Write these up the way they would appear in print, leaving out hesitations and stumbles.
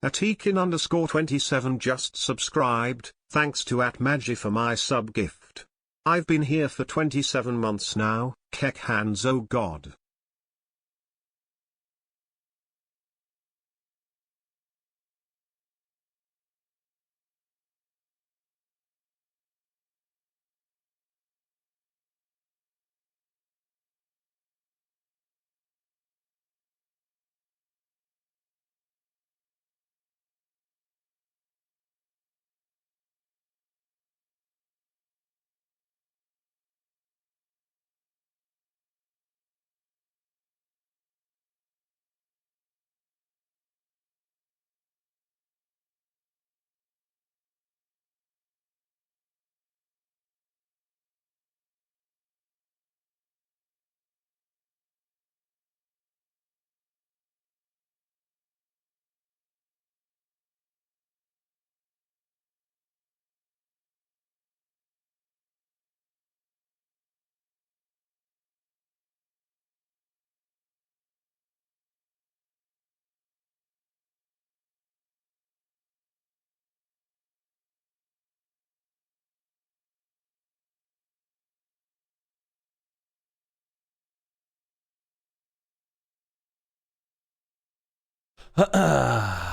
Atikin_27 just subscribed, thanks to @Magi for my sub gift. I've been here for 27 months now, kek hands oh god.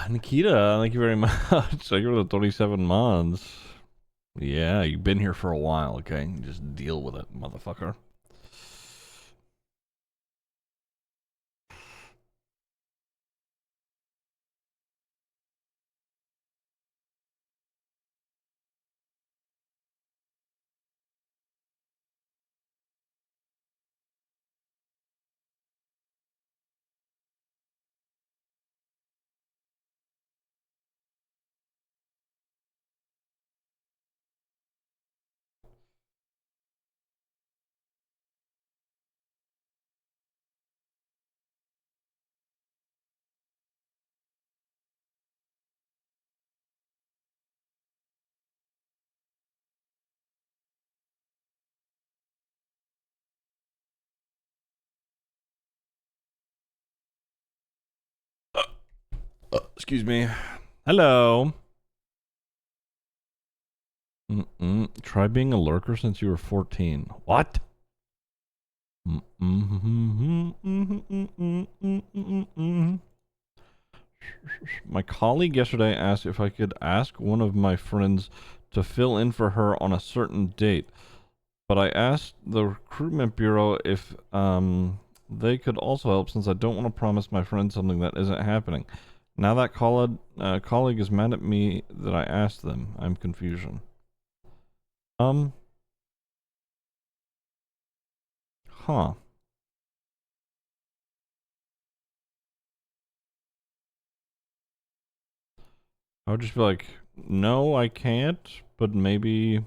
Nikita, thank you very much. Thank you for the 27 months. Yeah, you've been here for a while, okay? Just deal with it, motherfucker. Excuse me. Hello. Try being a lurker since you were 14. What? My colleague yesterday asked if I could ask one of my friends to fill in for her on a certain date, but I asked the recruitment bureau if they could also help since I don't want to promise my friend something that isn't happening. Now that colleague is mad at me that I asked them. I'm confusion. Huh. I would just be like, no, I can't, but maybe.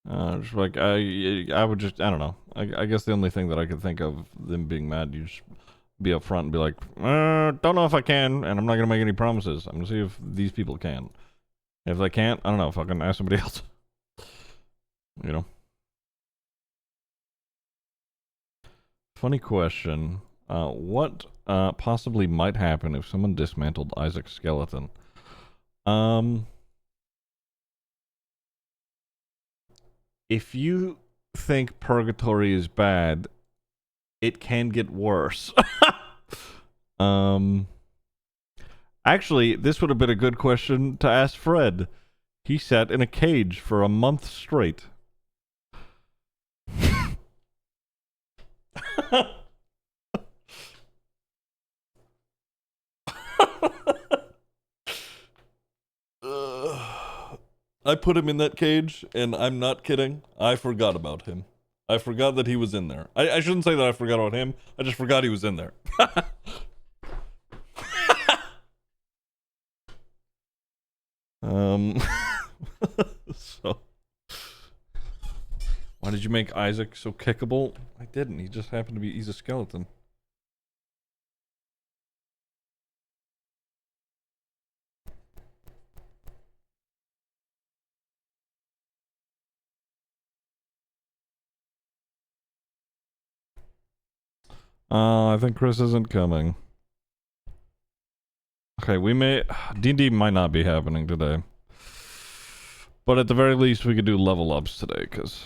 Just like I would just, I don't know. I guess the only thing that I could think of them being mad, you just be upfront and be like, don't know if I can, and I'm not gonna make any promises. I'm gonna see if these people can. If they can't, I don't know. If I can ask somebody else, you know. Funny question. What possibly might happen if someone dismantled Isaac's skeleton? If you think purgatory is bad, it can get worse. Actually, this would have been a good question to ask Fred. He sat in a cage for a month straight. I put him in that cage, and I'm not kidding. I forgot about him. I forgot that he was in there. I shouldn't say that I forgot about him. I just forgot he was in there. So, why did you make Isaac so kickable? I didn't. He just happened to be. He's a skeleton. I think Chris isn't coming. Okay, we may... D&D might not be happening today. But at the very least, we could do level ups today, because...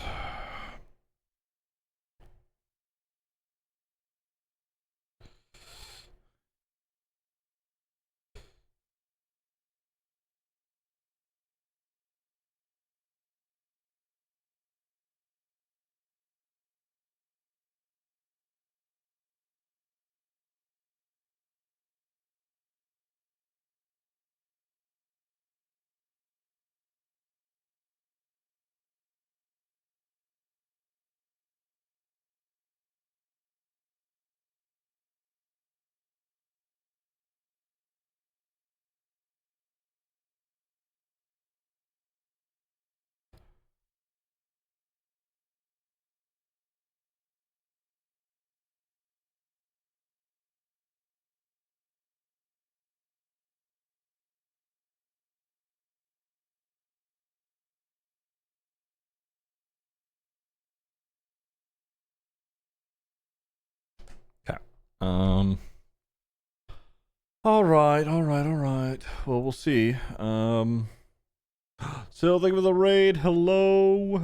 Okay. Alright. Well, we'll see. So, thank you for the raid. Hello.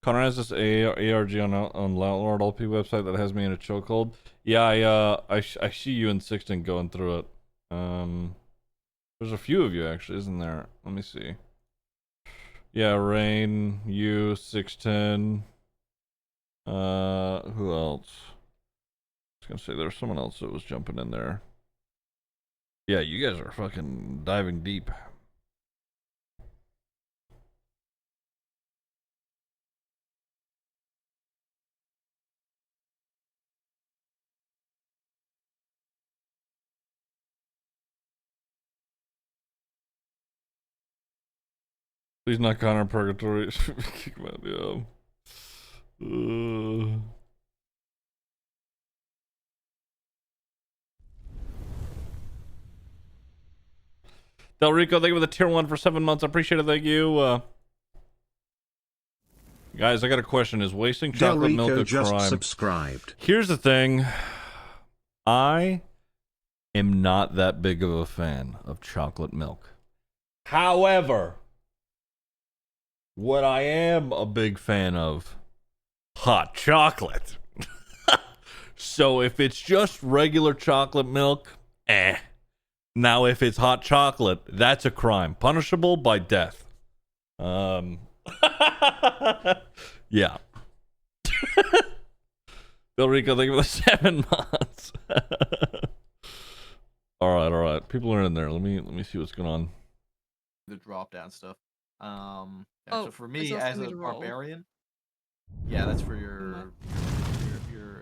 Connor has this ARG on Landlord LP website that has me in a chokehold. Yeah, I see you and Sixten going through it. There's a few of you actually, isn't there? Let me see. Yeah, Rain, you, 610. Who else? I was gonna say there's someone else that was jumping in there. Yeah, you guys are fucking diving deep. Please not Connor Purgatory. Kick him out, yeah. Del Rico, thank you for the tier 1 for 7 months. I appreciate it. Thank you. Guys, I got a question. Is wasting chocolate milk a just crime? Subscribed. Here's the thing. I am not that big of a fan of chocolate milk. However, what I am a big fan of, hot chocolate. So if it's just regular chocolate milk, eh. Now if it's hot chocolate, that's a crime. Punishable by death. Yeah. Bill Rico, thank you for the 7 months. All right. People are in there. Let me see what's going on. The drop down stuff. So for me as a barbarian, yeah, that's for your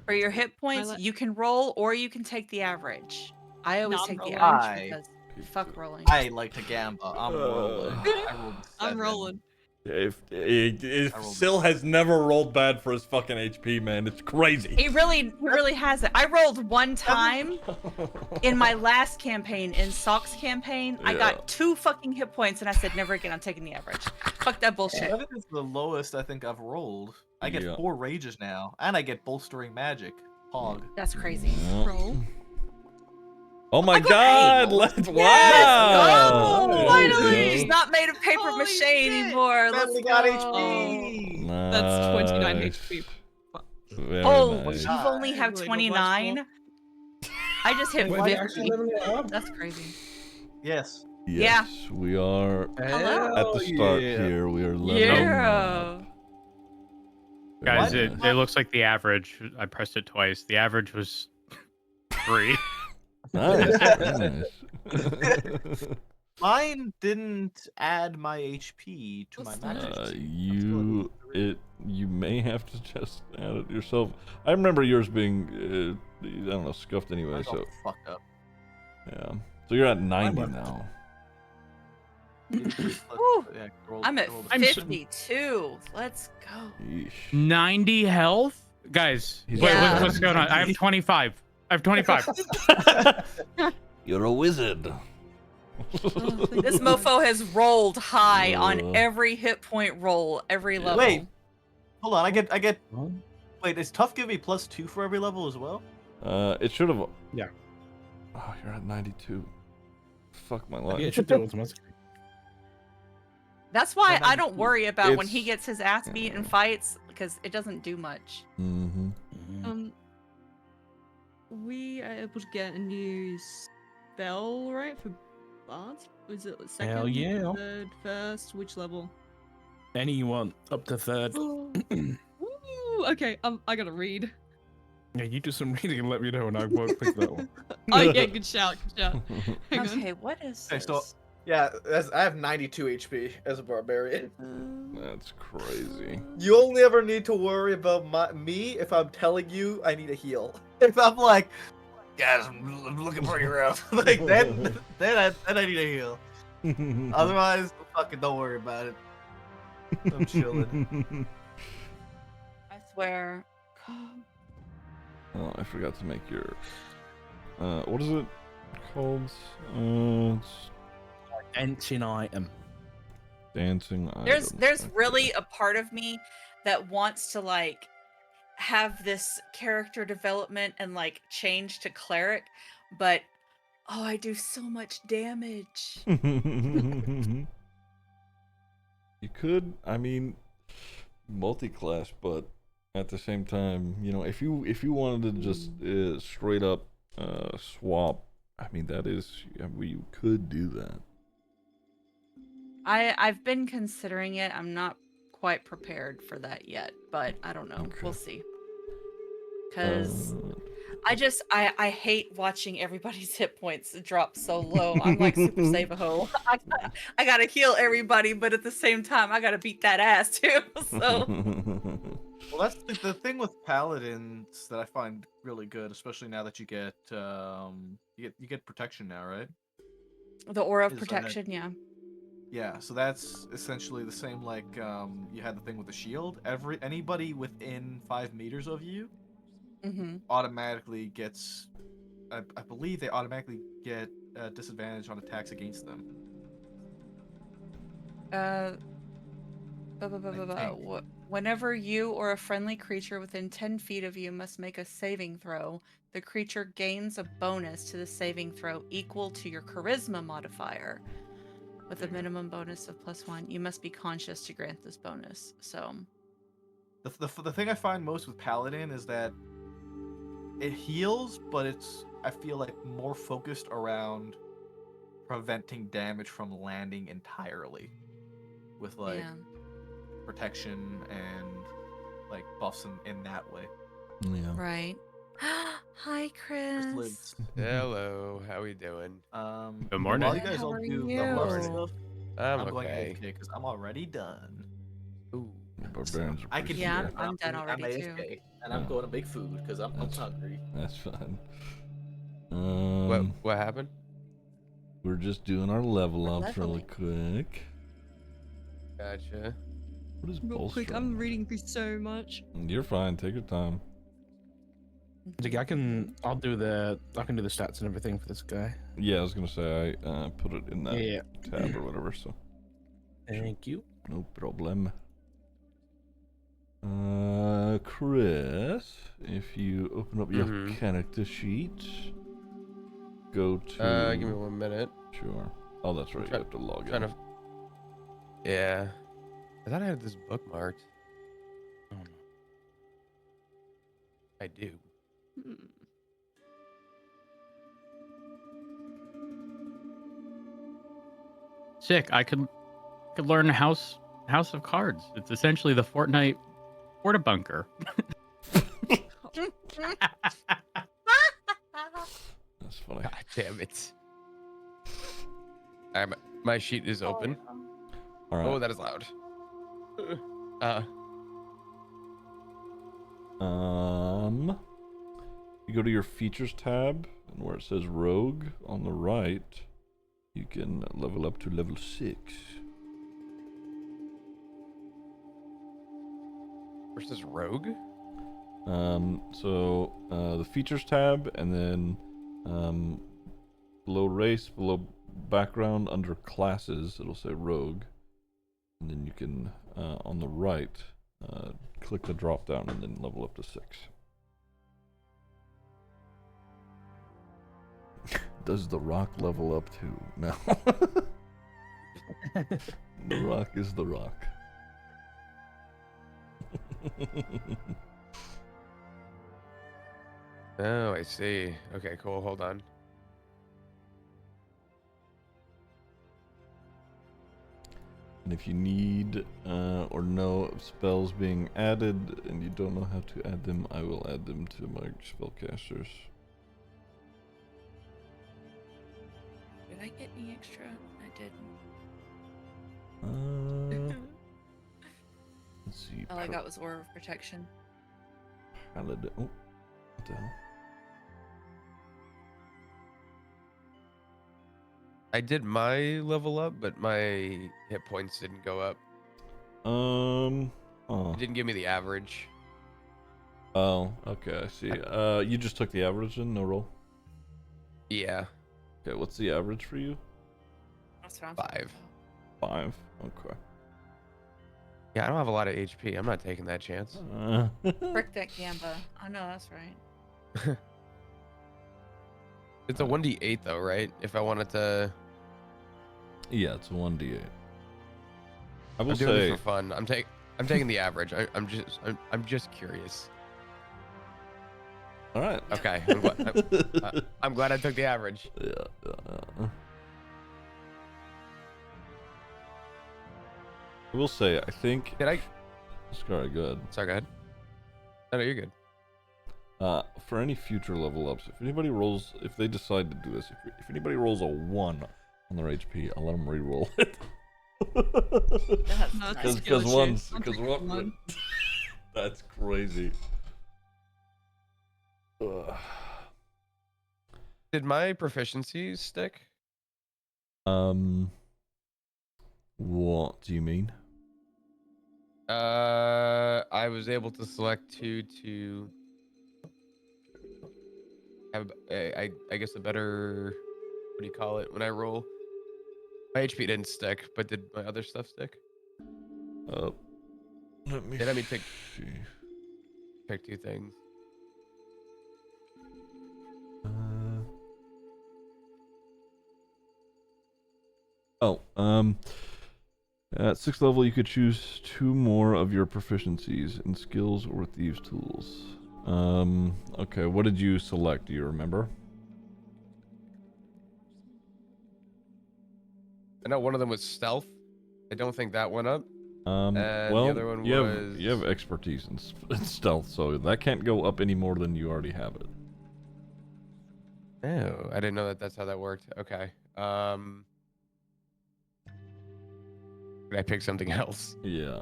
for your hit points. You can roll or you can take the average. I always take the average because fuck rolling. I like to gamble. I'm rolling. I'm rolling. If Sil has never rolled bad for his fucking HP, man, it's crazy. He really hasn't. I rolled one time in my last campaign, in Sock's campaign. Yeah. I got 2 fucking hit points, and I said, never again. I'm taking the average. Fuck that bullshit. 7 is the lowest I think I've rolled. I get 4 rages now, and I get bolstering magic. Pog. That's crazy. Roll. Oh my god! Wow! Go! Finally! He's not made of paper mache anymore. Let's got HP! Nice. That's 29 HP. Nice. You only have 29? I just hit 50. That's crazy. Yes. Yes, we are Hello. at the start here. We are leveling up. Guys, it looks like the average. I pressed it twice. The average was 3. Nice. Mine didn't add my HP to my magic. You may have to just add it yourself. I remember yours being I don't know, scuffed anyway. So fucked up. Yeah. So you're at 90 now. I'm at 52. Let's go. Yeesh. 90 health, guys. What's going on? I have 25. You're a wizard. This mofo has rolled high on every hit point roll, every level. Wait, Hold on, I get. What? Wait, is tough give me +2 for every level as well? It should have. Yeah. Oh, you're at 92. Fuck my life. Yeah, it should do it automatically. That's why I don't worry about when It's- he gets his ass beat in fights, because it doesn't do much. Mm-hmm. We are able to get a new spell, right, for bards? Was it second, Hell yeah. third, first? Which level? Anyone up to third. Ooh, okay, I gotta read. Yeah, you do some reading and let me know, and I won't pick that one. Oh yeah, good shout, good shout. Hang on. Okay, what is Okay, this? so yeah, I have 92 HP as a barbarian. That's crazy. You only ever need to worry about me if I'm telling you I need a heal. If I'm like, guys, I'm looking for your help, like then I need a heal. Otherwise, fucking don't worry about it. I'm chilling. I swear. Oh, I forgot to make your. What is it called? It's Dancing item. dancing. There's items. really a part of me that wants to like have this character development and like change to cleric, but oh, I do so much damage. You could, I mean, multi-class, but at the same time, you know, if you wanted to just straight up swap, I mean, that is, you could do that. I've been considering it. I'm not quite prepared for that yet, but I don't know. Okay. We'll see. Cause I hate watching everybody's hit points drop so low. I'm like Super Save-A-Ho. I gotta heal everybody, but at the same time, I gotta beat that ass too. So Well, that's the thing with paladins that I find really good, especially now that you get protection now, right? the aura of Is protection, yeah. Yeah, so that's essentially the same like you had the thing with the shield. Anybody within 5 meters of you Mm-hmm. automatically gets, I believe they automatically get disadvantage on attacks against them. Whenever you or a friendly creature within 10 feet of you must make a saving throw, the creature gains a bonus to the saving throw equal to your charisma modifier, with a minimum bonus of +1. You must be conscious to grant this bonus. So The thing I find most with paladin is that it heals, but it's, I feel like, more focused around preventing damage from landing entirely, with like yeah. protection and like buffs in that way. Yeah. Right. Hi, Chris. Lives. Hello, how we doing? Good morning. While you guys How all are do the you? hard stuff, I'm I'm going okay. AFK because I'm already done. Ooh. Barbarians are I can pretty Yeah, scary. I'm done already, too. AFK, and I'm going to make food because I'm hungry. That's fine. What happened? We're just doing our level We're ups really leveling. quick. Gotcha. What is Real quick, bolstering? I'm reading through so much. You're fine. Take your time. Ziggy, I can do the stats and everything for this guy. Yeah, I was gonna say I put it in that Yeah. tab or whatever. So Thank you. no problem. Chris, if you open up your Mhm. character sheet, go to. Give me 1 minute. Sure. Oh, that's right. You have to log in. Kind of. Yeah. I thought I had this bookmarked. Oh, no. I do. Hmm. Sick. I could learn House of Cards. It's essentially the Fortnite Porta Bunker. That's funny. God damn it. My sheet is open. All right. Oh, that is loud. You go to your features tab, and where it says Rogue on the right, you can level up to level 6. Versus Rogue? So the features tab, and then below race, below background, under classes, it'll say Rogue, and then you can on the right click the drop down and then level up to 6. Does the Rock level up too? No. The Rock is the Rock. Oh, I see. Okay, cool. Hold on. And if you need or know of spells being added and you don't know how to add them, I will add them to my spellcasters. Did I get any extra? I didn't. Let's see. All I got was Aura of Protection. Paladin. Oh, what the hell? I did my level up, but my hit points didn't go up. Oh. It didn't give me the average. Oh, okay, I see. You just took the average then, no roll? Yeah. Okay, what's the average for you? That's what I'm 5. 5. Okay. Yeah, I don't have a lot of HP. I'm not taking that chance. Frick that Gamba. I know that's right. It's a 1d8 though, right? If I wanted to. Yeah, it's a 1d8. I will I'm doing say it for fun. I'm taking the average. I'm just curious. all right. Okay. I'm glad I took the average. Yeah. I will say, I think. Did I? Sorry, good. Sorry, go ahead. No, you're good. For any future level ups, if anybody rolls, if they decide to do this, if anybody rolls a 1 on their HP, I'll let them re-roll it. Because one. That's crazy. Ugh. Did my proficiencies stick? What do you mean? I was able to select 2 to have I guess a better, what do you call it when I roll? My HP didn't stick, but did my other stuff stick? Let me Let me pick see. 2 things. At 6th level, you could choose 2 more of your proficiencies in skills or thieves' tools. Okay, what did you select? Do you remember? I know one of them was stealth. I don't think that went up. And Well, the other one was... you have expertise in stealth, so that can't go up any more than you already have it. Oh, I didn't know that that's how that worked. Okay. Can I pick something else? Yeah.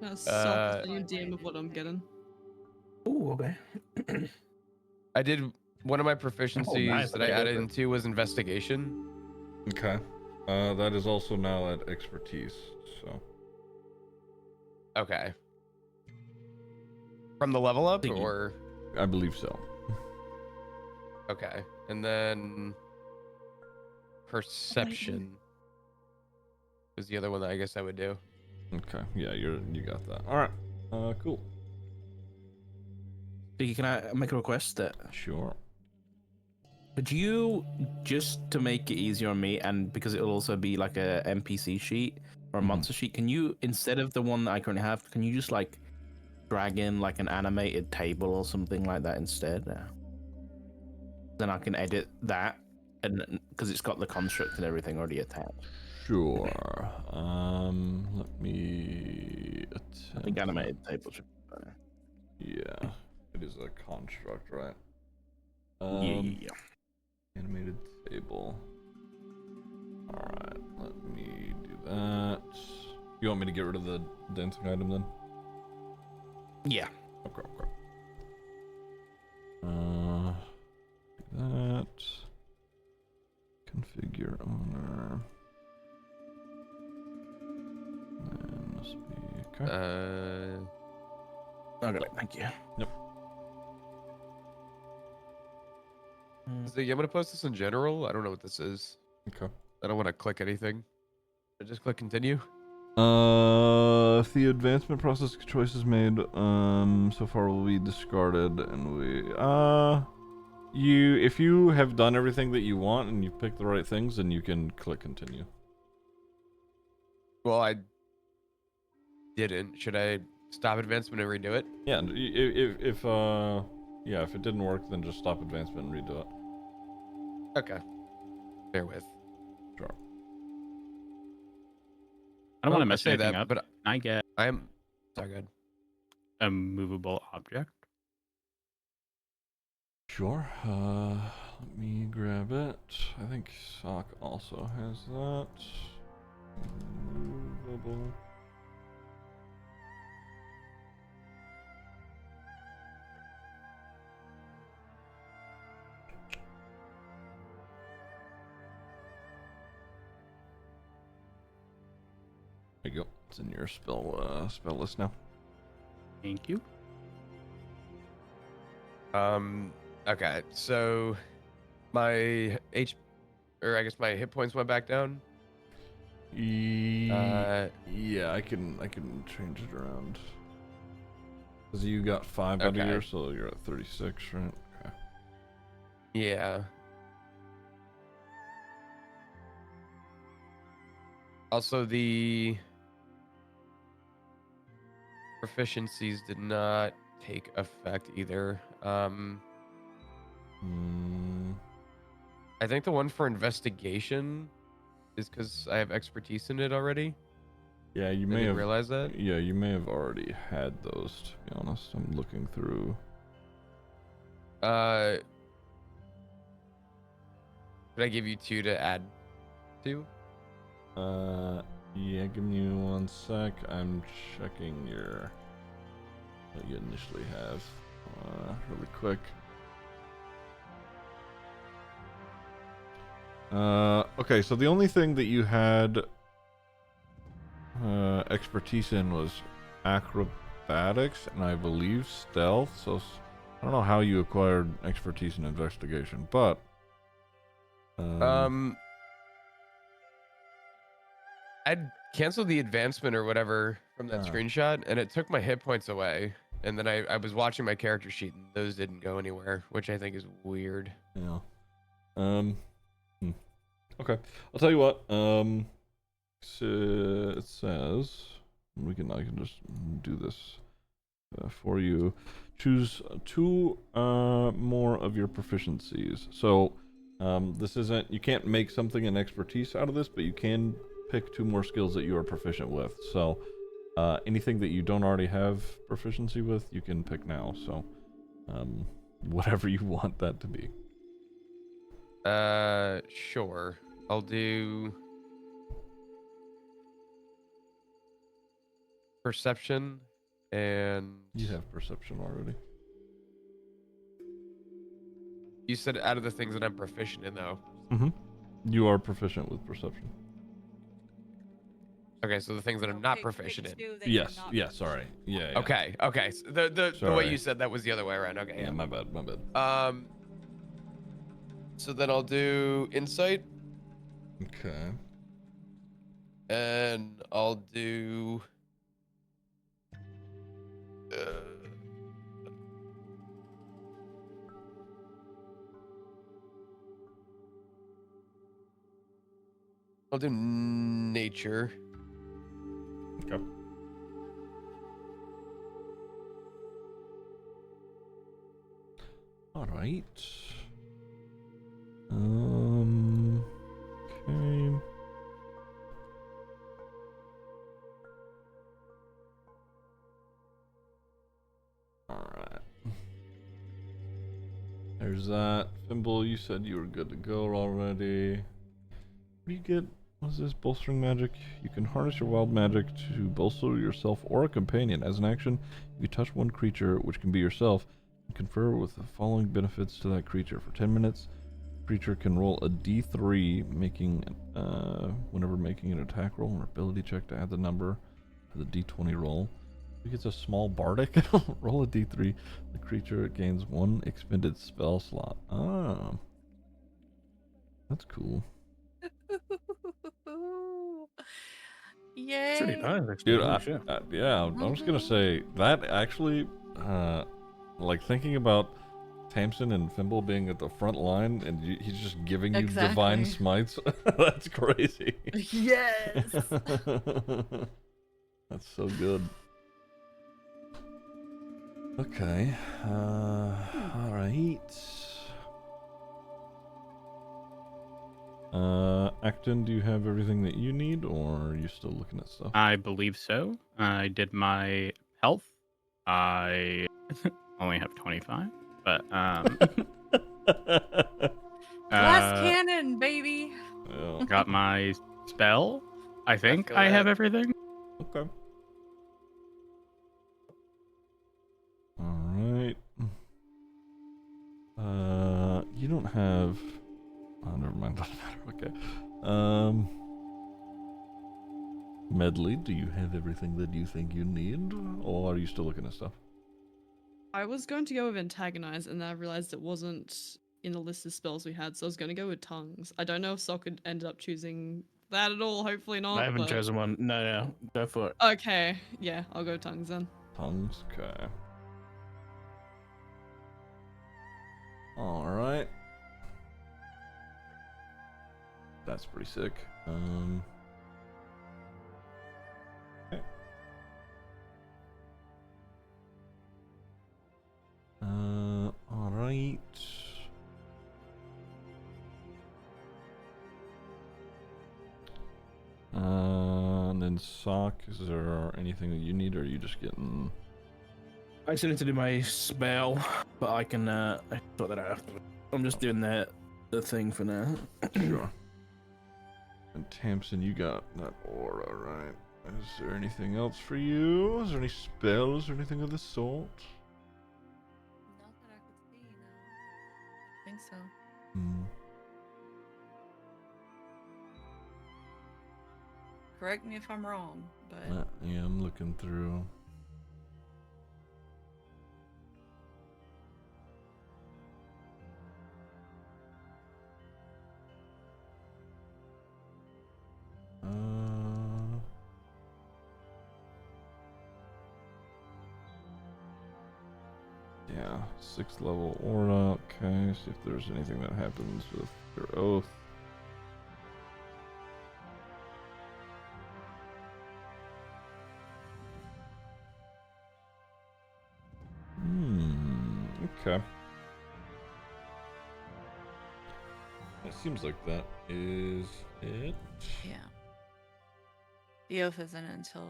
That's self-esteem DM of what I'm getting. Ooh, okay. I did one of my proficiencies nice. that I Okay, go added for it. into was investigation. Okay. That is also now at expertise, so. Okay. From the level up, Ziggy. or? I believe so. Okay. And then perception was the other one that I guess I would do. Okay, yeah, you got that. All right. Cool. Ziggy, can I make a request that Sure. could you, just to make it easier on me, and because it'll also be like a NPC sheet or a monster sheet, can you, instead of the one that I currently have, can you just like drag in like an animated table or something like that instead? Then I can edit that, and because it's got the construct and everything already attached. Sure. Let me I think animated table should be better. Yeah, it is a construct, right? Yeah. Animated table. Alright, let me do that. You want me to get rid of the dancing item then? Yeah. Okay. Do that. Configure owner. Then must be okay. Okay, thank you. Yep. So yeah, I'm gonna post this in general. I don't know what this is. Okay. I don't want to click anything. I just click continue. If the advancement process choices made so far will be discarded, and if you have done everything that you want and you picked the right things, then you can click continue. Well, I didn't. Should I stop advancement and redo it? Yeah, if it didn't work, then just stop advancement and redo it. Okay. Bear with. Sure. I don't want to I mess say anything that, up. but Can I get I am. Sorry, good. a movable object? Sure. Let me grab it. I think Sock also has that. Movable. There you go. It's in your spell list now. Thank you. Okay, so my I guess my hit points went back down. Yeah, I can change it around. Cause you got 5 out of yours, so you're at 36, right? Okay. Yeah. Also, the proficiencies did not take effect either. I think the one for investigation is because I have expertise in it already. Yeah, you I may didn't have realize that. Yeah, you may have already had those. To be honest, I'm looking through. Could I give you 2 to add to? Yeah, give me 1 sec. I'm checking what you initially have, really quick. Okay, so the only thing that you had expertise in was acrobatics and I believe stealth. So I don't know how you acquired expertise in investigation, but I'd canceled the advancement or whatever from that screenshot, and it took my hit points away. And then I was watching my character sheet, and those didn't go anywhere, which I think is weird. Yeah. Okay, I'll tell you what. So it says I can just do this for you. Choose 2 more of your proficiencies. So this isn't, you can't make something an expertise out of this, but you can pick 2 more skills that you are proficient with. So anything that you don't already have proficiency with, you can pick now. So whatever you want that to be. Sure. I'll do perception and You have perception already. you said out of the things that I'm proficient in though. You are proficient with perception. Okay, so the things that I'm not proficient in. Yes, sorry. Yeah. Okay. So the way you said that was the other way around. Okay. Yeah, my bad. So then I'll do insight. Okay. And I'll do nature. Okay. All right. Okay. All right. There's that. Thimble, you said you were good to go already. What do you get? What is this? Bolstering magic. You can harness your wild magic to bolster yourself or a companion. As an action, if you touch one creature, which can be yourself, and confer with the following benefits to that creature. For 10 minutes, the creature can roll a d3, whenever making an attack roll or ability check to add the number to the d20 roll. If it gets a small bardic, roll a d3. The creature gains 1 expended spell slot. Ah. That's cool. Yay! Pretty nice, actually. Dude, Holy shit. yeah, I'm just gonna say that actually, like thinking about Tamsin and Fimble being at the front line and he's just giving you divine Exactly. smites. That's crazy. Yes. That's so good. Okay. All right. Acton, do you have everything that you need, or are you still looking at stuff? I believe so. I did my health. I only have 25, but Glass cannon, baby. Yeah. got my spell. I think feel I have that. everything. Okay. All right. You don't have. Oh, never mind. Doesn't matter. Okay. Medley, do you have everything that you think you need, or are you still looking at stuff? I was going to go with antagonize, and then I realized it wasn't in the list of spells we had, so I was going to go with tongues. I don't know if Sok had ended up choosing that at all. Hopefully not. I haven't but... chosen one. No, go for it. Okay, yeah, I'll go tongues then. Tongues, okay. All right. That's pretty sick. Okay. All right. And then Sock, is there anything that you need, or are you just getting... I still need to do my spell, but I can sort that out after. I'm just doing the thing for now. Sure. And Tamsin, you got that aura, right? Is there anything else for you? Is there any spells or anything of the sort? Not that I could see, no. I think so. Hmm. Correct me if I'm wrong, but Yeah, I'm looking through. Yeah, 6th level aura. Okay, see if there's anything that happens with your oath. Okay. It seems like that is it. yeah. The oath isn't until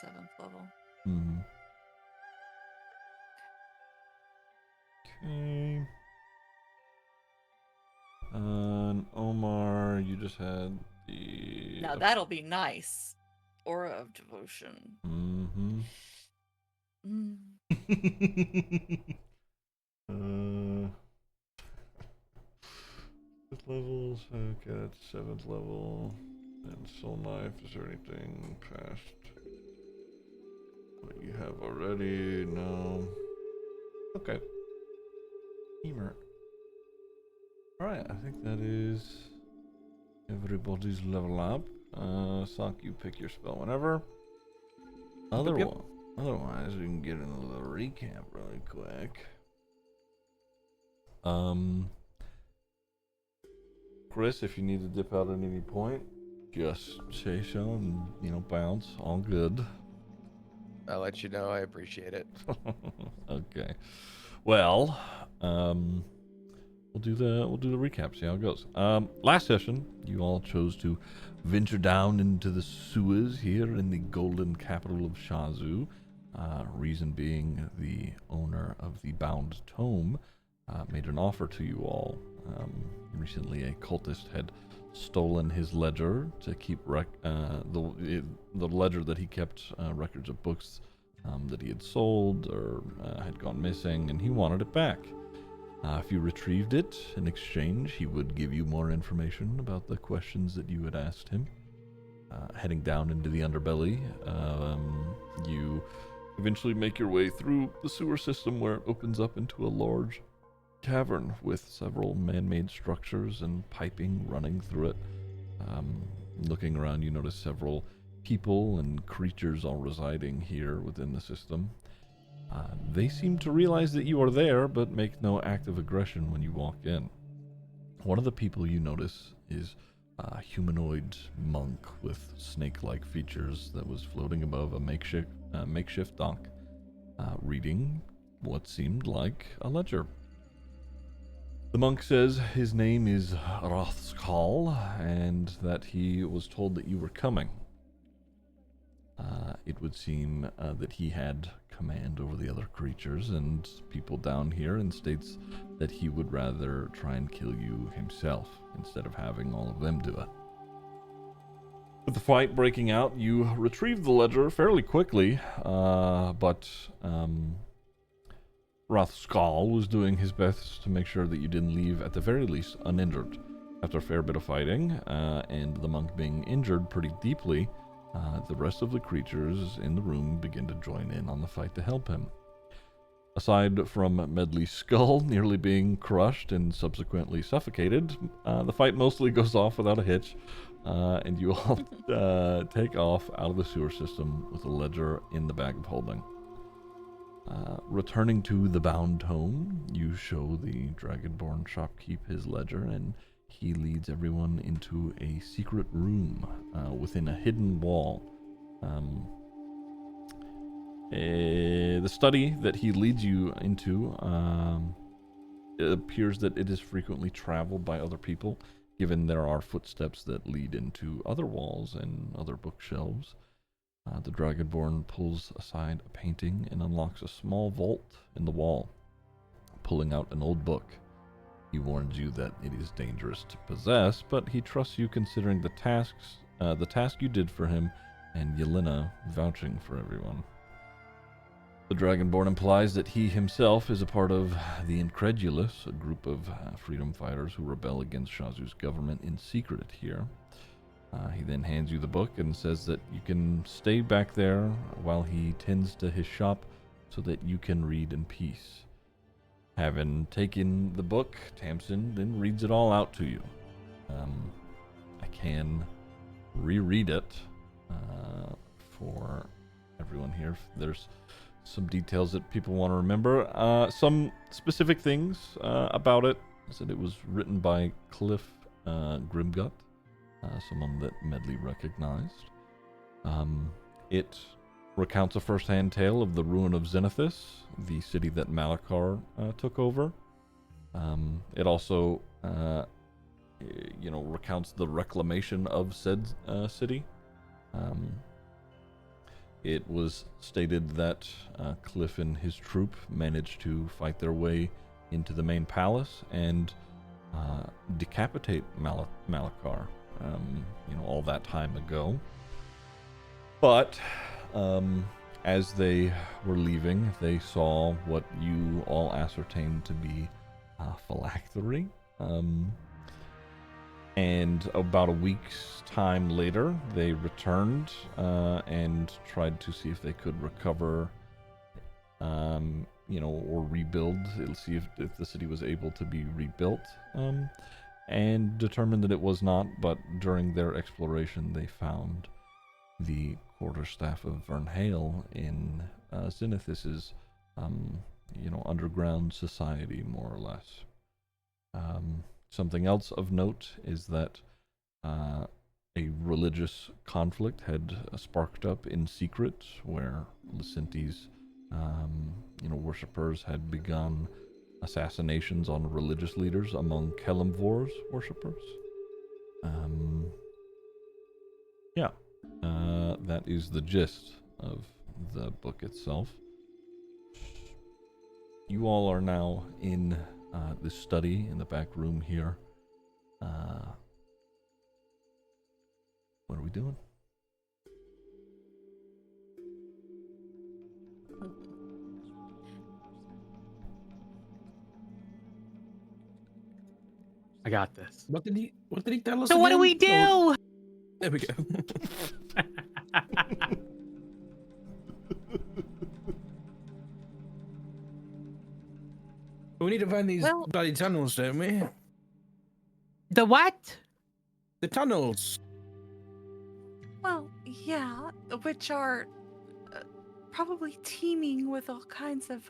7th level. Hmm. Okay. And Omar, you just had the... Now that'll be nice. Aura of devotion. Mm-hmm. Mm. Fifth levels, okay, that's 7th level. And Soul Knife, is there anything past what you have already? No. Okay. Emer. Alright, I think that is everybody's level up. Sock, you pick your spell whenever. Otherwise, we can get into the recap really quick. Chris, if you need to dip out at any point, just say so and, bounce. All good. I'll let you know. I appreciate it. Okay. Well, we'll do the recap, see how it goes. Last session, you all chose to venture down into the sewers here in the golden capital of Shazu. Reason being, the owner of the bound tome made an offer to you all. Recently, a cultist had stolen his ledger to keep the ledger that he kept records of books that he had sold or had gone missing, and he wanted it back. If you retrieved it in exchange, he would give you more information about the questions that you had asked him. Heading down into the underbelly, you eventually make your way through the sewer system, where it opens up into a large cavern with several man-made structures and piping running through it. Looking around, you notice several people and creatures all residing here within the system. They seem to realize that you are there, but make no active aggression when you walk in. One of the people you notice is a humanoid monk with snake-like features that was floating above a makeshift dock, reading what seemed like a ledger. The monk says his name is Rothskal, and that he was told that you were coming. It would seem that he had command over the other creatures and people down here, and states that he would rather try and kill you himself instead of having all of them do it. With the fight breaking out, you retrieve the ledger fairly quickly, but Rothskal was doing his best to make sure that you didn't leave, at the very least, uninjured. After a fair bit of fighting, and the monk being injured pretty deeply, the rest of the creatures in the room begin to join in on the fight to help him. Aside from Medley's skull nearly being crushed and subsequently suffocated, the fight mostly goes off without a hitch, and you all take off out of the sewer system with a ledger in the bag of holding. Returning to the bound home, you show the Dragonborn shopkeep his ledger, and he leads everyone into a secret room within a hidden wall. The study that he leads you into, it appears that it is frequently traveled by other people, given there are footsteps that lead into other walls and other bookshelves. The Dragonborn pulls aside a painting and unlocks a small vault in the wall, pulling out an old book. He warns you that it is dangerous to possess, but he trusts you considering the task you did for him, and Yelena vouching for everyone. The Dragonborn implies that he himself is a part of the Incredulous, a group of freedom fighters who rebel against Shazu's government in secret here. He then hands you the book and says that you can stay back there while he tends to his shop so that you can read in peace. Having taken the book, Tamsin then reads it all out to you. I can reread it for everyone here. If there's some details that people want to remember. Some specific things about it. I said it was written by Cliff Grimgut, someone that Medley recognized. It recounts a first-hand tale of the ruin of Zenithus, the city that Malachar took over. It also, recounts the reclamation of said city. It was stated that Cliff and his troop managed to fight their way into the main palace and decapitate Malachar, all that time ago. But as they were leaving, they saw what you all ascertained to be phylactery. And about a week's time later, they returned and tried to see if they could recover, or rebuild. It'll see if the city was able to be rebuilt, and determined that it was not. But during their exploration, they found the quarterstaff of Vernhale in Zenithus's, underground society, more or less. Something else of note is that a religious conflict had sparked up in secret, where Lysinti's, worshippers had begun assassinations on religious leaders among Kelemvor's worshippers. That is the gist of the book itself. You all are now in this study in the back room here. What are we doing? I got this. What did he tell us? So what do we do? Oh, there we go. We need to find these bloody tunnels, don't we? The what? The tunnels. Well, yeah, which are probably teeming with all kinds of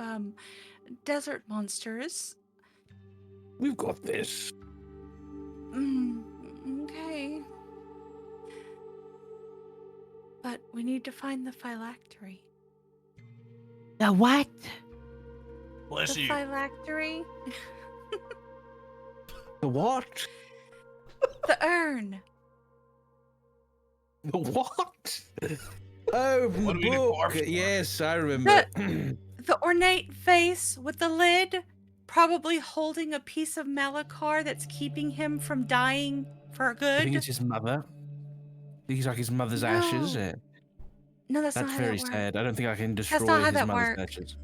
desert monsters. We've got this. Okay. But we need to find the phylactery. The what? Bless The you. phylactery? The what? The urn. The what? Oh, from What the do we need book. bar for? Yes, I remember. The ornate face with the lid, probably holding a piece of Malachar that's keeping him from dying for I think good. it's his mother. He's like his mother's No. ashes. No, that's not That's how very that works. sad. I don't think I can That's not destroy how his that mother's works. ashes.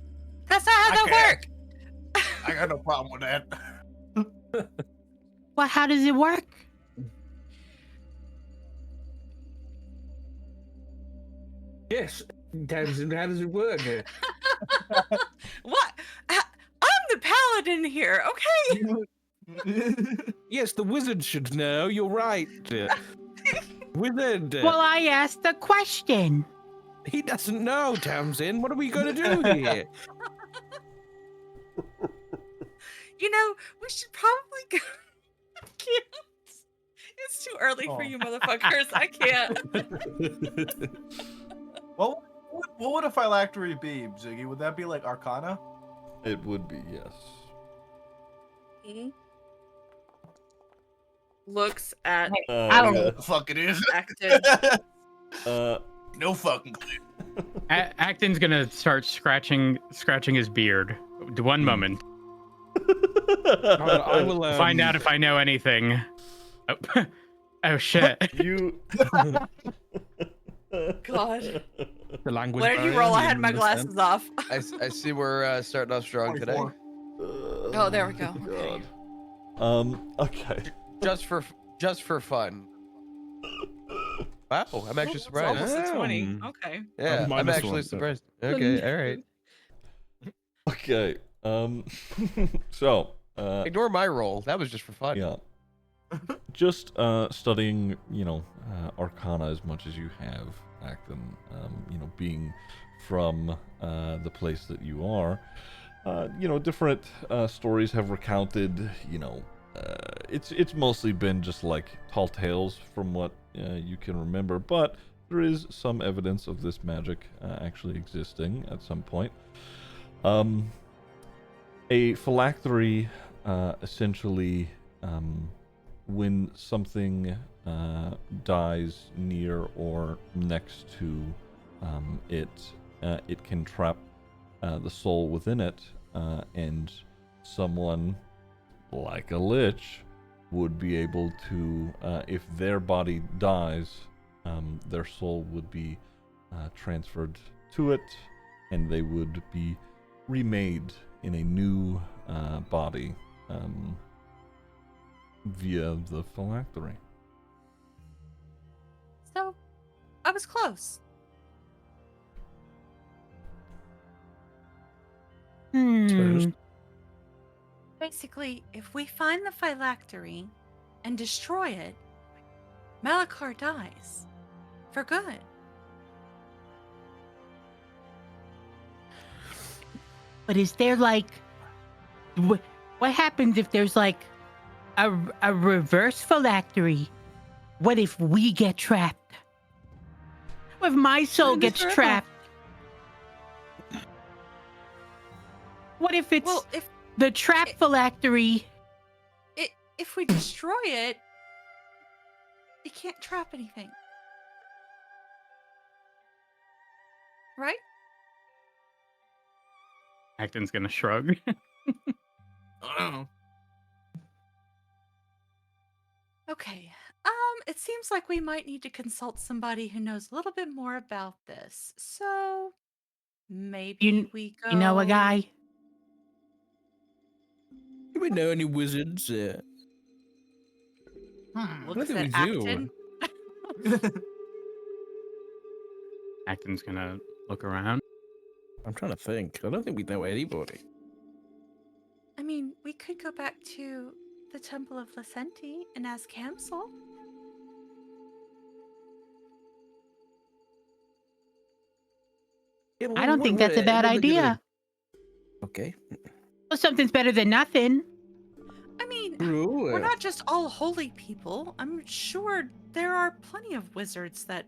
That's not how I that can't. works. I got no problem with that. Well, how does it work? Yes, Tamsin, how does it work? What? I'm the paladin here, okay? Yes, the wizard should know. You're right. Wizard. Well, I asked the question. He doesn't know, Tamsin. What are we going to do here? You know, we should probably go. I can't. It's too early for you motherfuckers. I can't. What would a phylactery be, Ziggy? Would that be like Arcana? It would be, yes. Looks at I don't yeah. What the fuck it is? Acton. No fucking clue. Acton's gonna start scratching his beard. One moment. I will Find out if I know anything. Oh, oh shit. You. God. The language When did you barrier, roll? I you had my understand? glasses off. I see we're starting off strong today. 24. Oh, there we go. God. Okay. Just for fun. Wow, I'm actually It's surprised. almost a 20. Um, Okay. Yeah, I'm minus actually one, so- surprised. Okay, all right. Okay. So. Ignore my roll. That was just for fun. Yeah. Just studying, Arcana as much as you have, Acton. Being from the place that you are. Different stories have recounted. It's mostly been just like tall tales from what you can remember, but there is some evidence of this magic actually existing at some point. A phylactery, essentially, when something dies near or next to it can trap the soul within it, and someone like a lich would be able to, if their body dies, their soul would be transferred to it, and they would be remade in a new body via the phylactery. So, I was close. Basically, if we find the phylactery and destroy it, Malachar dies. For good. But is there like, what happens if there's like a reverse phylactery? What if we get trapped? What if my soul gets trapped? What if it's Well, if the trap phylactery? if we destroy it, it can't trap anything. Right? Acton's gonna shrug. Oh. Okay. It seems like we might need to consult somebody who knows a little bit more about this. So maybe we go. You know a guy? Do we know any wizards? Looks I at think we do. Acton. Acton's gonna look around. I'm trying to think. I don't think we know anybody. I mean, we could go back to the Temple of Licenti and ask Hamsel. I don't think that's a bad idea. Okay. Well, something's better than nothing. I mean, True. we're not just all holy people. I'm sure there are plenty of wizards that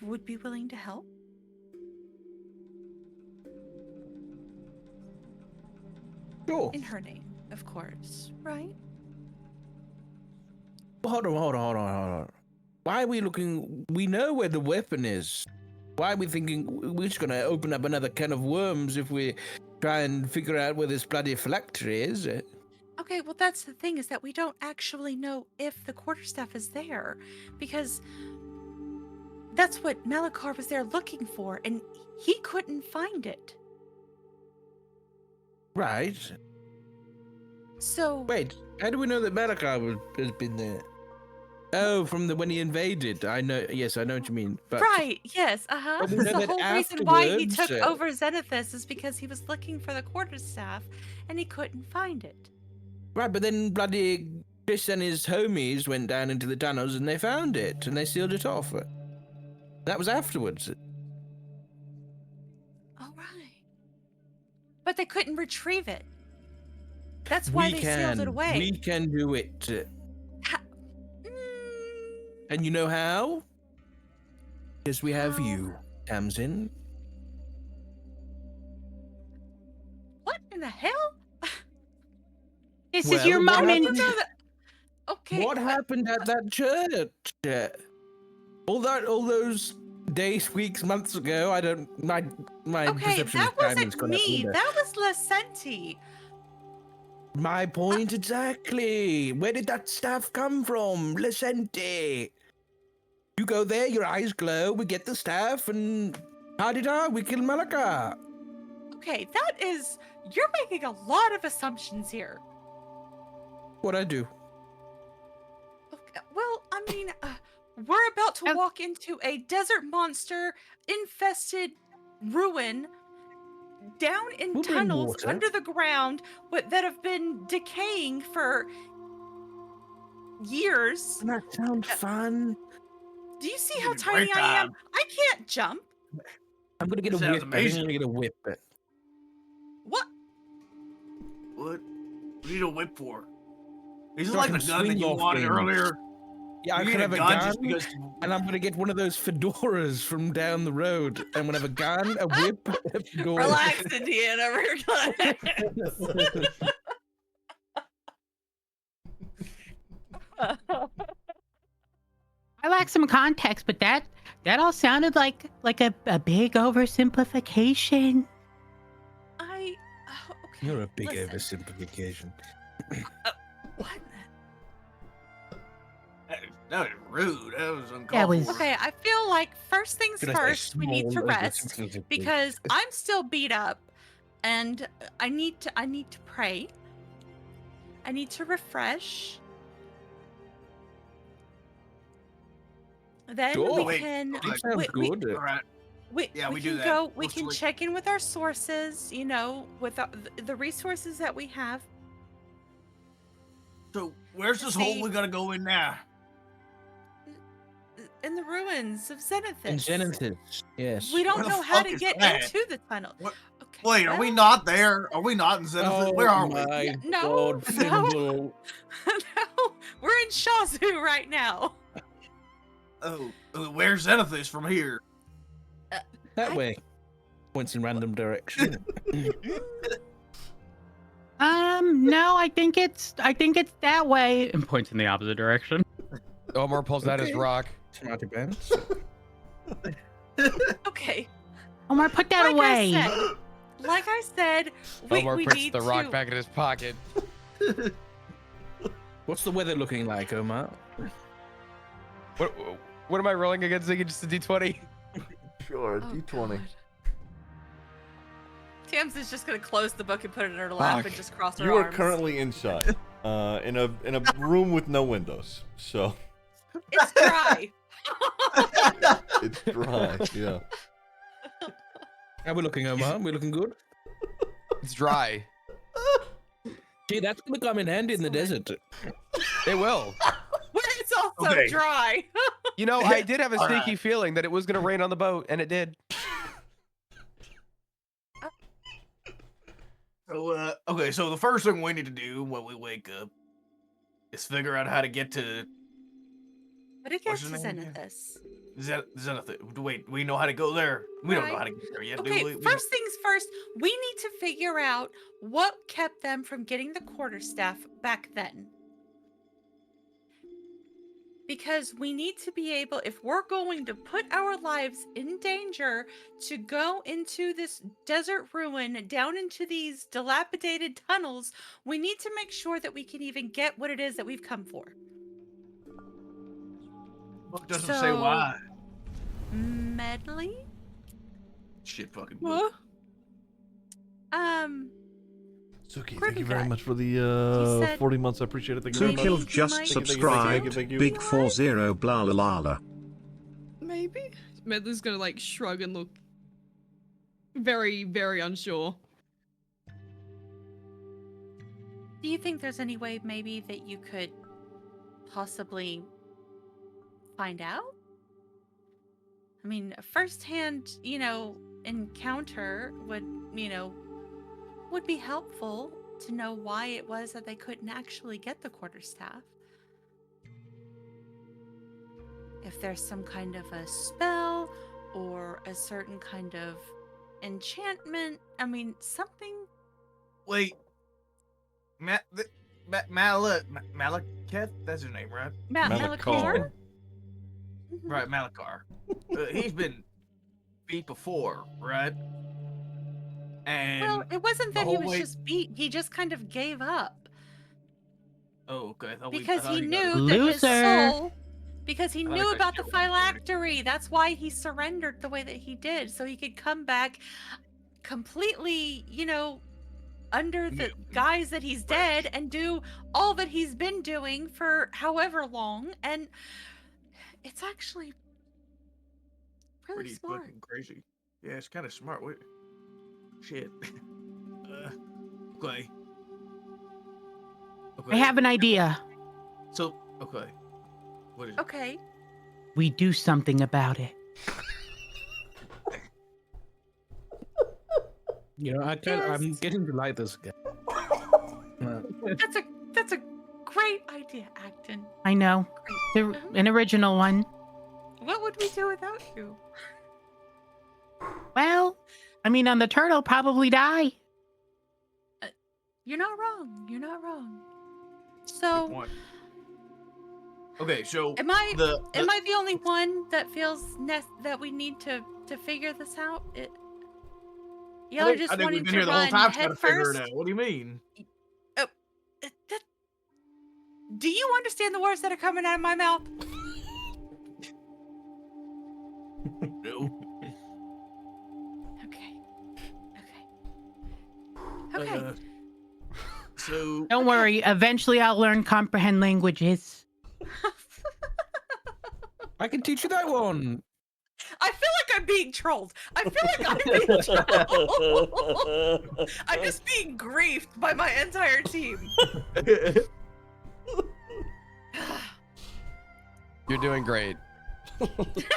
would be willing to help. Sure. In her name, of course, right? Hold on. Why are we looking? We know where the weapon is. Why are we thinking we're just gonna open up another can of worms if we try and figure out where this bloody phylactery is? Okay, well, that's the thing, is that we don't actually know if the quarterstaff is there, because that's what Malachar was there looking for, and he couldn't find it. Right. So Wait, how do we know that Malachar has been there? Oh, from when he invaded. I know. Yes, I know what you mean. But right, yes, But we know the that whole reason why he took afterwards, over Zenithus is because he was looking for the quarterstaff, and he couldn't find it. Right, but then bloody Chris and his homies went down into the tunnels and they found it and they sealed it off. That was afterwards. All right. But they couldn't retrieve it. That's why they sealed it away. We can do it. And you know how? Because we have you, Tamsin. What in the hell? This is your moment. Okay. What happened at that church? All those days, weeks, months ago. I don't. My Okay, perception that of time is wasn't gonna me. order. That was Lasenti. My point exactly. Where did that staff come from? Lasenti. You go there, your eyes glow, we get the staff, and ha-di-da, we kill Malachar. Okay, that is. You're making a lot of assumptions here. What'd I do? Okay, well, I mean, we're about to walk into a desert monster infested ruin down in We'll bring tunnels water. under the ground that have been decaying for years. Doesn't that sound fun? Do you see how tiny I am? I can't jump. I'm gonna get a Sounds whip. I think I'm amazing. gonna get a whip. What? What? You need a whip for? Is it So I like the can gun that swing you off wanted things. earlier? Yeah, I You could need have a gun gun, just because. and I'm gonna get one of those fedoras from down the road. I'm gonna have a gun, a whip, a fedora. Relax, Indiana. We're I lack some context, but that all sounded like a big oversimplification. Okay. You're a big listen. oversimplification. What? That was rude. That was uncalled That was- for. Okay, I feel like first things Should I say first, we need to small rest oversimplification? because I'm still beat up, and I need to pray. I need to refresh. Then Sure. we Wait, can. that sounds good. All right. Yeah, we do can that. go. We We'll can switch. check in with our sources. You know, with the resources that we have. So where's this hole we gotta go in now? In the ruins of Zenithus. And Zenithus, yes. We don't Where the know how fuck to is get that? into the tunnel. What- Okay, Wait, are we well, not there? Are we not in Zenithus? Oh Where are we? my No, God, no. Fimble. No, we're in Shazu right now. Oh, where's Zenithus from here? That way. Points in random direction. No, I think it's that way. And points in the opposite direction. Omar pulls out his Okay. rock. Smarty pants. Okay. Omar, put that away. Like I said, we Omar puts need the rock to. back in his pocket. What's the weather looking like, Omar? What am I rolling against? Ziggy? Just a d20? Sure, Oh, D20. God. Tams is just gonna close the book and put it in her lap and just cross her You are arms. currently inside, in a room with no windows, so It's dry. it's dry. Yeah. How we looking, Omar? We looking good? It's dry. Gee, that's gonna come in handy in the desert. It will. Where it's also Okay. dry. You know, I did have a All sneaky right. feeling that it was gonna rain on the boat, and it did. So, okay, so the first thing we need to do when we wake up is figure out how to get to. But it What's gets your to name again? Zenithus. Zenith. Wait, we know how to go there. We don't know Right. how to get there yet, Okay, do we? first things first, we need to figure out what kept them from getting the quarterstaff back then. Because we need to be able, if we're going to put our lives in danger to go into this desert ruin, down into these dilapidated tunnels, we need to make sure that we can even get what it is that we've come for. Book doesn't say why. Medley? Shit, fucking. What? Suki, thank Crippy you very guy. much for He the said 40 months. I appreciate it. Thank you very maybe much. Sukil he just might- subscribed. Thank you. Big 40 blah la la la. Maybe? Medley's gonna like shrug and look very, very unsure. Do you think there's any way maybe that you could possibly find out? I mean, a first-hand, encounter would be helpful to know why it was that they couldn't actually get the quarterstaff. If there's some kind of a spell or a certain kind of enchantment, I mean, something. Wait. Malekith? That's his name, right? Malachar. Malachar? Right, Malachar. He's been beat before, right? And Well, it wasn't the that he whole was way- just beat. He just kind of gave up Oh, okay. I because thought he got- knew that his Loser. soul. Because he I thought knew he about got the killed. phylactery. That's why he surrendered the way that he did, so he could come back completely, under the guise that he's dead and do all that he's been doing for however long. And it's actually really Pretty smart. fucking crazy. Yeah, it's kind of smart. Wait. Shit. Okay. I have an idea. So, okay. What is it? Okay. We do something about it. You know, I'm Yes. getting to like this again. That's a great idea, Acton. I know. Great. An original one. What would we do without you? Well, I mean, on the turtle, probably die. You're not wrong. You're not wrong. Good So, point. Okay, so am I the the only one that feels that we need to figure this out? Y'all are just I think wanting we've been to here the whole run time trying head to figure first. it out. What do you mean? Do you understand the words that are coming out of my mouth? No. Okay. Okay. So Don't worry. Eventually, I'll learn comprehend languages. I can teach you that one. I feel like I'm being trolled. I feel like I'm being trolled. I'm just being griefed by my entire team. You're doing great.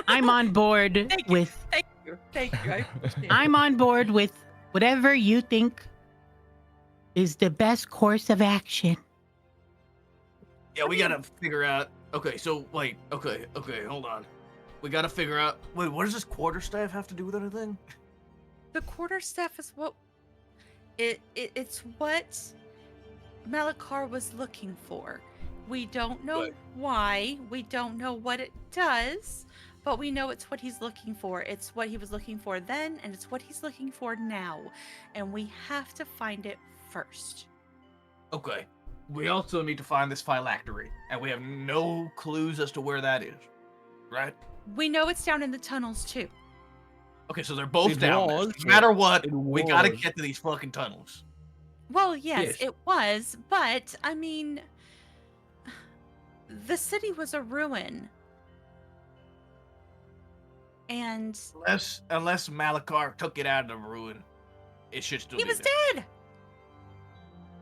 I'm on board Thank you. with. Thank you. I appreciate it. I'm on board with whatever you think is the best course of action. yeah, we gotta figure out. Okay, so wait. Okay, hold on. We gotta figure out. Wait, what does this quarterstaff have to do with anything? The quarterstaff is what it's what Malachar was looking for. We don't know Right. why, we don't know what it does, but we know it's what he's looking for. It's what he was looking for then, and it's what he's looking for now. And we have to find it first. Okay. We also need to find this phylactery, and we have no clues as to where that is. Right? We know it's down in the tunnels too. Okay, so they're both It down there. was, No matter what, it we gotta was. get to these fucking tunnels. Well, yes, Yes. it was, but I mean, the city was a ruin. And Unless Malachar took it out of the ruin, it should still he be was there. dead.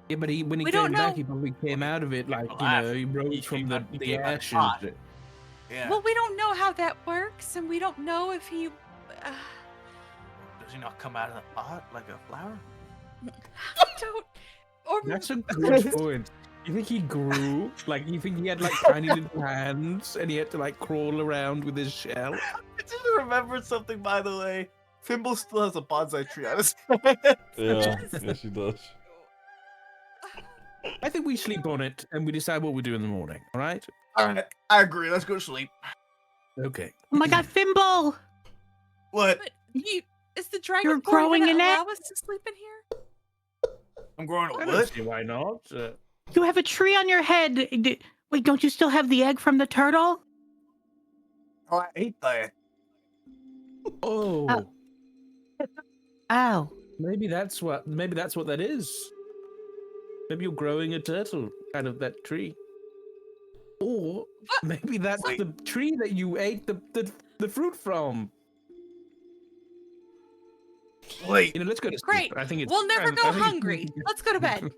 Yeah, but when he We don't came back, know. he probably came out of it like, Alive. he He rose from came the out- he came out ashes. hot. Yeah. Well, we don't know how that works, and we don't know if he. Does he not come out of the pot like a flower? I don't. Or That's a good point. You think he grew? Like, you think he had like tiny little hands and he had to like crawl around with his shell? I just remembered something, by the way. Fimble still has a bonsai tree on his head. Yeah, yes, he does. I think we sleep on it and we decide what we do in the morning. All right? All right, I agree. Let's go to sleep. Okay. Oh my God, Fimble! What? But is the dragon You're growing gonna an egg? allow us to sleep in here? I'm growing I a don't what? see why not. You have a tree on your head. Wait, don't you still have the egg from the turtle? Oh, I ate that. Oh, Oh. maybe that's what that is. Maybe you're growing a turtle out of that tree. Or maybe that's Wait. the tree that you ate the fruit from. Wait. You know, let's go to sleep. Great. I think it's We'll never I go think- hungry. Let's go to bed.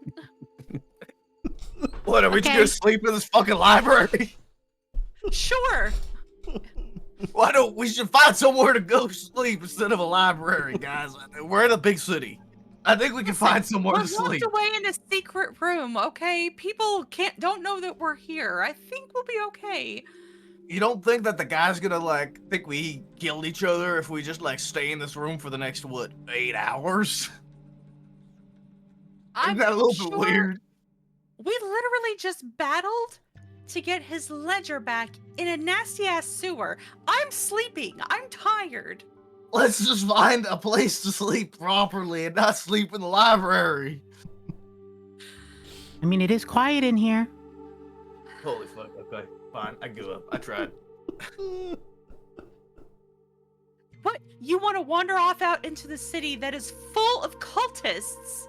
What, are we just Okay. gonna sleep in this fucking library? Sure. Why don't we should find somewhere to go sleep instead of a library, guys? We're in a big city. I think we can find somewhere We're to sleep. locked away in a secret room, okay? People don't know that we're here. I think we'll be okay. You don't think that the guy's gonna like think we killed each other if we just like stay in this room for the next 8 hours? I'm Isn't that a little sure bit weird? We literally just battled to get his ledger back in a nasty ass sewer. I'm sleeping. I'm tired. Let's just find a place to sleep properly and not sleep in the library. I mean, it is quiet in here. Holy fuck, okay, fine, I give up. I tried. What? You want to wander off out into the city that is full of cultists?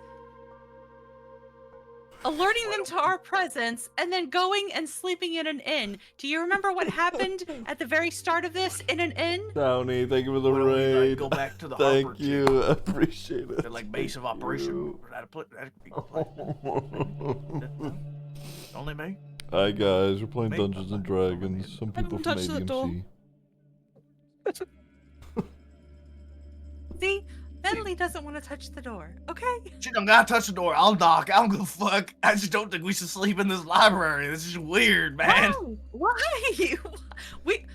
Alerting them to our presence and then going and sleeping in an inn. Do you remember what happened at the very start of this in an inn? Downey, thank you for the Why don't we, like, raid. go back to the Thank Harper you, shit? I appreciate it. They're like base of operation. That'd be a plan. Only me? Hi guys, we're playing Maybe. Dungeons and Dragons. Some people Everyone from touch that door. ADMC. See? Bentley doesn't want to touch the door, okay? She don't gotta touch the door. I'll knock. I don't give a fuck. I just don't think we should sleep in this library. This is weird, man. Whoa, why? We.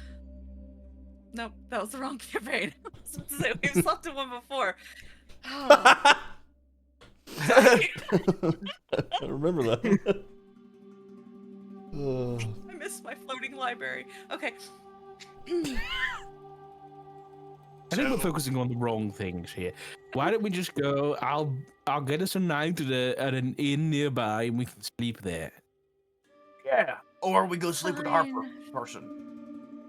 Nope, that was the wrong campaign. We've slept in one before. Oh, sorry. I remember that. I missed my floating library. Okay. I think we're focusing on the wrong things here. Why don't we just go? I'll get us a night at an inn nearby, and we can sleep there. Yeah. Or we go sleep with the Harper Fine. person.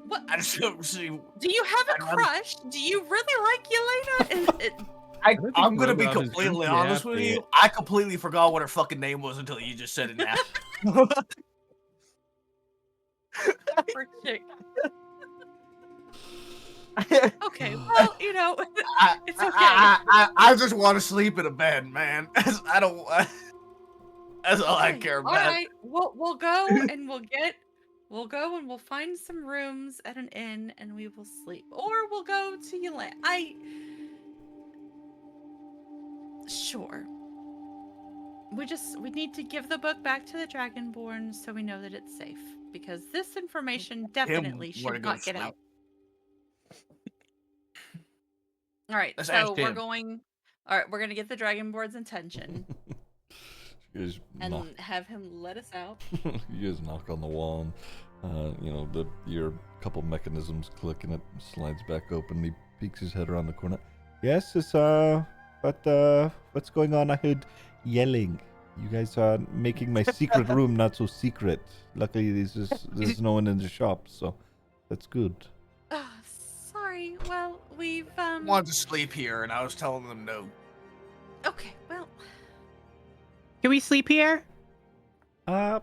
What? I just don't see. Do you have a I'd rather- crush? Do you really like Yelena? I'm think gonna be Robot is completely gonna be honest with happy. you. I completely forgot what her fucking name was until you just said it now. Poor chick. Okay, well, you know, it's okay. I just want to sleep in a bed, man. I don't. That's all I Okay, care all about. right, we'll go and we'll go and we'll find some rooms at an inn and we will sleep, or we'll go to Yelena. Sure. We need to give the book back to the Dragonborn so we know that it's safe, because this information definitely wanna should go not get sleep. out. All right, Let's so ask we're him. going. All right, we're gonna get the Dragonborn's attention You guys and knock. have him let us out. You guys knock on the wall, and you know your couple mechanisms click, and it slides back open. He peeks his head around the corner. Yes, it's what's going on? I heard yelling. You guys are making my secret room not so secret. Luckily, there's no one in the shop, so that's good. Sorry. Well, we've Wanted to sleep here, and I was telling them no. Okay. Well, Can we sleep here? If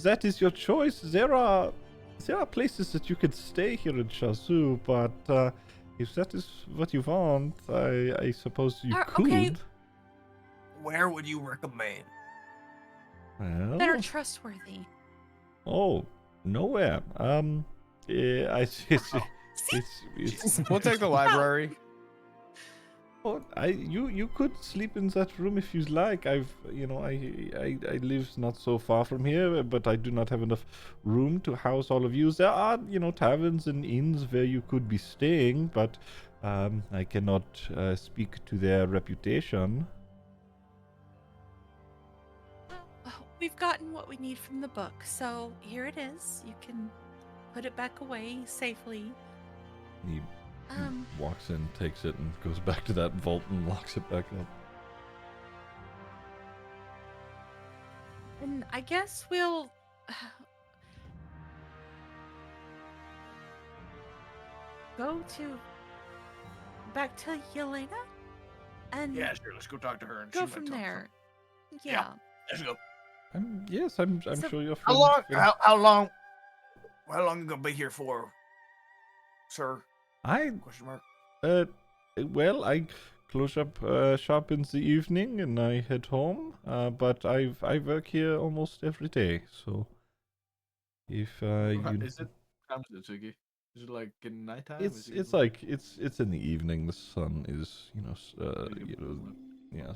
that is your choice, there are places that you could stay here in Shazoo, but if that is what you want, I suppose you could. okay. Where would you recommend? that Well, are trustworthy. oh, Nowhere. Yeah, it's We'll take the library. Oh, you could sleep in that room if you like. I live not so far from here, but I do not have enough room to house all of you. There are, taverns and inns where you could be staying, but I cannot speak to their reputation. Well, we've gotten what we need from the book, so here it is. You can put it back away safely. He walks in, takes it, and goes back to that vault and locks it back up. And I guess we'll go back to Yelena and Yeah, sure. Let's go talk to her and go she from might talk to there. her. Yeah. Let's go. Yes, I'm So- sure your How friend. long? How long? How long you gonna be here for, sir? I Question mark. well, I close up shop in the evening and I head home. But I work here almost every day, so if you. Is it time is it, Ziggy? Is it like in nighttime? It's it's in the evening. The sun is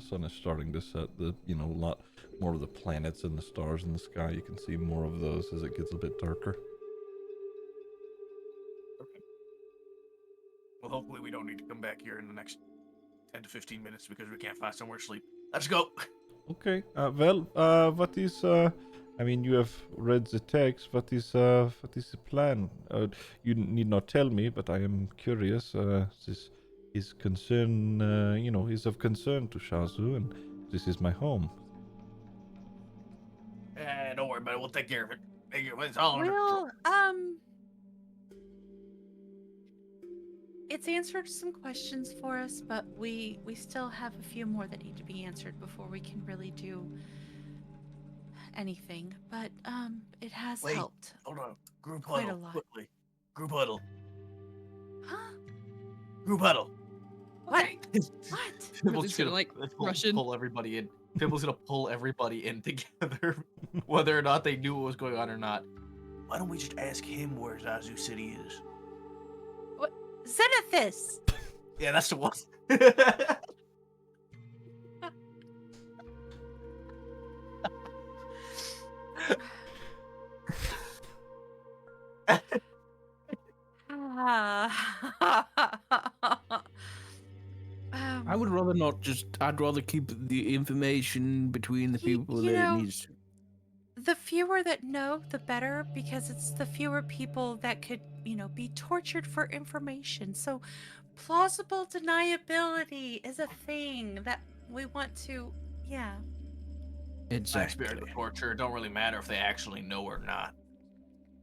sun is starting to set. The a lot more of the planets and the stars in the sky. You can see more of those as it gets a bit darker. Okay. Well, hopefully we don't need to come back here in the next 10 to 15 minutes because we can't find somewhere to sleep. Let's go. Okay. What is I mean, you have read the text. What is the plan? You need not tell me, but I am curious. This is concern, is of concern to Shazu, and this is my home. Don't worry about it. We'll take care of it. It's all under Well, control. it's answered some questions for us, but we still have a few more that need to be answered before we can really do anything. But it has Wait. helped. Hold on. Group Quite huddle. a lot. Quickly. Group huddle. Huh? Group huddle. What? Okay. What? We're just gonna, like, rush in. pull everybody in. Fibble's gonna pull everybody in together, whether or not they knew what was going on or not. Why don't we just ask him where Zazu City is? Zenithus! Yeah, that's the one. I would rather not just. I'd rather keep the information between the people you that know, it needs to. The fewer that know, the better, because it's the fewer people that could, be tortured for information. So plausible deniability is a thing that we want to, yeah. My experience with torture, it don't really matter if they actually know or not.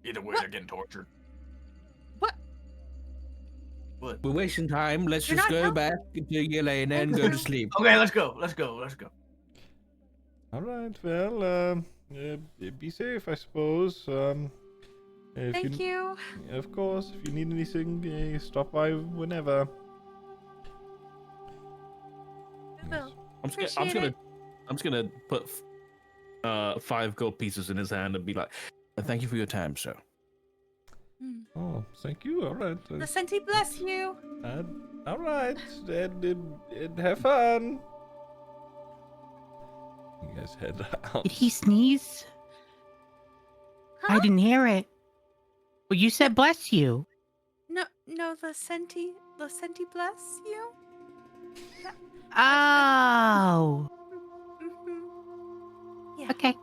Either way, they're getting tortured. What? What? We're wasting time. Let's You're just not go helping. back to Yelena and go to sleep. Okay, let's go. Let's go. Let's go. All right. Well, be safe, I suppose. If Thank you. Of course. If you need anything, stop by whenever. We will. I'm just gonna put 5 gold pieces in his hand and be like, "Thank you for your time, sir." Oh, thank you. All right. The Senti bless you. All right. And have fun. You guys head out. Did he sneeze? I didn't hear it. Well, you said bless you. No, the Senti bless you. Oh. Yeah. Okay.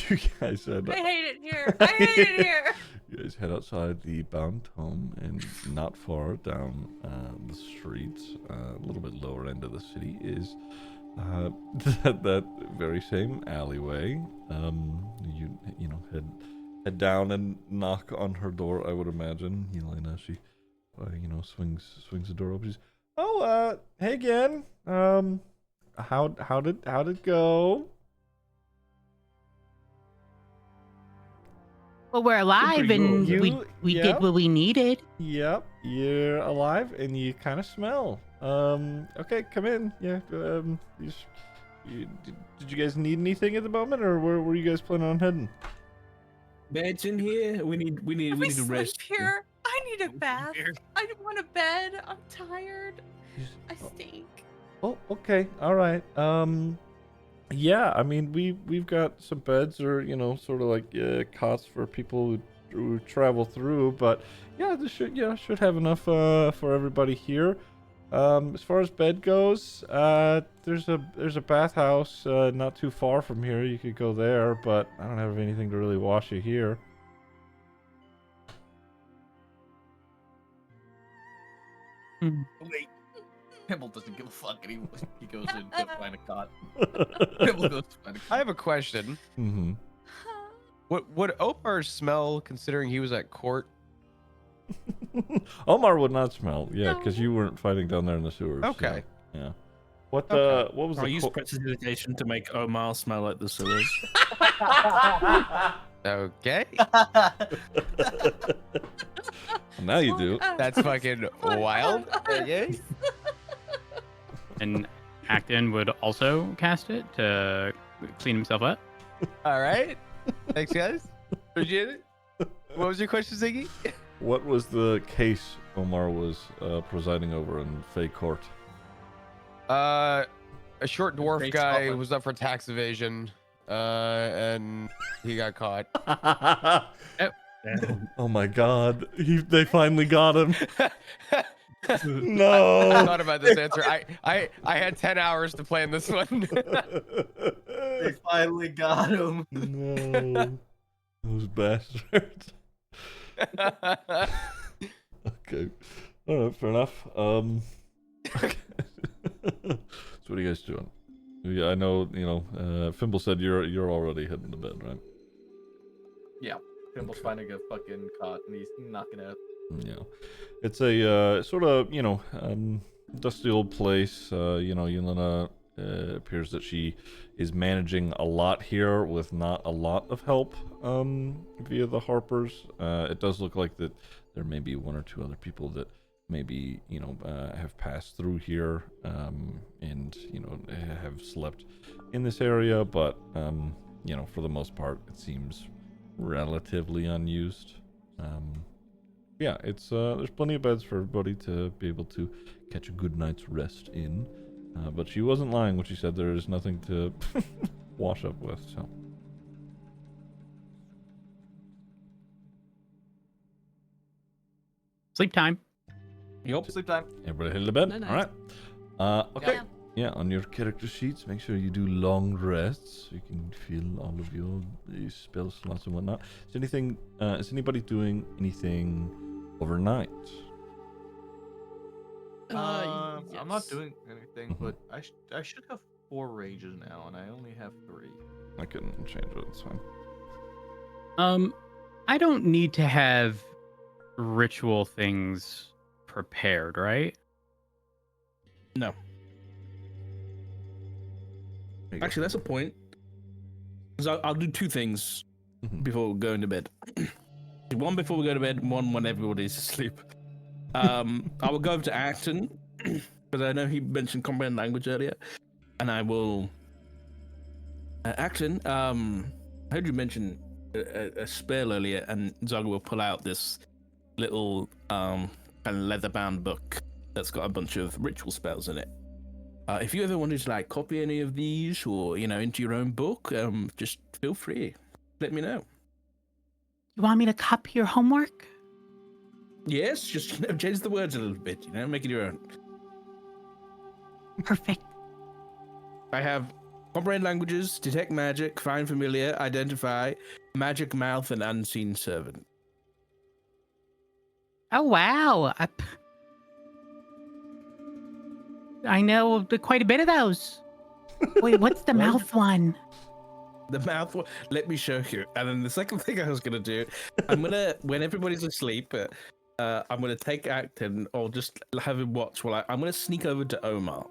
You guys head. I hate it here. I hate it here. You guys head outside the bound home, and not far down the street, a little bit lower end of the city, is that very same alleyway. You head down and knock on her door. I would imagine Yelena, she swings the door open. She's, hey again. How'd it go? Well, we're alive and we did what we needed. Yep, you're alive and you kind of smell. Okay, come in. Yeah, did you guys need anything at the moment, or where were you guys planning on heading? Beds in here. We need Can we to sleep rest. here? I need a bath. I want a bed. I'm tired. I stink. Oh, okay, all right. Yeah, I mean we've got some beds, or sort of like cots for people who travel through, but yeah, this should have enough for everybody here. As far as bed goes, there's a bathhouse not too far from here. You could go there, but I don't have anything to really wash you here. Wait. Pimble doesn't give a fuck anymore. He goes in to find a cot. Pimble goes to find a cot. I have a question. Mm-hmm. What would Opar smell considering he was at court? Omar would not smell, yeah, because you weren't fighting down there in the sewers. Okay. So, yeah. What Okay. what was I'll the use prestidigitation to make Omar smell like the sewers. Okay. Now you do. That's fucking wild. Okay. And Acton would also cast it to clean himself up. All right. Thanks, guys. Appreciate it. What was your question, Ziggy? What was the case Omar was presiding over in Fey Court? A short dwarf Great guy Scotland. was up for tax evasion, and he got caught. Oh my God! They finally got him. I No. thought about this answer. I had 10 hours to plan this one. They finally got him. No. Those bastards. Okay. All right. Fair enough. Okay. So what are you guys doing? Yeah, I know. Fimble said you're already heading to bed, right? Yeah. Pimble's finding a fucking cot and he's knocking out. Yeah, it's a sort of dusty old place. Yelena appears that she is managing a lot here with not a lot of help via the Harpers. It does look like that there may be one or two other people that maybe have passed through here and have slept in this area, but for the most part it seems relatively unused. Yeah, it's there's plenty of beds for everybody to be able to catch a good night's rest in. But she wasn't lying when she said there is nothing to wash up with, so. Sleep time. Yup. Sleep time. Everybody headed to bed? Night-night. Alright. Okay. Yeah. Yeah, on your character sheets, make sure you do long rests so you can fill all of your spell slots and whatnot. Is anybody doing anything overnight? I'm not Yes. doing anything, but I should have 4 rages now, and I only have 3. I can change it, it's fine. I don't need to have ritual things prepared, right? No. There you go. Actually, that's a point. So I'll do 2 things Mhm. before we go into bed. One before we go to bed, one when everybody's asleep. I will go over to Acton because I know he mentioned comprehend language earlier, and I will. Acton, I heard you mention a spell earlier, and Zaga will pull out this little kind of leather-bound book that's got a bunch of ritual spells in it. If you ever wanted to like copy any of these or into your own book, just feel free. Let me know. You want me to copy your homework? Yes, just change the words a little bit. Make it your own. Perfect. I have comprehend languages, detect magic, find familiar, identify, magic mouth, and unseen servant. Oh wow. I know quite a bit of those. Wait, what's the mouth one? The mouth one. Let me show you. And then the second thing I was gonna do, I'm gonna when everybody's asleep, I'm gonna take Acton or just have him watch while I'm gonna sneak over to Omar.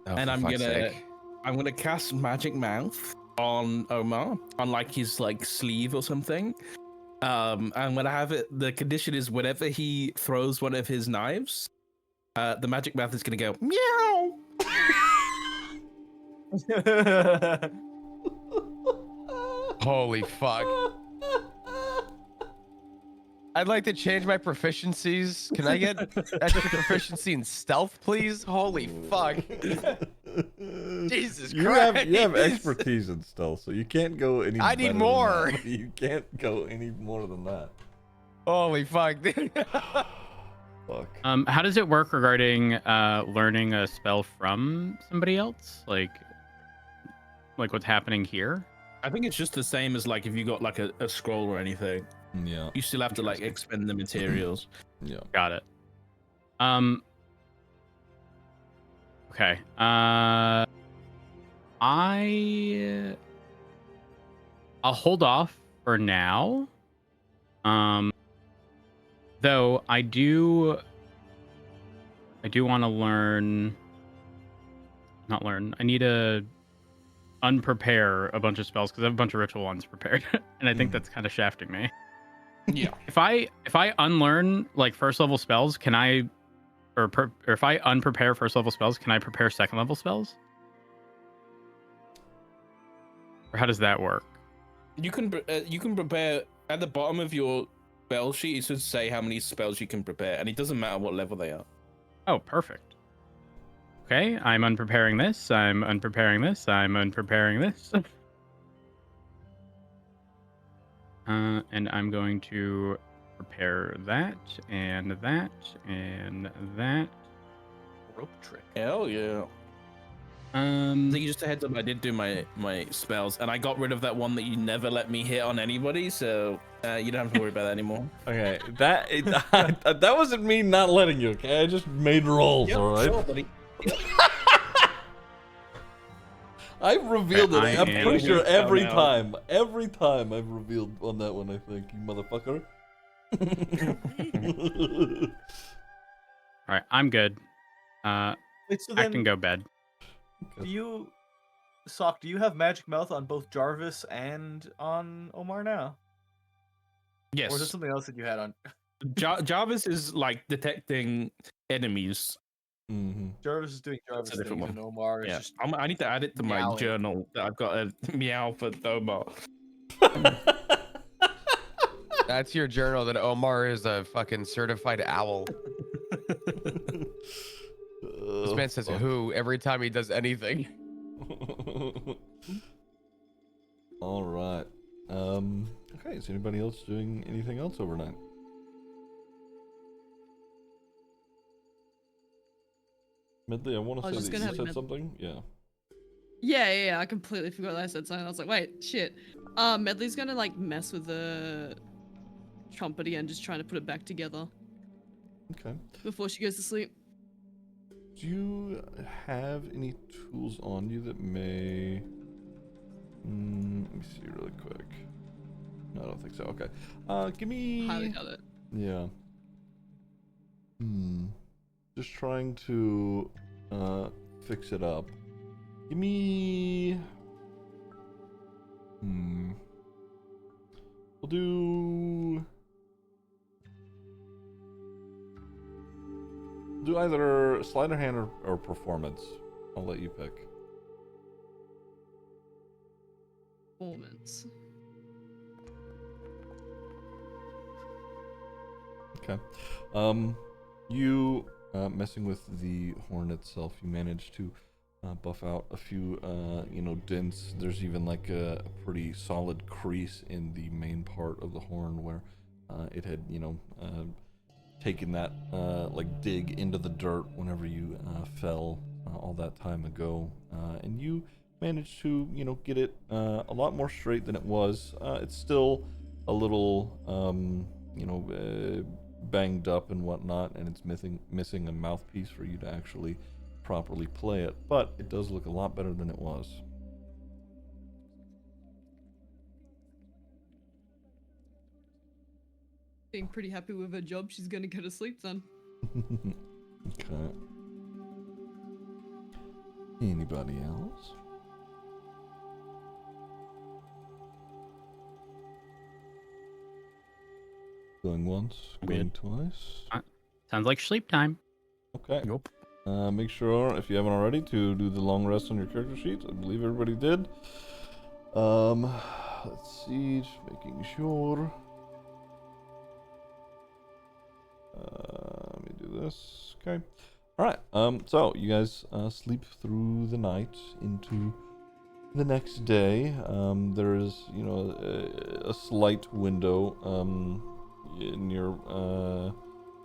And I'm gonna cast magic mouth on Omar on like his sleeve or something. And when I have it, the condition is whenever he throws one of his knives, the magic mouth is gonna go meow. Holy fuck. I'd like to change my proficiencies. Can I get extra proficiency in stealth, please? Holy fuck. Jesus Christ. You have expertise in stealth, so you can't go any I need better than more. that. You can't go any more than that. Holy fuck, dude. Fuck. How does it work regarding learning a spell from somebody else? Like what's happening here? I think it's just the same as like if you got like a scroll or anything. Yeah. You still have to like expend the materials. Yeah. Got it. Okay. I'll hold off for now. Though I do want to learn. Not learn. I need to unprepare a bunch of spells because I have a bunch of ritual ones prepared, and I think that's kind of shafting me. Yeah. If I unlearn like first level spells, can I, or if I unprepare first level spells, can I prepare second level spells? Or how does that work? You can prepare at the bottom of your spell sheet. It should say how many spells you can prepare, and it doesn't matter what level they are. Oh, perfect. Okay, I'm unpreparing this. I'm unpreparing this. I'm unpreparing this. And I'm going to prepare that and that and that. Rope trick. Hell yeah. So you just a heads up, I did do my spells, and I got rid of that one that you never let me hit on anybody, so you don't have to worry about that anymore. Okay, that wasn't me not letting you. Okay, I just made rolls. All right. Sure, buddy. I've revealed it. I'm pretty sure every every time I've revealed on that one. I think, you motherfucker. All right, I'm good. Wait, so I then, can go bed. do you have magic mouth on both Jarvis and on Omar now? Yes. Or is there something else that you had on? Jarvis is like detecting enemies. Jarvis is doing Jarvis That's a different things, one. and Omar is Yeah, just I need to add it to my meowing. journal that I've got a meow for Omar. That's your journal that Omar is a fucking certified owl. This man says who every time he does anything. All right. Okay. Is anybody else doing anything else overnight? Medley, I want to say that you said something. Yeah. Yeah. I completely forgot that I said something. I was like, wait, shit. Medley's gonna like mess with the trumpety and just trying to put it back together. Okay. Before she goes to sleep. Do you have any tools on you that may... let me see really quick. No, I don't think so. Okay. Give me... Highly doubt it. Yeah. Just trying to fix it up. Give me... We'll do either sleight of hand or performance. I'll let you pick. Performance. Okay. You messing with the horn itself, you managed to buff out a few dents. There's even like a pretty solid crease in the main part of the horn where it had taken that like dig into the dirt whenever you fell all that time ago, and you managed to get it a lot more straight than it was. It's still a little banged up and whatnot, and it's missing a mouthpiece for you to actually properly play it, but it does look a lot better than it was. Being pretty happy with her job, she's gonna go to sleep then. Okay. Anybody else? Going once, going twice. Sounds like sleep time. Okay. Nope. Make sure, if you haven't already, to do the long rest on your character sheets. I believe everybody did. Let's see, just making sure. Let me do this. Okay. Alright, so you guys sleep through the night into the next day. There is, you know, a slight window in your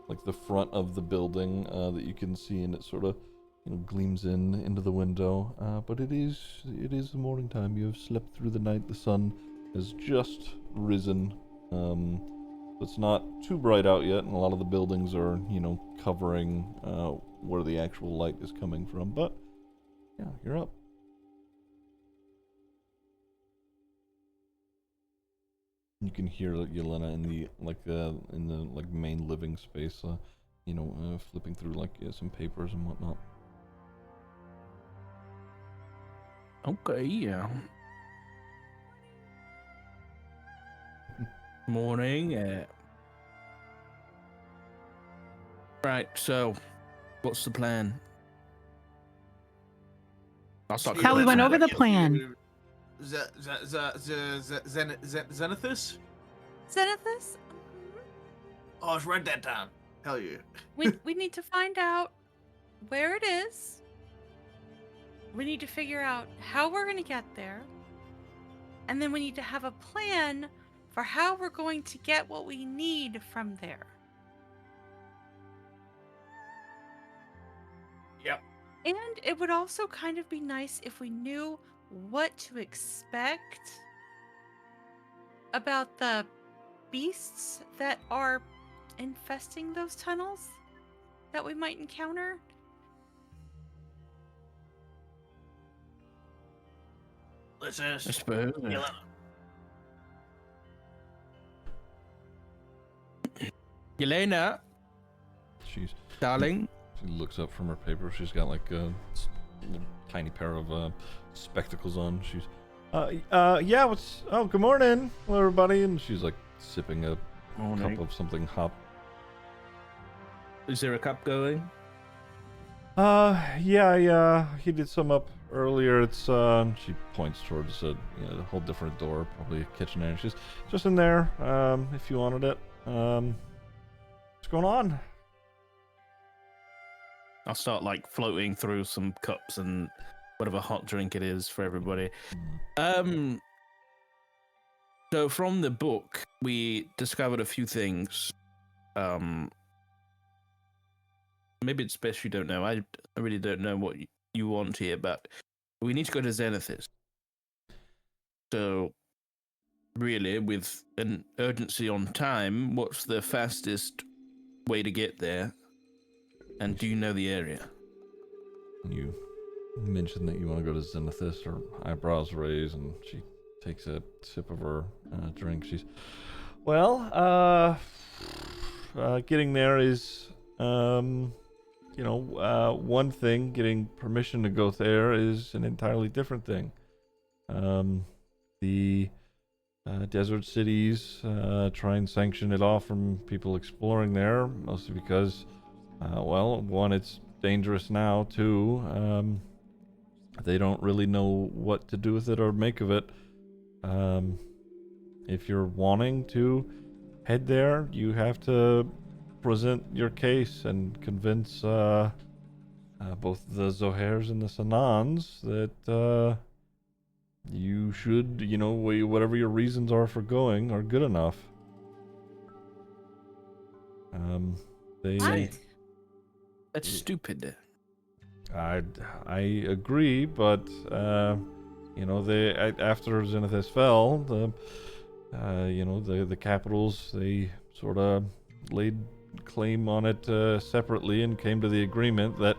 like the front of the building that you can see, and it sort of, you know, gleams into the window. But it is the morning time. You have slept through the night. The sun has just risen. It's not too bright out yet, and a lot of the buildings are, you know, covering where the actual light is coming from. But yeah, you're up. You can hear Yelena in the main living space, you know, flipping through some papers and whatnot. Okay, yeah. Morning. Right, so what's the plan? I'll start. How we went over the plan. Zenithus? Zenithus? Oh, it's right that time. Hell yeah. We need to find out where it is. We need to figure out how we're going to get there. And then we need to have a plan for how we're going to get what we need from there. Yep. And it would also kind of be nice if we knew what to expect about the beasts that are infesting those tunnels that we might encounter. Let's ask. I suppose. Yelena, darling. She looks up from her paper. She's got like a little tiny pair of spectacles on. She's yeah, good morning, hello everybody. And she's like sipping a cup of something hot. Is there a cup going? Yeah, he did some up earlier. It's she points towards a whole different door, probably a kitchen area. She's just in there, if you wanted it. What's going on? I'll start like floating through some cups and whatever hot drink it is for everybody. So from the book, we discovered a few things. Maybe it's best you don't know. I really don't know what you want here, but we need to go to Zenithus. So, really, with an urgency on time, what's the fastest way to get there? And do you know the area? You mentioned that you want to go to Zenithus. Her eyebrows raise, and she takes a sip of her drink. She's, well, getting there is, one thing. Getting permission to go there is an entirely different thing. The desert cities try and sanction it off from people exploring there, mostly because, one, it's dangerous now. Two, they don't really know what to do with it or make of it. If you're wanting to head there, you have to present your case and convince both the Zohairs and the Sanans that you should, whatever your reasons are for going are good enough. What? That's stupid. I agree, but they after Zenithus fell, the capitals, they sort of laid claim on it separately and came to the agreement that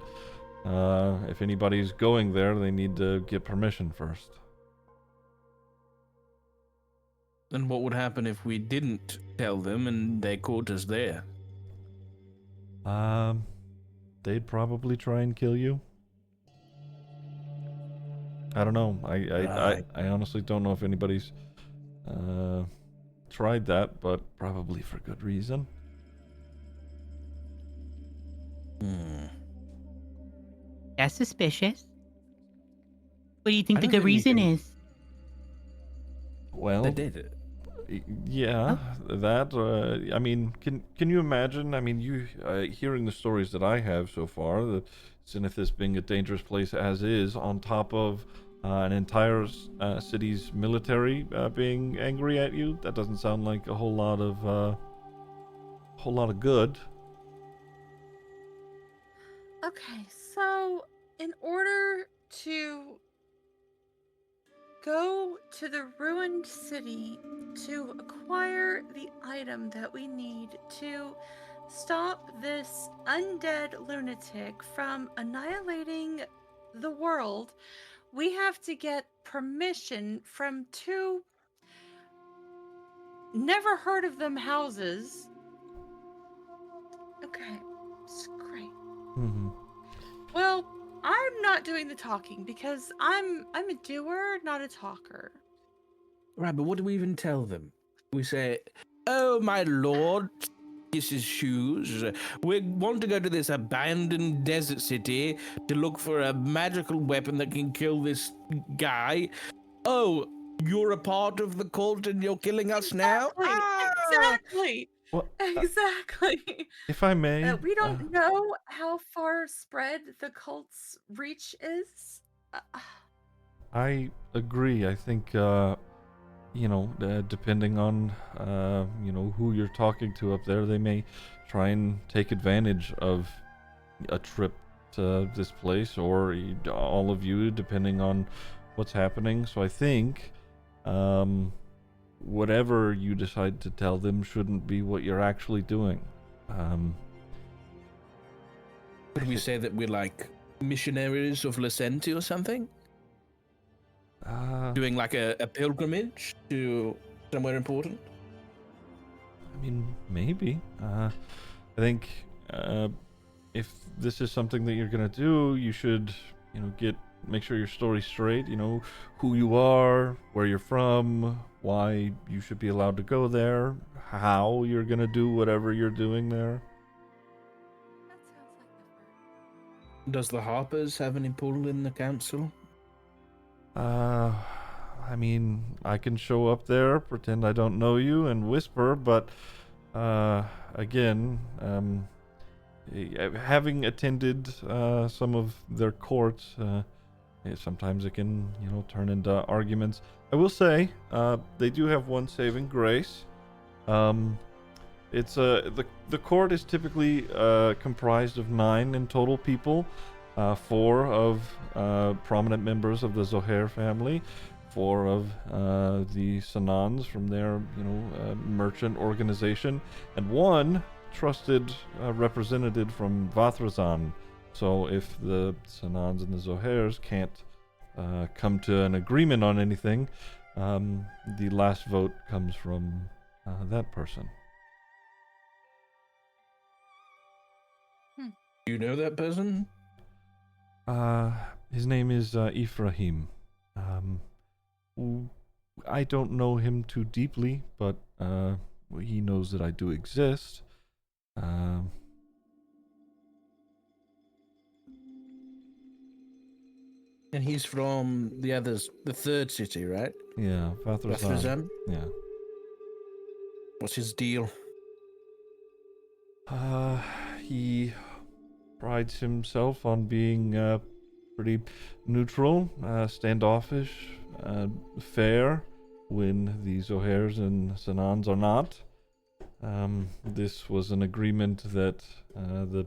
if anybody's going there, they need to get permission first. Then what would happen if we didn't tell them and they caught us there? They'd probably try and kill you. I don't know. I honestly don't know if anybody's tried that, but probably for good reason. That's suspicious. What do you think I the don't good think we reason can- is? Well, They did it. yeah, that. I mean, can you imagine? I mean, you hearing the stories that I have so far, the Zenithus being a dangerous place as is, on top of an entire city's military being angry at you. That doesn't sound like a whole lot of good. Okay, so in order to go to the ruined city to acquire the item that we need to stop this undead lunatic from annihilating the world, we have to get permission from two never heard of them houses. Okay, it's great. Mm-hmm. Well, I'm not doing the talking because I'm a doer, not a talker. Right, but what do we even tell them? We say, "Oh, my lord, kisses shoes. We want to go to this abandoned desert city to look for a magical weapon that can kill this guy. Oh, you're a part of the cult and you're killing us now? Exactly. Well, Exactly. if I may, We don't know how far spread the cult's reach is. I agree. I think, depending on, who you're talking to up there, they may try and take advantage of a trip to this place, or all of you, depending on what's happening. So I think, whatever you decide to tell them shouldn't be what you're actually doing. Could we say that we're like missionaries of Lasenti or something? Doing like a pilgrimage to somewhere important? I mean, maybe. I think if this is something that you're gonna do, you should, make sure your story's straight. You know who you are, where you're from, why you should be allowed to go there, how you're gonna do whatever you're doing there. That sounds like the Does the Harpers have any pull in the council? I mean, I can show up there, pretend I don't know you, and whisper, but again, having attended some of their courts, sometimes it can, turn into arguments. I will say, they do have one saving grace. It's the court is typically comprised of 9 in total people, 4 of prominent members of the Zohair family, 4 of the Sanans from their merchant organization, and 1 trusted representative from Vathrazan. So if the Sanans and the Zohairs can't come to an agreement on anything, the last vote comes from that person. Do you know that person? His name is Ephraim. I don't know him too deeply, but he knows that I do exist. And he's from the third city, right? Yeah, Vathrazan. Vathrazan? Yeah. What's his deal? He prides himself on being pretty neutral, standoffish, fair when the Zohairs and Sanans are not. This was an agreement that the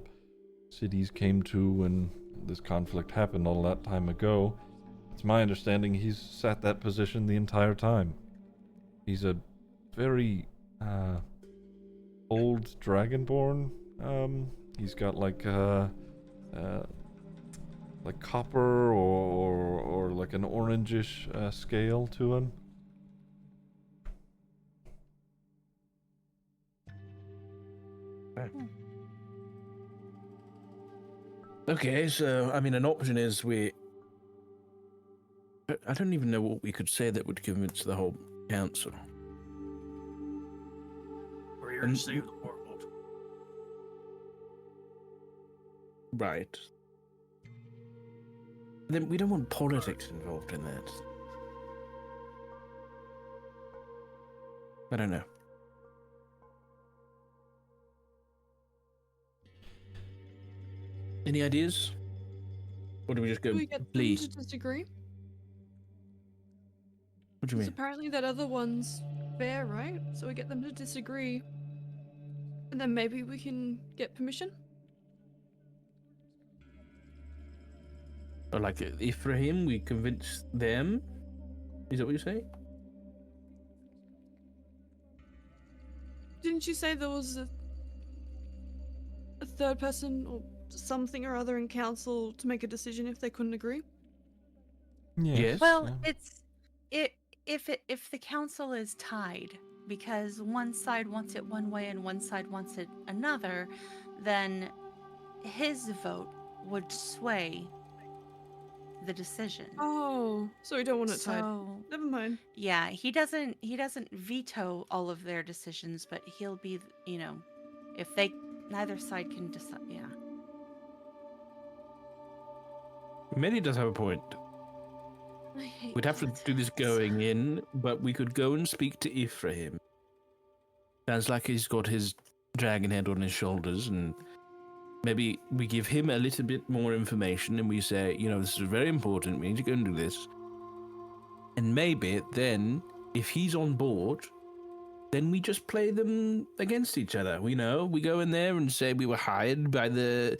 cities came to when this conflict happened all that time ago. It's my understanding he's sat that position the entire time. He's a very old dragonborn. He's got like copper or like an orangish scale to him. Okay, so I mean, an option is I don't even know what we could say that would convince the whole council. We're here to save the world. Right. Then we don't want politics involved in that. I don't know. Any ideas? Or do we just go, Do we get them please? to disagree? What do you Because mean? apparently that other one's fair, right? So we get them to disagree. And then maybe we can get permission? Or like, Ephraim, we convince them? Is that what you say? Didn't you say there was a third person or something or other in council to make a decision if they couldn't agree? Yes. Well, if the council is tied because one side wants it one way and one side wants it another, then his vote would sway the decision. Oh, so we don't want it tied. So Never mind. yeah, he doesn't veto all of their decisions, but he'll be, if they neither side can decide. Yeah. Many does have a point. I hate We'd have to do this going in, but we could go and speak to Ephraim. Sounds like he's got his dragon head on his shoulders, and maybe we give him a little bit more information and we say, this is very important, we need to go and do this. And maybe then, if he's on board, then we just play them against each other. We go in there and say we were hired by the,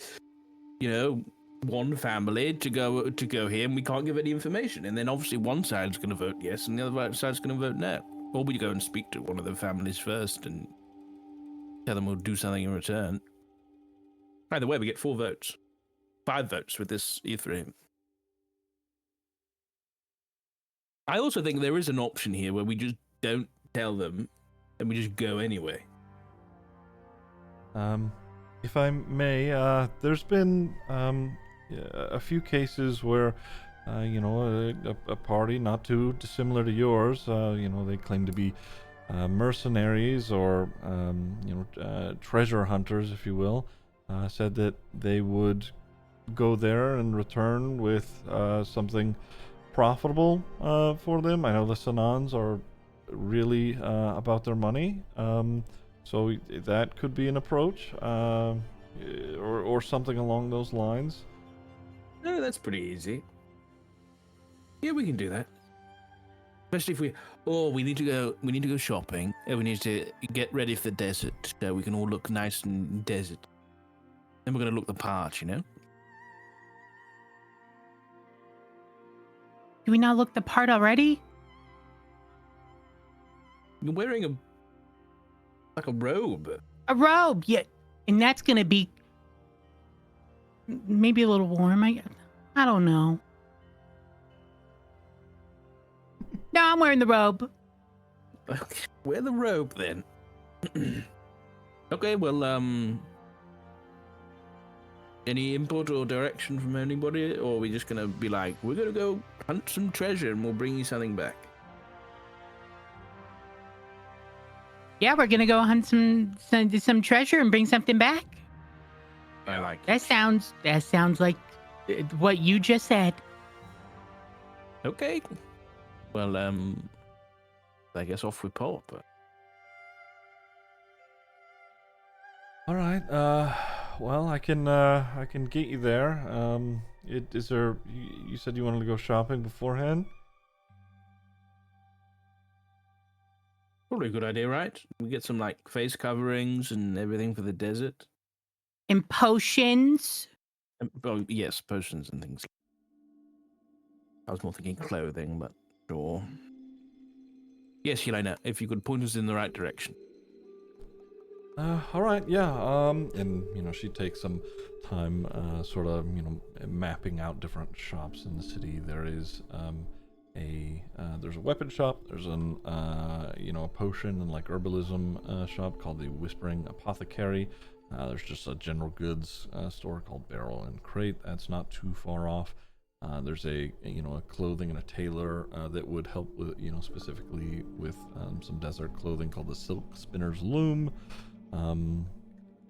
one family to go here, and we can't give any information. And then obviously one side's going to vote yes, and the other side's going to vote no. Or we go and speak to one of the families first and tell them we'll do something in return. Either way, we get 4 votes. 5 votes with this Ephraim. I also think there is an option here where we just don't tell them and we just go anyway. If I may, there's been a few cases where, a party not too dissimilar to yours, they claim to be mercenaries or, treasure hunters, if you will, said that they would go there and return with something profitable for them. I know the Sanons are really about their money, so that could be an approach, or something along those lines. No, that's pretty easy. Yeah, we can do that. Especially if we need to go shopping, and we need to get ready for the desert, so we can all look nice in desert. Then we're gonna look the part, Do we not look the part already? You're wearing a robe. A robe, yeah. And that's gonna be maybe a little warm. I don't know. No, I'm wearing the robe. Okay, wear the robe then. Okay, well, any input or direction from anybody, or are we just gonna be like, we're gonna go hunt some treasure and we'll bring you something back? Yeah, we're gonna go hunt some treasure and bring something back. I like That sounds like what you just said. Okay. Well, I guess off we pop. All right. Well, I can get you there. Is there? You said you wanted to go shopping beforehand. Probably a good idea, right? We get some face coverings and everything for the desert. And potions. Oh yes, potions and things. I was more thinking clothing, but sure. Yes, Yelena, if you could point us in the right direction. All right, yeah. And she takes some time, sort of, mapping out different shops in the city. There is there's a weapon shop. There's a potion and herbalism shop called the Whispering Apothecary. There's just a general goods store called Barrel and Crate. That's not too far off. There's a clothing and a tailor that would help with specifically with some desert clothing called the Silk Spinner's Loom.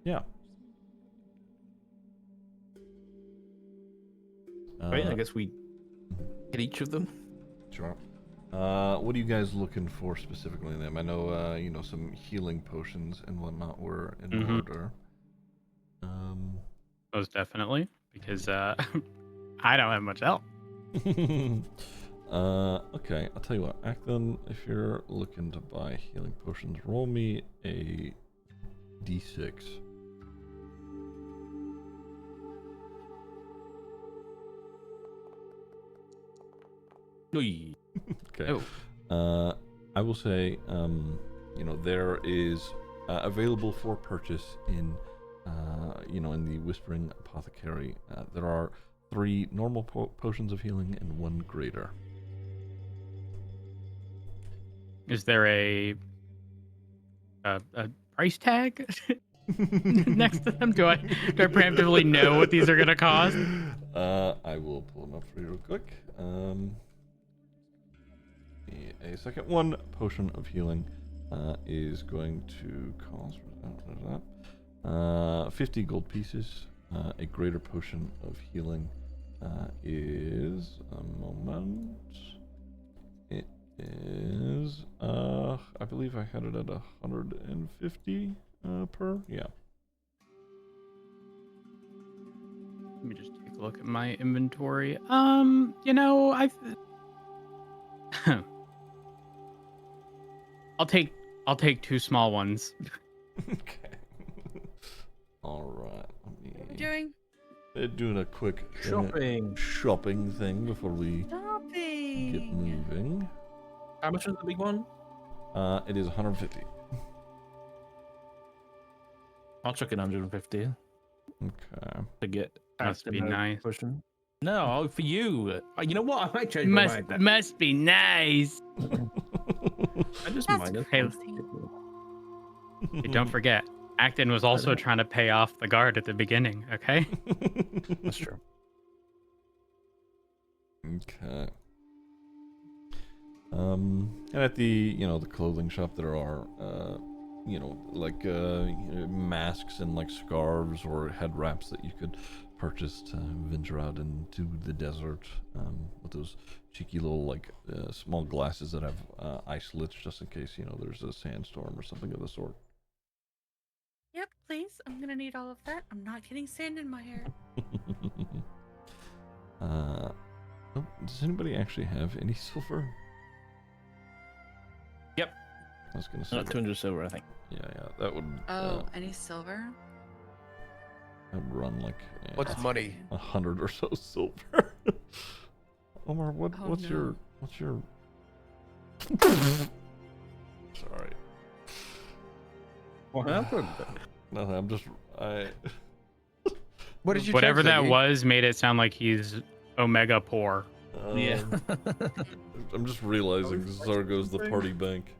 Yeah. Right, I guess we Get each of them. Sure. What are you guys looking for specifically in them? I know, you know, some healing potions and whatnot were in order. Most definitely, because I don't have much help. Okay, I'll tell you what. Acton, if you're looking to buy healing potions, roll me a d6. Oi. Okay. I will say, you know, there is available for purchase in, you know, in the Whispering Apothecary. There are 3 normal potions of healing and 1 greater. Is there a price tag next to them? Do I preemptively know what these are gonna cost? I will pull them up for you real quick. A second. 1 potion of healing is going to cost, what is that? 50 gold pieces. A greater potion of healing is, a moment, it is, I believe I had it at 150 per, yeah. Let me just take a look at my inventory. You know, I'll take 2 small ones. Okay. All right. What are we doing? Doing a quick shopping thing before we Shopping. get moving. How much was the big one? It is 150. I'll chuck in 150 Okay. to get. Must be nice. Pushing. No, for you. You know what? I might change my mind. Must be nice. I just That's mind it. Hey, don't forget, Acton was also trying to pay off the guard at the beginning. Okay. That's true. Okay. And at the, you know, the clothing shop, there are, you know, like masks and like scarves or head wraps that you could purchase to venture out into the desert, with those cheeky little like small glasses that have ice slits just in case, you know, there's a sandstorm or something of the sort. Yep, please. I'm gonna need all of that. I'm not getting sand in my hair. Oh, does anybody actually have any silver? Yep. I was gonna say. Not 200 silver, I think. Yeah, that would. Oh, any silver? I'd run like. What's money? 100 or so silver. Omar, what's no. your? Sorry. What happened? Nothing. I'm just. What did you? Whatever check, that Ziggy? was made it sound like he's omega poor. Yeah. I'm just realizing Zargo's the party bank.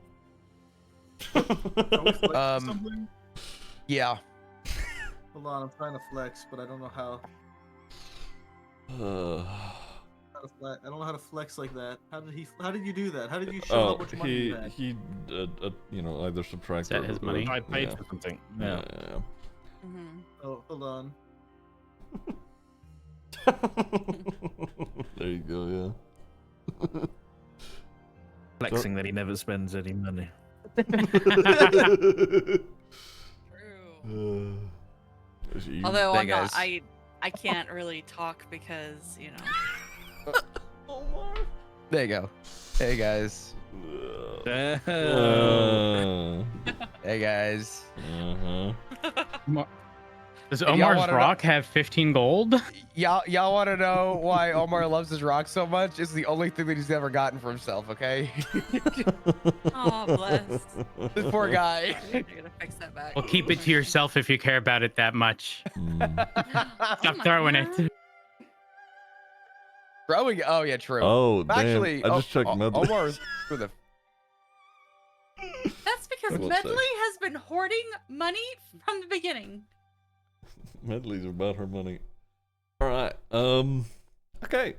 Yeah. Hold on, I'm trying to flex, but I don't know how. I don't know how to flex like that. How did you do that? How did you show how much money you had? he you know, either subtract Is that his money? I paid yeah. for something. Yeah. Mm-hmm. Oh, hold on. There you go. Yeah. Flexing that he never spends any money. True. Although Hey, I'm not, guys. I can't really talk because, you know. Omar. There you go. Hey guys. Hey guys. Does y'all Omar's wanna rock have 15 gold? Y'all want to know why Omar loves his rock so much? It's the only thing that he's ever gotten for himself. Okay. Oh, bless. This poor guy. You're gonna fix that back. Well, keep it to yourself if you care about it that much. Stop throwing it. Throwing. Oh yeah, true. Oh, damn. Actually, I just checked Medley. Omar's who the. That's because We'll Medley say. has been hoarding money from the beginning. Medley's about her money. All right. Okay.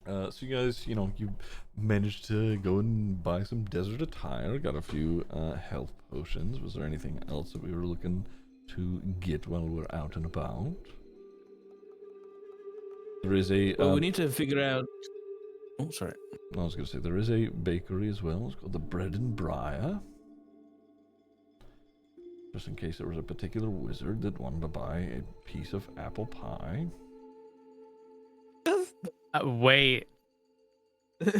So you guys, you know, you managed to go and buy some desert attire. Got a few health potions. Was there anything else that we were looking to get while we're out and about? There is a. Well, we need to figure out Oh, sorry. I was gonna say there is a bakery as well. It's called the Bread and Briar. Just in case there was a particular wizard that wanted to buy a piece of apple pie. Wait,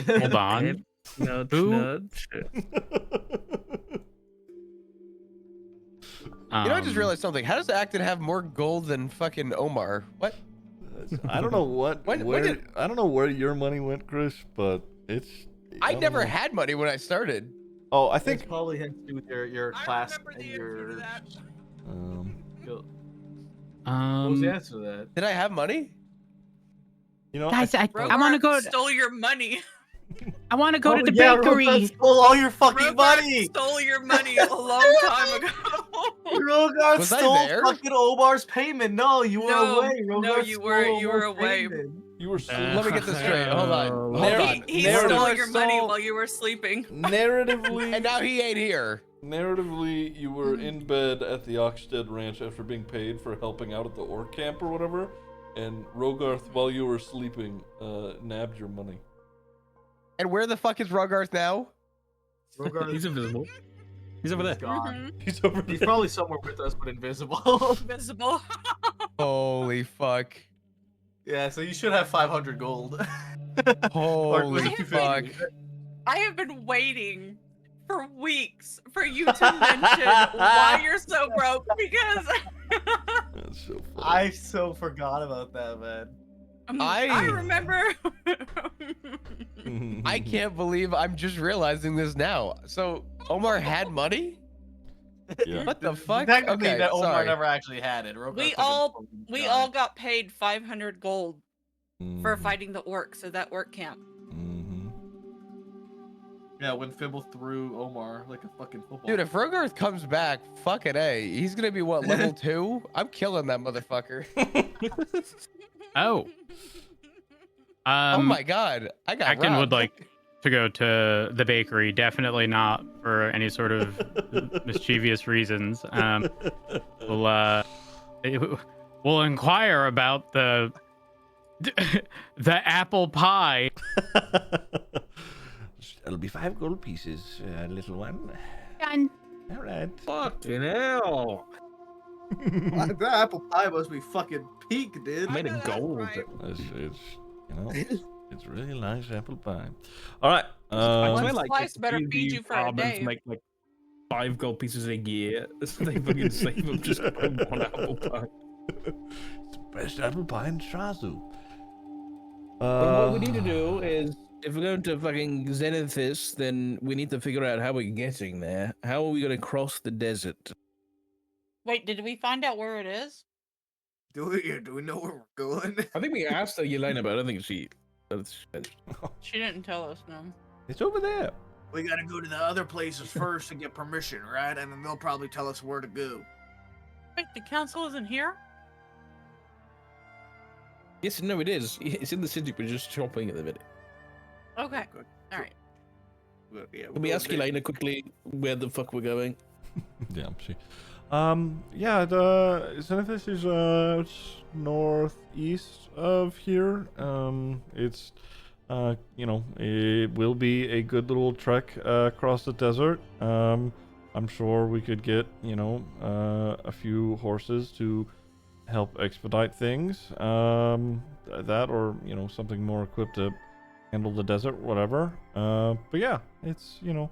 hold on. Nudge, Who? nudge. I just realized something. How does Acton have more gold than fucking Omar? What? I don't know where I don't know where your money went, Chris, but it's. I don't never know. had money when I started. Oh, I It think. probably has to do with your class remember and the answer your. to that. What was the answer to that? Did I have money? You know, Guys, I Rogar want to go. Stole your money. I want to go to the yeah, bakery. Rogar stole all your fucking Rogar money. stole your money a long time ago. Rogar Was I stole there? fucking Omar's payment. No, you were No, away. Rogar no, you were- stole you were Omar's away. payment. you were. Let me get this straight. Hold on. Hold on. He Narrative- stole your money stole- while you were sleeping. Narratively, And now he ain't here. narratively, you were in bed at the Oxedu Ranch after being paid for helping out at the orc camp or whatever, and Rogarth, while you were sleeping, nabbed your money. And where the fuck is Rogarth now? Rogar, He's invisible. He's over there. gone. He's over He's there. probably somewhere with us, but invisible. Invisible. Holy fuck. Yeah, so you should have 500 gold. Holy was it fuck. 250? I have been waiting for weeks for you to mention why you're so broke because That's so funny. I so forgot about that, man. I remember. I can't believe I'm just realizing this now. So Omar had money? Yeah. What the fuck? Technically, Okay, that Omar sorry. never actually had it. Rogar we fucking all fucking we got all it. got paid 500 gold for Mhm. fighting the orcs at that orc camp. Mhm. Yeah, when Fibble threw Omar like a fucking football. Dude, if Rogarth comes back, fucking A, he's gonna be what, level 2? I'm killing that motherfucker. Oh. Oh my god, I got Acton robbed. would like to go to the bakery. Definitely not for any sort of mischievous reasons. We'll inquire about the apple pie. It'll be 5 gold pieces, little one. Done. All right. Fucking hell. That apple pie must be fucking peak, dude. Made know of that's gold. right. It's you know, it's really nice apple pie. All right. One swear, like, slice if better D&D feed you for a farmers day. make like 5 gold pieces a year. So they fucking save them just from one apple pie. It's the best apple pie in Shazu. But what we need to do is, if we're going to fucking Zenithis, then we need to figure out how we're getting there. How are we going to cross the desert? Wait, did we find out where it is? Do we know where we're going? I think we asked Yelena, but I don't think she. She didn't tell us, no. It's over there. We gotta go to the other places first to get permission, right? And then they'll probably tell us where to go. Wait, the council isn't here? Yes, no, it is. It's in the city. We're just shopping at the minute. Okay. Good. All right. Yeah, Can we ask Yelena quickly where the fuck we're going? Yeah, see. Yeah, the Zenithis is it's northeast of here. It's you know, it will be a good little trek across the desert. I'm sure we could get, you know, a few horses to help expedite things. That or, you know, something more equipped to handle the desert, whatever. But yeah, it's, you know,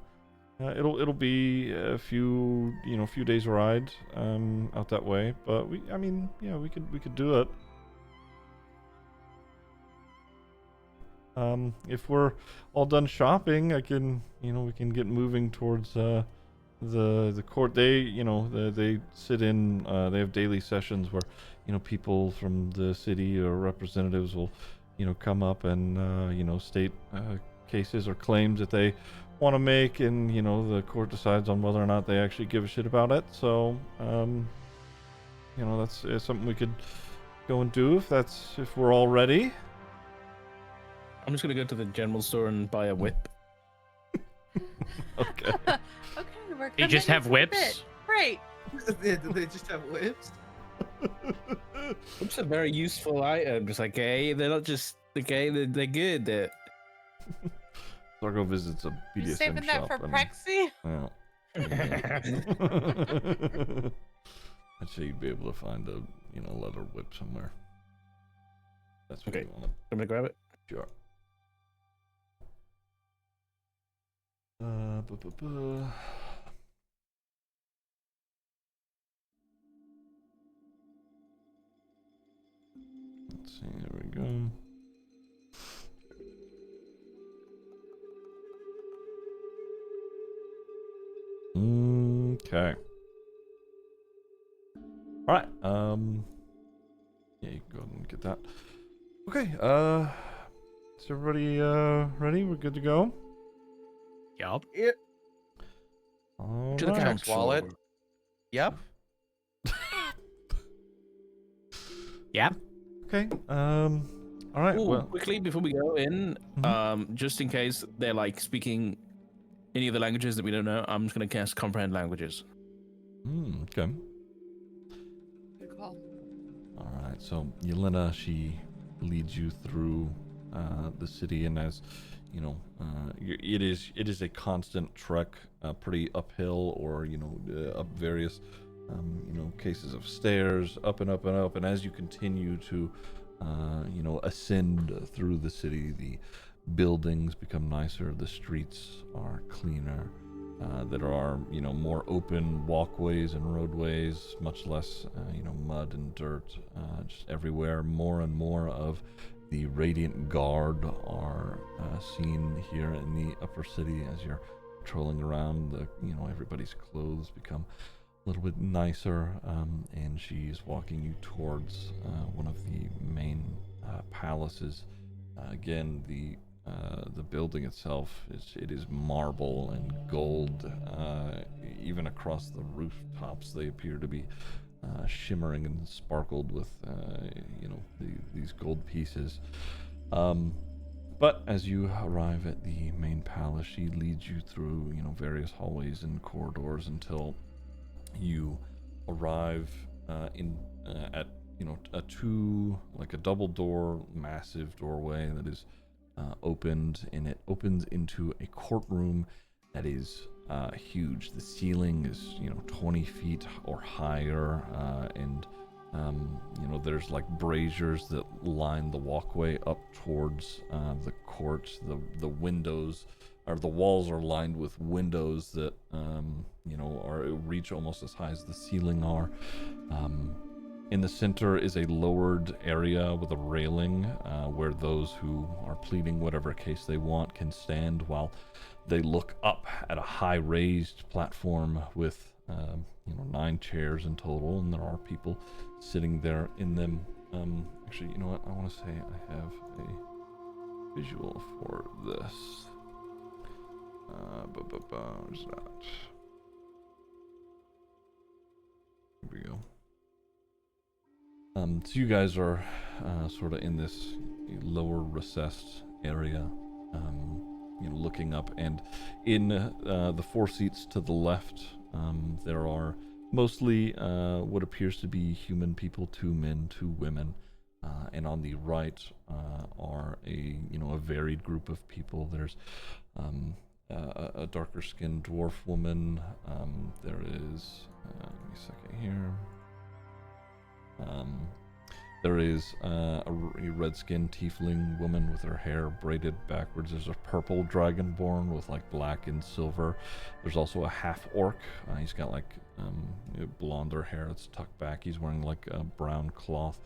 it'll be a few days ride out that way. But I mean, yeah, we could do it. If we're all done shopping, we can get moving towards the court. They sit in. They have daily sessions where, you know, people from the city or representatives will, you know, come up and you know, state cases or claims that they want to make, and you know, the court decides on whether or not they actually give a shit about it. So you know, that's something we could go and do if we're all ready. I'm just gonna go to the general store and buy a whip. Okay. Okay, we're They just coming have in for a whips? bit. Great. Do they just have whips? Whips are very useful items. Okay, they're not just okay. They're good. Zargo visits a You BDSM saving that shop. for Prexy? Well, I'd say you'd be able to find a leather whip somewhere. That's what Okay. you want. I'm gonna grab it. Sure. Let's see, there we go. Okay. All right. Yeah, you can go ahead and get that. Okay. Is everybody ready? We're good to go. Yup. It, All To the right. Chunk's wallet. Yep. Yep. Okay. All right. Ooh, Well. quickly before we go in, just in case they're like speaking any of the languages that we don't know, I'm just gonna cast comprehend languages. Okay. Good call. All right. So Yelena, she leads you through the city, and as you know, it is a constant trek, pretty uphill, or up various cases of stairs, up and up and up, and as you continue to ascend through the city, the buildings become nicer, the streets are cleaner, there are more open walkways and roadways, much less mud and dirt just everywhere. More and more of the Radiant Guard are seen here in the upper city as you're patrolling around. Everybody's clothes become a little bit nicer, and she's walking you towards one of the main palaces. Again, the building itself is marble and gold. Even across the rooftops, they appear to be shimmering and sparkled with these gold pieces. But as you arrive at the main palace, she leads you through various hallways and corridors until you arrive at a double door, massive doorway that is opened, and it opens into a courtroom that is huge. The ceiling is 20 feet or higher, and there's like braziers that line the walkway up towards the court. The windows, or the walls, are lined with windows that reach almost as high as the ceiling are. In the center is a lowered area with a railing where those who are pleading whatever case they want can stand while they look up at a high raised platform with 9 chairs in total, and there are people sitting there in them. Actually, you know what? I want to say I have a visual for this. Where's that? Here we go. So you guys are sort of in this lower recessed area, looking up, and in the 4 seats to the left, there are mostly what appears to be human people, 2 men, 2 women, and on the right are a varied group of people. There's a darker skinned dwarf woman. There is give me a second here. There is a red-skinned tiefling woman with her hair braided backwards. There's a purple dragonborn with like black and silver. There's also a half-orc. He's got like blonder hair that's tucked back. He's wearing like a brown cloth.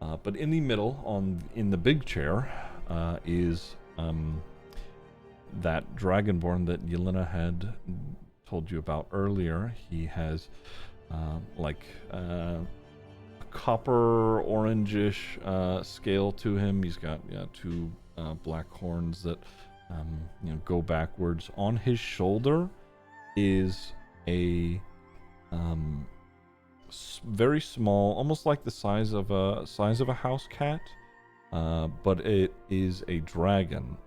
But in the middle, in the big chair, is that dragonborn that Yelena had told you about earlier. He has copper orangish scale to him. He's got 2 black horns that go backwards. On his shoulder is a very small, almost like the size of a house cat, but it is a dragon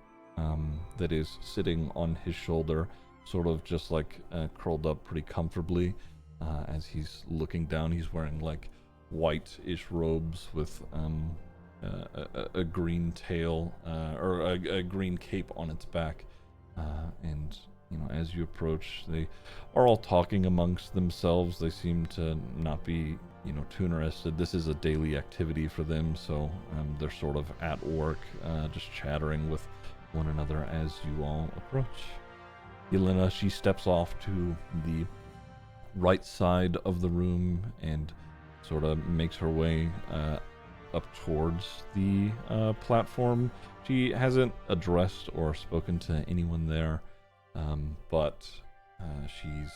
that is sitting on his shoulder, sort of just like curled up pretty comfortably. As he's looking down, he's wearing like white-ish robes with a green tail or a green cape on its back, and as you approach, they are all talking amongst themselves. They seem to not be too interested. This is a daily activity for them, so they're sort of at work, just chattering with one another as you all approach. Yelena, she steps off to the right side of the room and sort of makes her way up towards the platform. She hasn't addressed or spoken to anyone there, but she's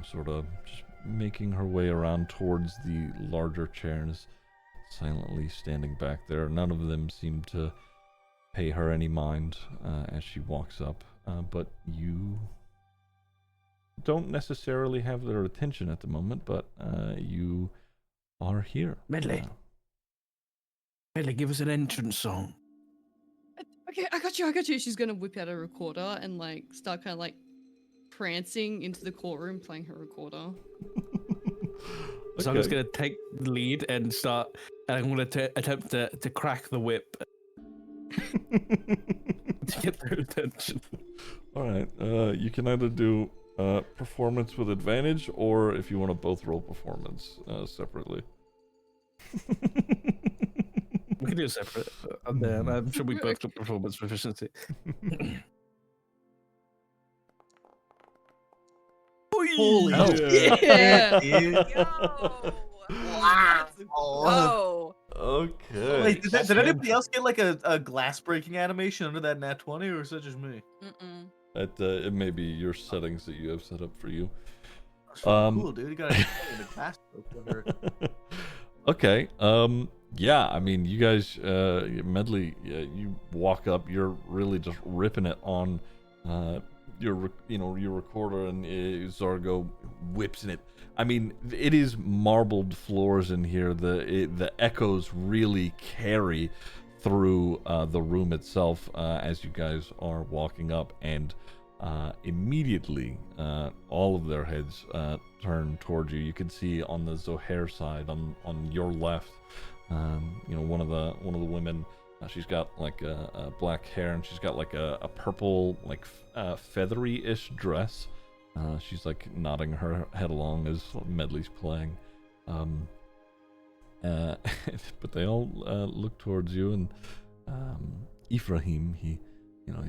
sort of just making her way around towards the larger chairs, silently standing back there. None of them seem to pay her any mind as she walks up, but you don't necessarily have their attention at the moment, but you are here. Medley. Medley, give us an entrance song. Okay, I got you. She's gonna whip out a recorder and like start kind of like prancing into the courtroom playing her recorder. So I'm just gonna take the lead and start, and I'm gonna attempt to crack the whip to get their attention. All right. You can either do performance with advantage, or if you want to both roll performance separately. We can do it separate, and then I'm sure we both do performance proficiency. Holy yeah. dude. Wow. Oh. Okay. Wait, did anybody else get like a glass breaking animation under that nat 20, or is that just me? It may be your settings that you have set up for you. Cool, dude. You got a glass broke. Okay. Yeah. I mean, you guys, Medley, you walk up. You're really just ripping it on, your recorder, and Zargo whips in it. I mean, it is marbled floors in here. The echoes really carry through the room itself as you guys are walking up, and immediately all of their heads turn towards you. You can see on the Zohair side, on your left, one of the women. She's got like a black hair, and she's got like a purple, like feathery-ish dress. She's like nodding her head along as Medley's playing. But they all look towards you, and Ephraim,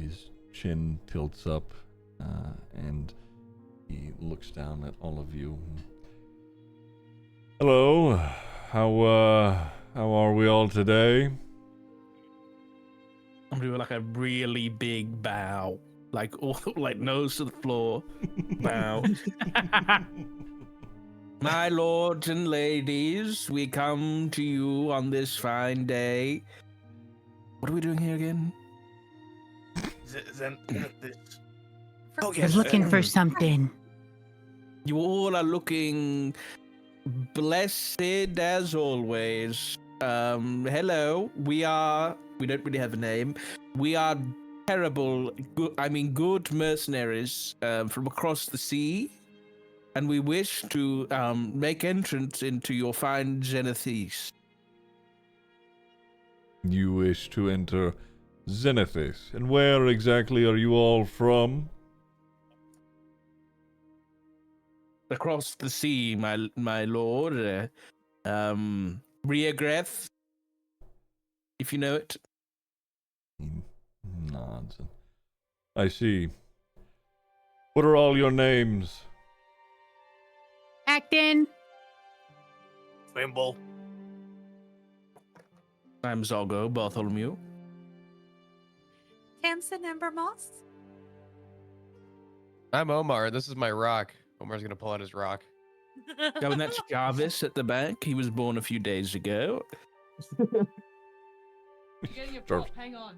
his chin tilts up, and he looks down at all of you. Hello, how are we all today? I'm doing like a really big bow, like nose to the floor, bow. My lords and ladies, we come to you on this fine day. What are we doing here again? We're looking for something. You all are looking blessed as always. Hello. We don't really have a name. We are good mercenaries from across the sea, and we wish to make entrance into your fine Zenithis. You wish to enter Zenithis, and where exactly are you all from? Across the sea, my lord. Riagreth, if you know it. He nods. I see. What are all your names? Acton. Thimble. I'm Zargo Bartholomew. Tamsin Embermoss. I'm Omar. This is my rock. Omar's gonna pull out his rock. Oh, and that's Jarvis at the back. He was born a few days ago. You're getting a prop. Hang on.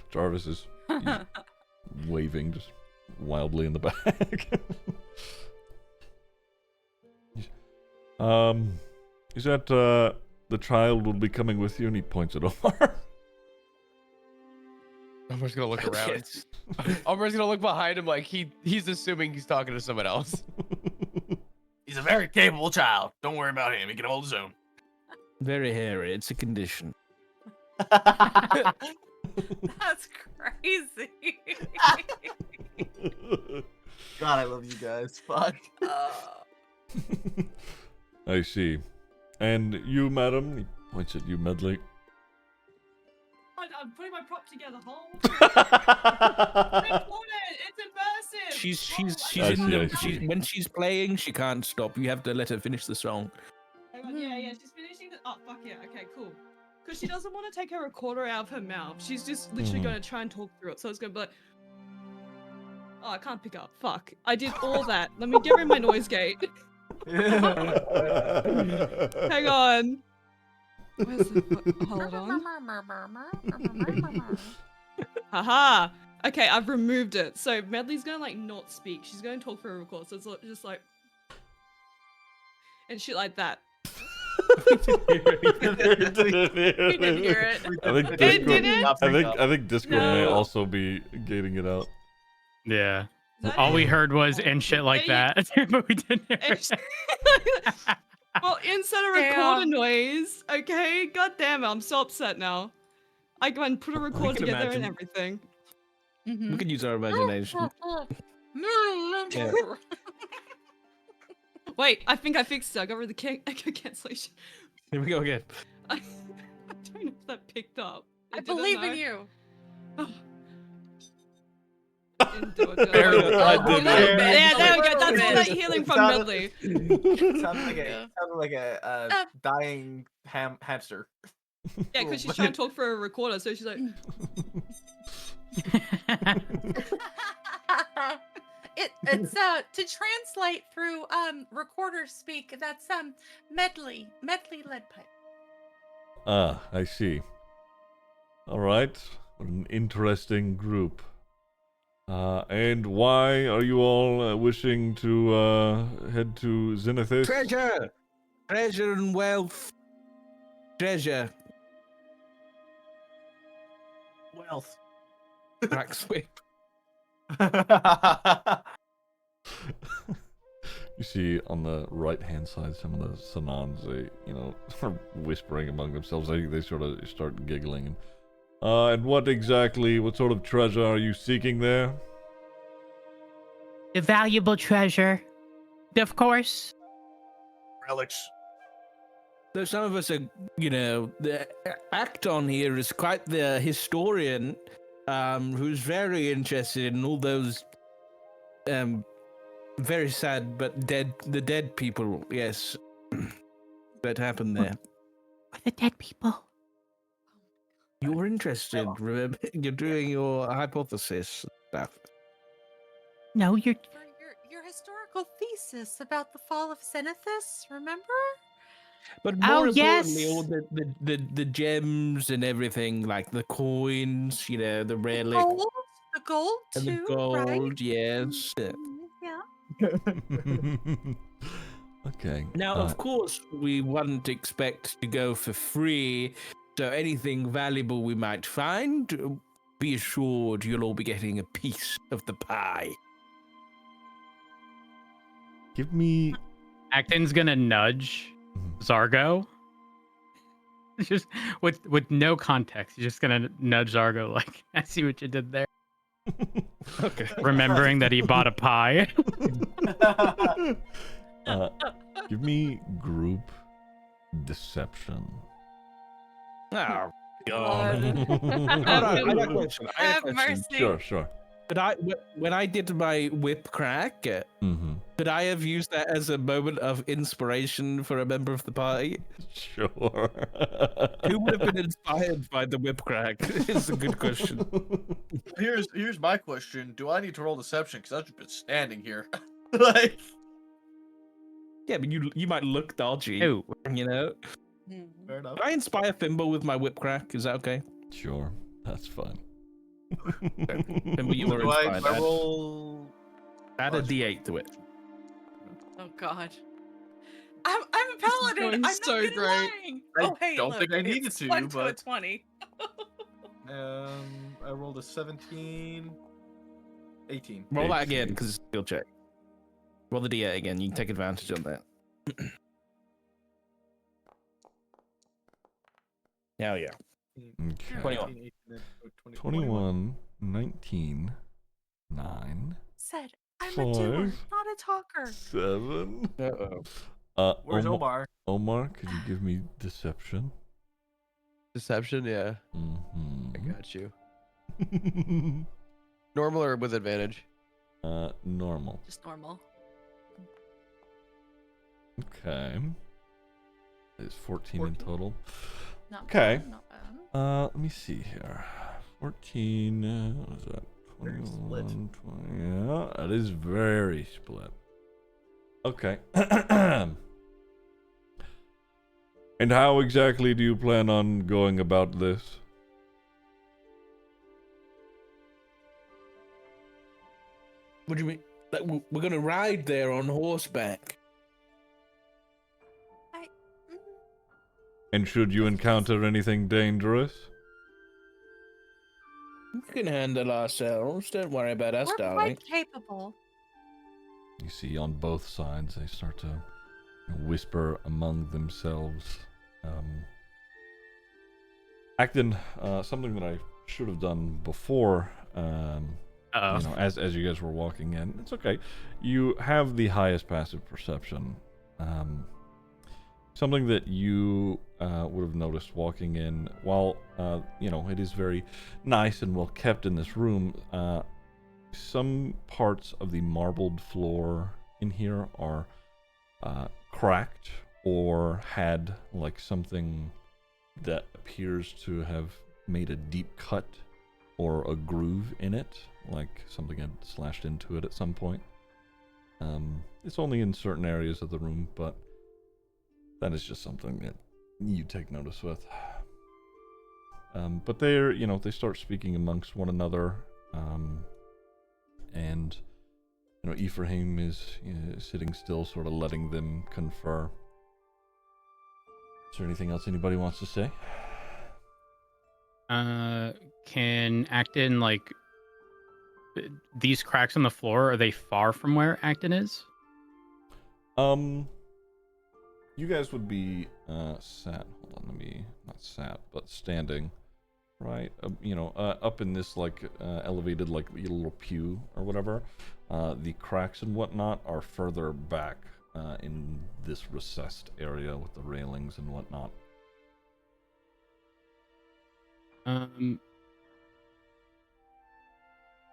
Jarvis is waving just wildly in the back. Is that the child will be coming with you? And he points at Omar. Omar's gonna look around. Omar's gonna look behind him like he's assuming he's talking to someone else. He's a very capable child. Don't worry about him. He can hold his own. Very hairy. It's a condition. That's crazy. God, I love you guys. Fuck. I see. And you, madam? He points at you, Medley. I'm putting my prop together. Hold. It's immersive. She's I in see, the, I see. when she's playing, she can't stop. You have to let her finish the song. Hang on, yeah, she's finishing the. Oh, fuck yeah. Okay, cool. Because she doesn't want to take her recorder out of her mouth. She's just literally going to try and talk through it. So it's going to be like. Oh, I can't pick up. Fuck. I did all that. Let me get rid of my noise gate. Hang on. Where's the... Hold on. Haha. Okay, I've removed it. So Medley's gonna like not speak. She's gonna talk for a record. So it's just like and shit like that. We didn't hear it. I think Discord may also be gating it out. Yeah. All we heard was and shit like that, but we didn't hear it. Well, instead of recorder noise, okay? God damn it, I'm so upset now. I go and put a record together and everything. We can use our imagination. Wait, I think I fixed it. I got rid of the echo cancellation. Here we go again. I don't know if that picked up. I believe in you. Didn't do it, did I? Yeah, there we go. That's all that healing from Medley. Sounded like a dying hamster. Yeah, because she's trying to talk for a recorder, so she's like. It's to translate through recorder speak. That's medley lead pipe. Ah, I see. All right, what an interesting group. And why are you all wishing to head to Zenithis? Treasure and wealth. Treasure. Wealth. Crack sweep. You see on the right-hand side, some of the Sanans, they, are whispering among themselves. They sort of start giggling. And what sort of treasure are you seeking there? The valuable treasure, of course. Relics. Though some of us are, the Acton here is quite the historian, who's very interested in all those, very sad but the dead people, yes, that happened there. The dead people. You're interested, remember? You're doing your hypothesis stuff. No, you're... For your historical thesis about the fall of Zenithis, remember? But more importantly, yes. all the gems and everything, like the coins, the relic. The gold and too, the gold, right? yes. Yeah. Okay. Now, of course, we wouldn't expect to go for free, so anything valuable we might find, be assured you'll all be getting a piece of the pie. Give me... Acton's gonna nudge Zargo. Just with no context, he's just gonna nudge Zargo like, I see what you did there. Okay. Remembering that he bought a pie. Give me group deception. Oh, God. I got a question. Have mercy. Sure. But when I did my whip crack, could I have used that as a moment of inspiration for a member of the party? Sure. Who would have been inspired by the whip crack? Is a good question. Here's my question: do I need to roll deception? Because I've just been standing here, Yeah, but you might look dodgy. Ooh. Fair enough. Can I inspire Thimble with my whip crack? Is that okay? Sure, that's fine. Thimble, you were Do I inspired. roll? Add a D8 to it. Oh God. I'm a paladin. going I'm so not even great. lying. I don't think I needed it's to, 1 to a but 20. I rolled a 17, 18. Roll that again, because it's a skill check. Roll the D8 again. You can take advantage on that. Hell yeah. Okay. 21. 21, 19, 9, Said, I'm a doer, 5, not a talker. 7. Uh-oh. Where's Omar? Omar, could you give me deception? Deception, yeah. I got you. Normal or with advantage? Normal. Just normal. Okay. It's 14 in total. Not Okay. bad, not bad. Let me see here. 14, what is that? Very 21, 20, yeah, that is very split. Okay. And how exactly do you plan on going about this? What do you mean? Like, we're gonna ride there on horseback. And should you encounter anything dangerous? We can handle ourselves. Don't worry about us, We're darling. quite capable. You see on both sides they start to whisper among themselves. Acton, something that I should have done before, as you guys were walking in. It's okay. You have the highest passive perception. Something that you would have noticed walking in, while it is very nice and well kept in this room, some parts of the marbled floor in here are cracked or had like something that appears to have made a deep cut or a groove in it, like something had slashed into it at some point. It's only in certain areas of the room, but that is just something that you take notice with. But they start speaking amongst one another, and Ephraim is sitting still, sort of letting them confer. Is there anything else anybody wants to say? Can Acton, these cracks on the floor, are they far from where Acton is? You guys would be sat. Hold on, not sat, but standing, right? Up in this elevated little pew or whatever. The cracks and whatnot are further back in this recessed area with the railings and whatnot.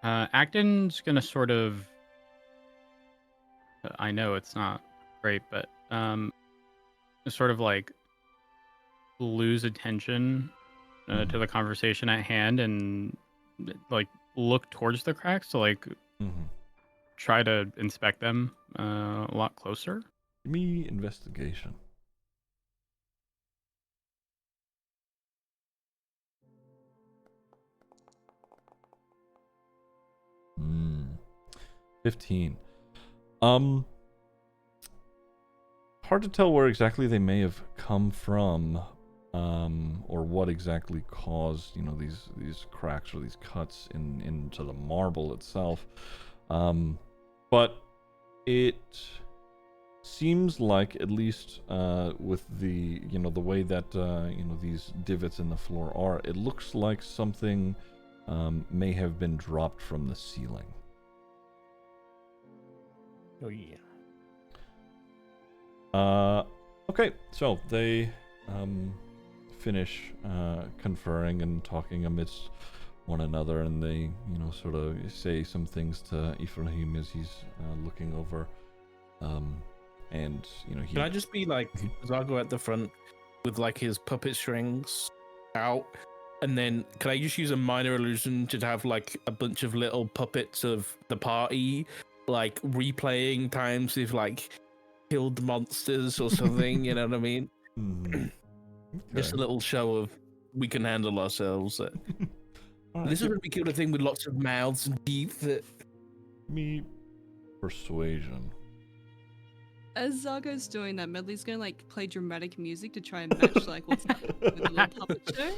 Acton's gonna sort of. I know it's not great, but sort of lose attention to the conversation at hand and look towards the cracks to try to inspect them a lot closer. Give me investigation. Hmm. 15. Hard to tell where exactly they may have come from, or what exactly caused, these cracks or these cuts into the marble itself. But it seems like, at least with the the way that these divots in the floor are, it looks like something may have been dropped from the ceiling. Oh yeah. Okay, so they finish conferring and talking amidst one another, and they sort of say some things to Ephraim as he's looking over, and he... Can I just be Zago at the front with his puppet strings out, and then can I just use a minor illusion to have a bunch of little puppets of the party replaying times they've killed monsters or something, you know what I mean? Mm-hmm. Just a little show of we can handle ourselves. This is when we killed a thing with lots of mouths and teeth. Me persuasion. As Zago's doing that, Medley's gonna play dramatic music to try and match what's happening with the little puppet show.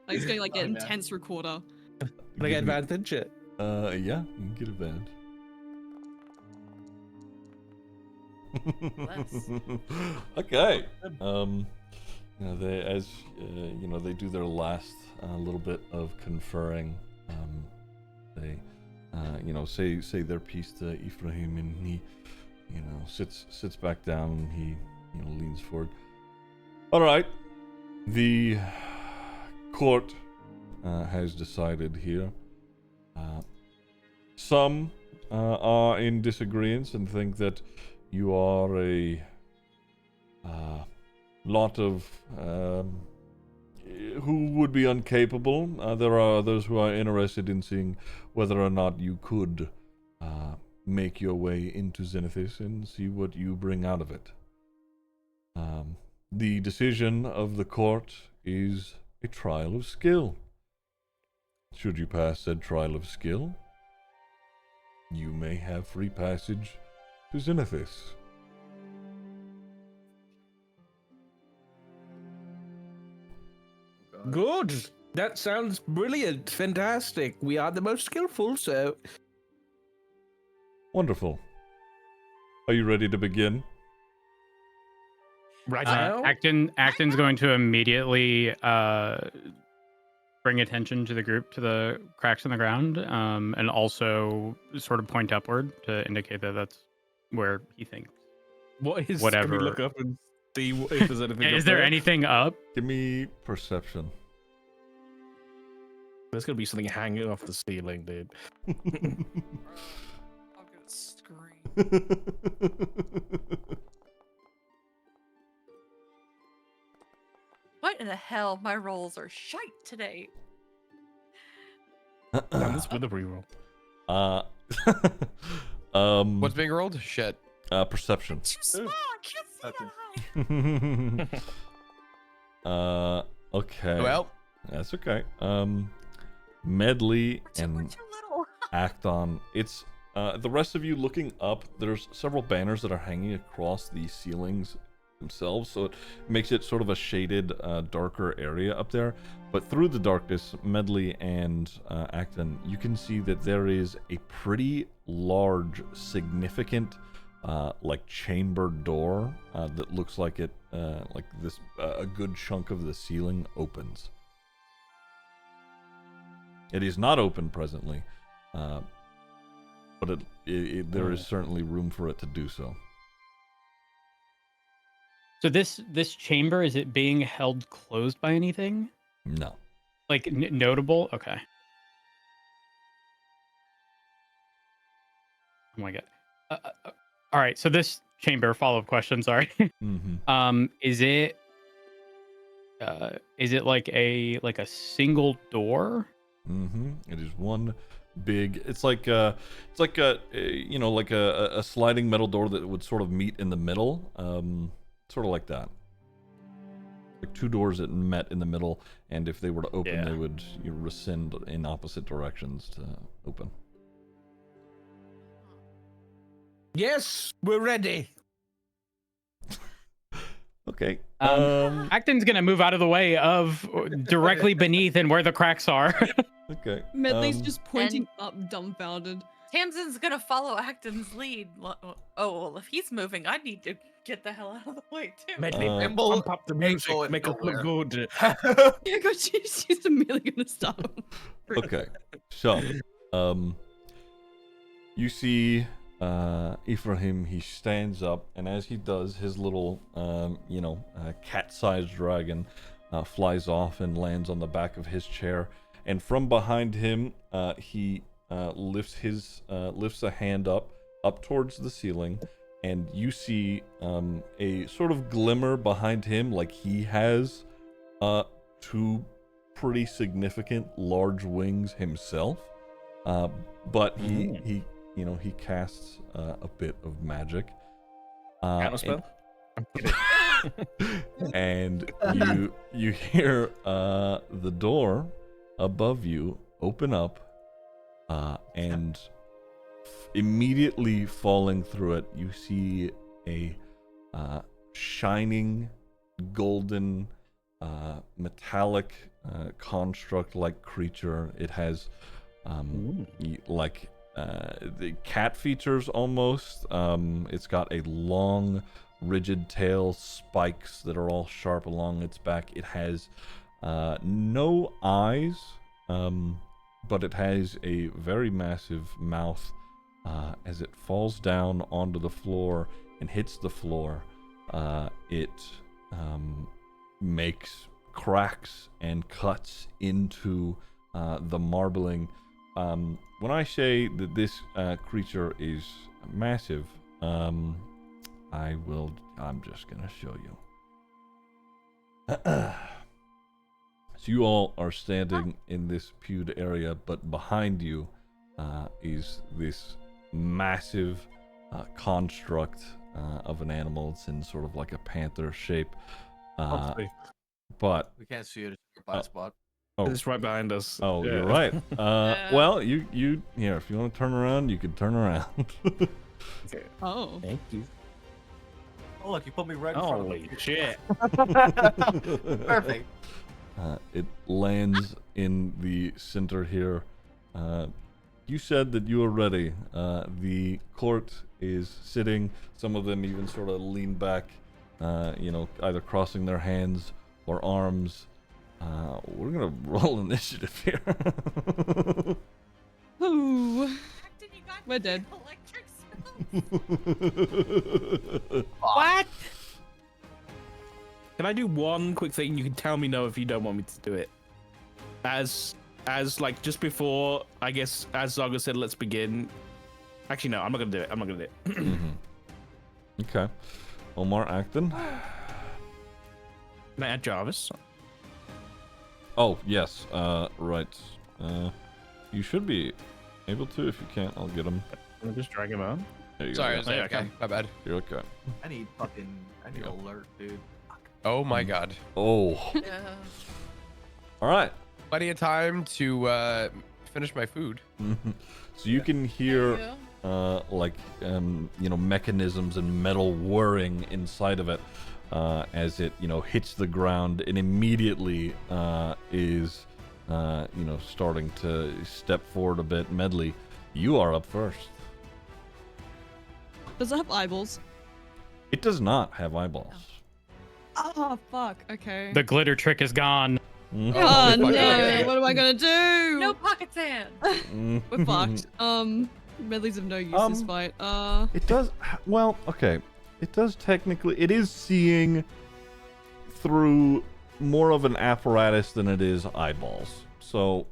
He's going to get intense recorder. Can I get advantage? Yeah, you can get advantage. Okay. they as they do their last little bit of conferring. They say their piece to Ephraim, and he sits back down, and he leans forward. All right, the court has decided here. Some are in disagreement and think that you are a lot of who would be incapable. There are others who are interested in seeing whether or not you could make your way into Zenithis and see what you bring out of it. The decision of the court is a trial of skill. Should you pass said trial of skill, you may have free passage to Zenithis. Good. That sounds brilliant. Fantastic. We are the most skillful, so. Wonderful. Are you ready to begin? Right now? Acton's going to immediately bring attention to the group to the cracks in the ground, and also sort of point upward to indicate that that's where he thinks. What is? Whatever. Can we look up and see if there's anything? Is there anything up? Give me perception. There's gonna be something hanging off the ceiling, dude. I'll go scream. What in the hell? My rolls are shite today. Damn, this with a reroll. What's being rolled? Shit. Perception. Too small. I can't see that. Okay. Well, that's okay. Medley We're and too little. Acton. It's the rest of you looking up. There's several banners that are hanging across the ceilings themselves, so it makes it sort of a shaded, darker area up there. But through the darkness, Medley and Acton, you can see that there is a pretty large, significant, like chamber door that looks like it, like this, a good chunk of the ceiling opens. It is not open presently, but there is certainly room for it to do so. So this chamber, is it being held closed by anything? No. Like notable? Okay. Oh my god. All right. So this chamber, follow-up question. Sorry. Mm-hmm. Is it like a single door? Mm-hmm. It is one big. It's like a sliding metal door that would sort of meet in the middle. Sort of like that. Like two doors that met in the middle, and if they were to open, they would rescind in opposite directions to open. Yes, we're ready. Okay. Acton's gonna move out of the way of directly beneath and where the cracks are. Okay. Medley's just pointing up, dumbfounded. Tamsin's gonna follow Acton's lead. Oh, well, if he's moving, I need to get the hell out of the way too. Medley, pump up the music, going make us look good. Yeah, God, she's immediately gonna stop. Okay. So, you see Ephraim, he stands up, and as he does, his little, cat-sized dragon flies off and lands on the back of his chair. And from behind him, he lifts a hand up towards the ceiling, and you see a sort of glimmer behind him, like he has two pretty significant large wings himself. But he casts a bit of magic. Counterspell? And you hear the door above you open up, and immediately falling through it, you see a shining golden metallic construct-like creature. It has like the cat features almost. It's got a long, rigid tail, spikes that are all sharp along its back. It has no eyes, but it has a very massive mouth. As it falls down onto the floor and hits the floor, it makes cracks and cuts into the marbling. When I say that this creature is massive, I'm just gonna show you. So you all are standing in this pewed area, but behind you is this massive construct of an animal. It's in sort of like a panther shape. But we can't see it. It's a blind spot. Oh, it's right behind us. Oh, you're right. Well, you here. If you want to turn around, you can turn around. Okay. Oh. Thank you. Oh, look, you put me right in front of Holy him. shit. Perfect. It lands in the center here. You said that you were ready. The court is sitting. Some of them even sort of lean back, either crossing their hands or arms. We're gonna roll initiative here. Ooh. We're dead. What? Can I do one quick thing? You can tell me no if you don't want me to do it. As like just before, I guess, as Zaga said, let's begin. Actually, no, I'm not gonna do it. I'm not gonna do it. Okay. Omar Acton. Can I add Jarvis? Oh, yes. Right. You should be able to. If you can't, I'll get him. I'll just drag him out. There you Sorry, go. is that okay? My bad. You're okay. I need alert, dude. Oh my god. Oh. Yeah. All right. Plenty of time to finish my food. So you can hear mechanisms and metal whirring inside of it as it hits the ground, and immediately is starting to step forward a bit. Medley, you are up first. Does it have eyeballs? It does not have eyeballs. Oh, fuck. Okay. The glitter trick is gone. Oh, no. What am I gonna do? No pocket sand. We're fucked. Medley's of no use this fight. It does. Well, okay. It does technically. It is seeing through more of an apparatus than it is eyeballs. So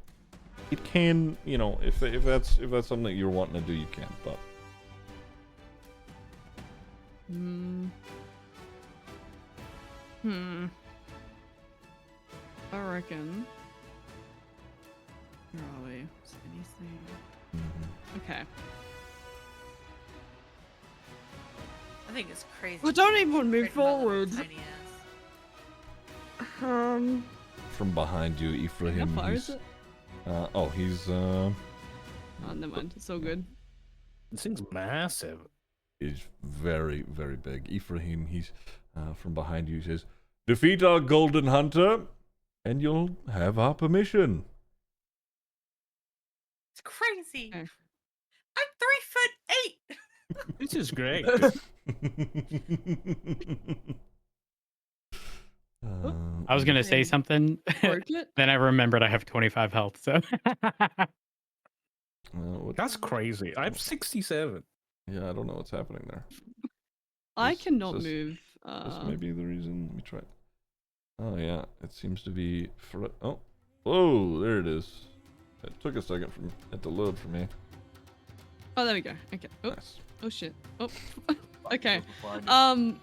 it can, if that's something that you're wanting to do, you can. But I reckon. Where are we? Is there anything? Okay. I think it's crazy. Well, don't even move Written by little forward. tiny ass. from behind you, Ephraim. How far is it? He's Oh, never mind. It's all good. This thing's massive. Is very, very big. Ephraim, he's from behind you, says, "Defeat our golden hunter, and you'll have our permission." It's crazy. Okay. I'm 3'8". This is great. I was gonna say something, Broke it? then I remembered I have 25 health. So That's crazy. I have 67. Yeah, I don't know what's happening there. I This- cannot this- move. This may be the reason. Let me try it. Oh yeah, it seems to be for. Oh, whoa, there it is. It took a second for it to load for me. Oh, there we go. Okay. Oh, Nice. oh shit. Oh. Okay. Fine.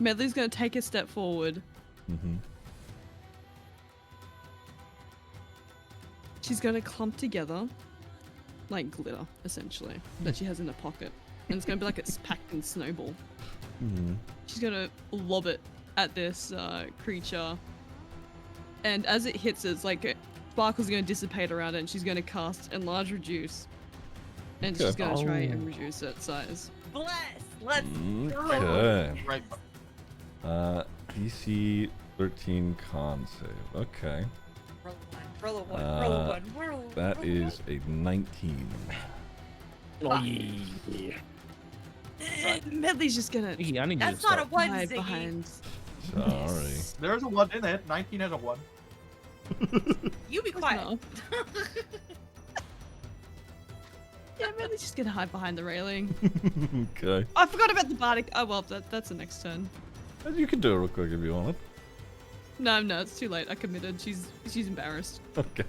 Medley's gonna take a step forward. Mm-hmm. She's gonna clump together, like glitter, essentially, that she has in her pocket, and it's gonna be like it's packed in snowball. Mm-hmm. She's gonna lob it at this creature, and as it hits, it's like sparkle's gonna dissipate around it, and she's gonna cast Enlarge Reduce, and she's gonna try and reduce its size. Bless. Let's go. Okay. Right. DC 13 con save. Okay. Roll one. Roll a 1. Roll a 1. Roll. That roll is a 19. Oh, yeah. Medley's just gonna. Ziggy, I need you to That's not a stop. 1, hide Ziggy. behind. Sorry. There's a 1 in it. 19 has a 1. You be quiet. No. Yeah, Medley's just gonna hide behind the railing. Okay. I forgot about the bardic. Oh well, that's the next turn. You can do it real quick if you want. No, it's too late. I committed. She's embarrassed. Okay.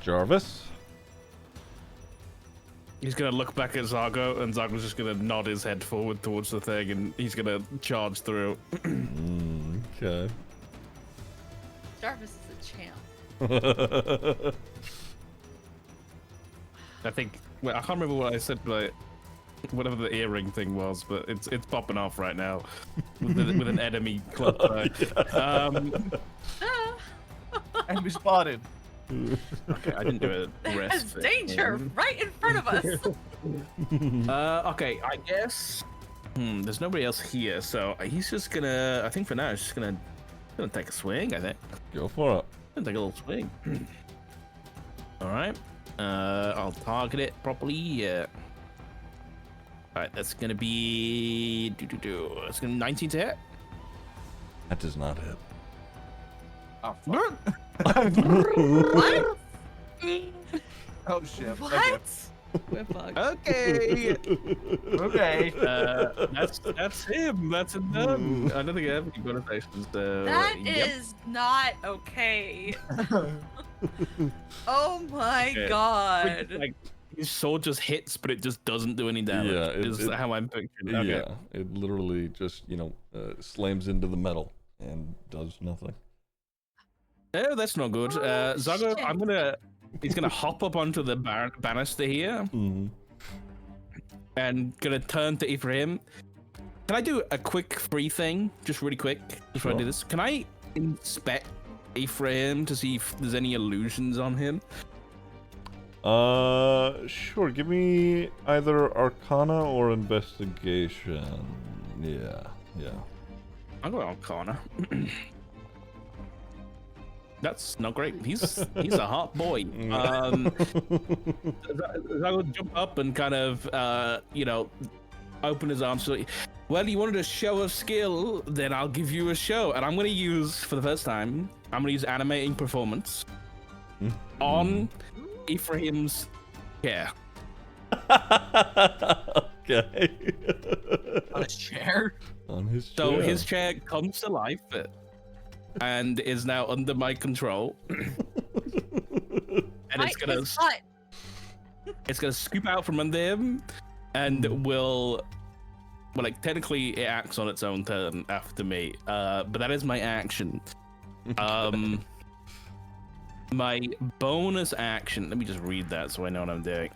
Jarvis? He's gonna look back at Zargo, and Zargo's just gonna nod his head forward towards the thing, and he's gonna charge through. Okay. Jarvis is a champ. I think. Well, I can't remember what I said, but whatever the earring thing was, but it's popping off right now with an enemy close by. Enemy spotted. Okay, I didn't do a There's rest. danger right in front of us. Okay, I guess. There's nobody else here, so he's just gonna. I think for now, he's just gonna take a swing. I think. Go for it. Gonna take a little swing. All right. I'll target it properly. Yeah. All right, that's gonna be. It's gonna be 19 to hit. That does not hit. Oh, fuck. What? Oh, shit. What? We're fucked. Okay. Okay. That's him. That's a done. I don't think I have any bonus actions. That yep. is not okay. Oh my Okay. god. Like his sword just hits, but it just doesn't do any damage. Yeah, is how I'm picturing. Okay. Yeah, it literally just, slams into the metal and does nothing. Oh, that's not good. Zago, shit. he's gonna hop up onto the banister here and gonna turn to Ephraim. Can I do a quick free thing, just really quick, before I do this? Can I inspect Ephraim to see if there's any illusions on him? Sure. Give me either Arcana or Investigation. Yeah. I'll go Arcana. That's not great. He's a hot boy. Zago jump up and kind of open his arms. So, well, you wanted to show a skill, then I'll give you a show. And I'm gonna use, for the first time, animating performance on Ephraim's chair. Okay. On his chair? On his chair. So his chair comes to life and is now under my control. And it's gonna scoop out from under him and technically it acts on its own turn after me. But that is my action. My bonus action, let me just read that so I know what I'm doing.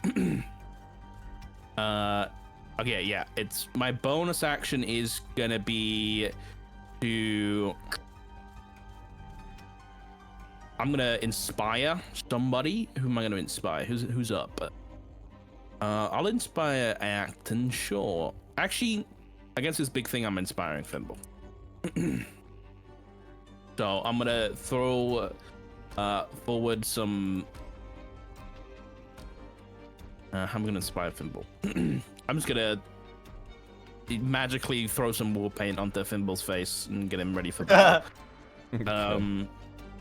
Okay, yeah, it's my bonus action is gonna be to I'm gonna inspire somebody. Who am I gonna inspire? Who's up? I'll inspire Acton, sure. Actually, I guess this big thing I'm inspiring Fimble. So I'm gonna throw forward some. I'm gonna inspire Fimble. I'm just gonna magically throw some war paint onto Fimble's face and get him ready for that.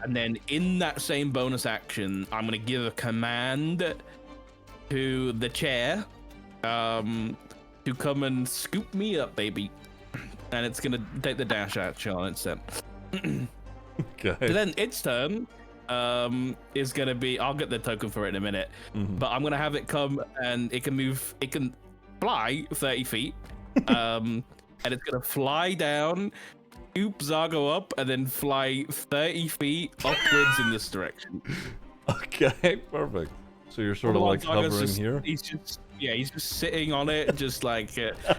And then in that same bonus action, I'm gonna give a command to the chair to come and scoop me up, baby. And it's gonna take the dash action on its turn. Okay. And then its turn is gonna be, I'll get the token for it in a minute, but I'm gonna have it come and it can fly 30 feet. And it's gonna fly down, scoop Zago up, and then fly 30 feet upwards in this direction. Okay, perfect. So you're sort of like hovering here? He's just sitting on it, just like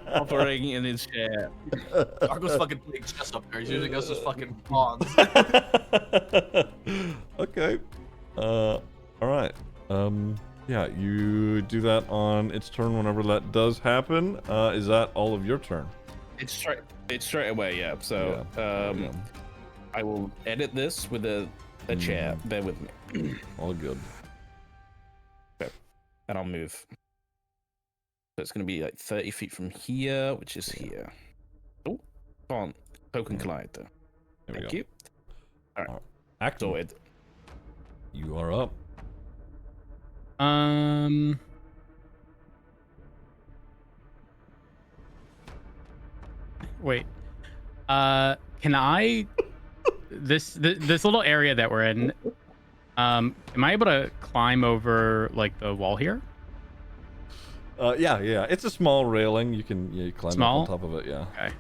hovering in his chair. Argo's fucking playing chess up there. He's using us as fucking pawns. Okay. Alright. Yeah, you do that on its turn whenever that does happen. Is that all of your turn? It's straight away, yeah. So, I will edit this with a chair. Bear with me. All good. Okay. And I'll move. So it's going to be like 30 feet from here, which is here. Oh, come on. Token collide, though. There we Thank go. you. All right. Acton, Zoid. you are up. Wait. Can I this little area that we're in? Am I able to climb over like the wall here? Yeah. It's a small railing. You can you climb Small? up on top of it. Yeah. Okay.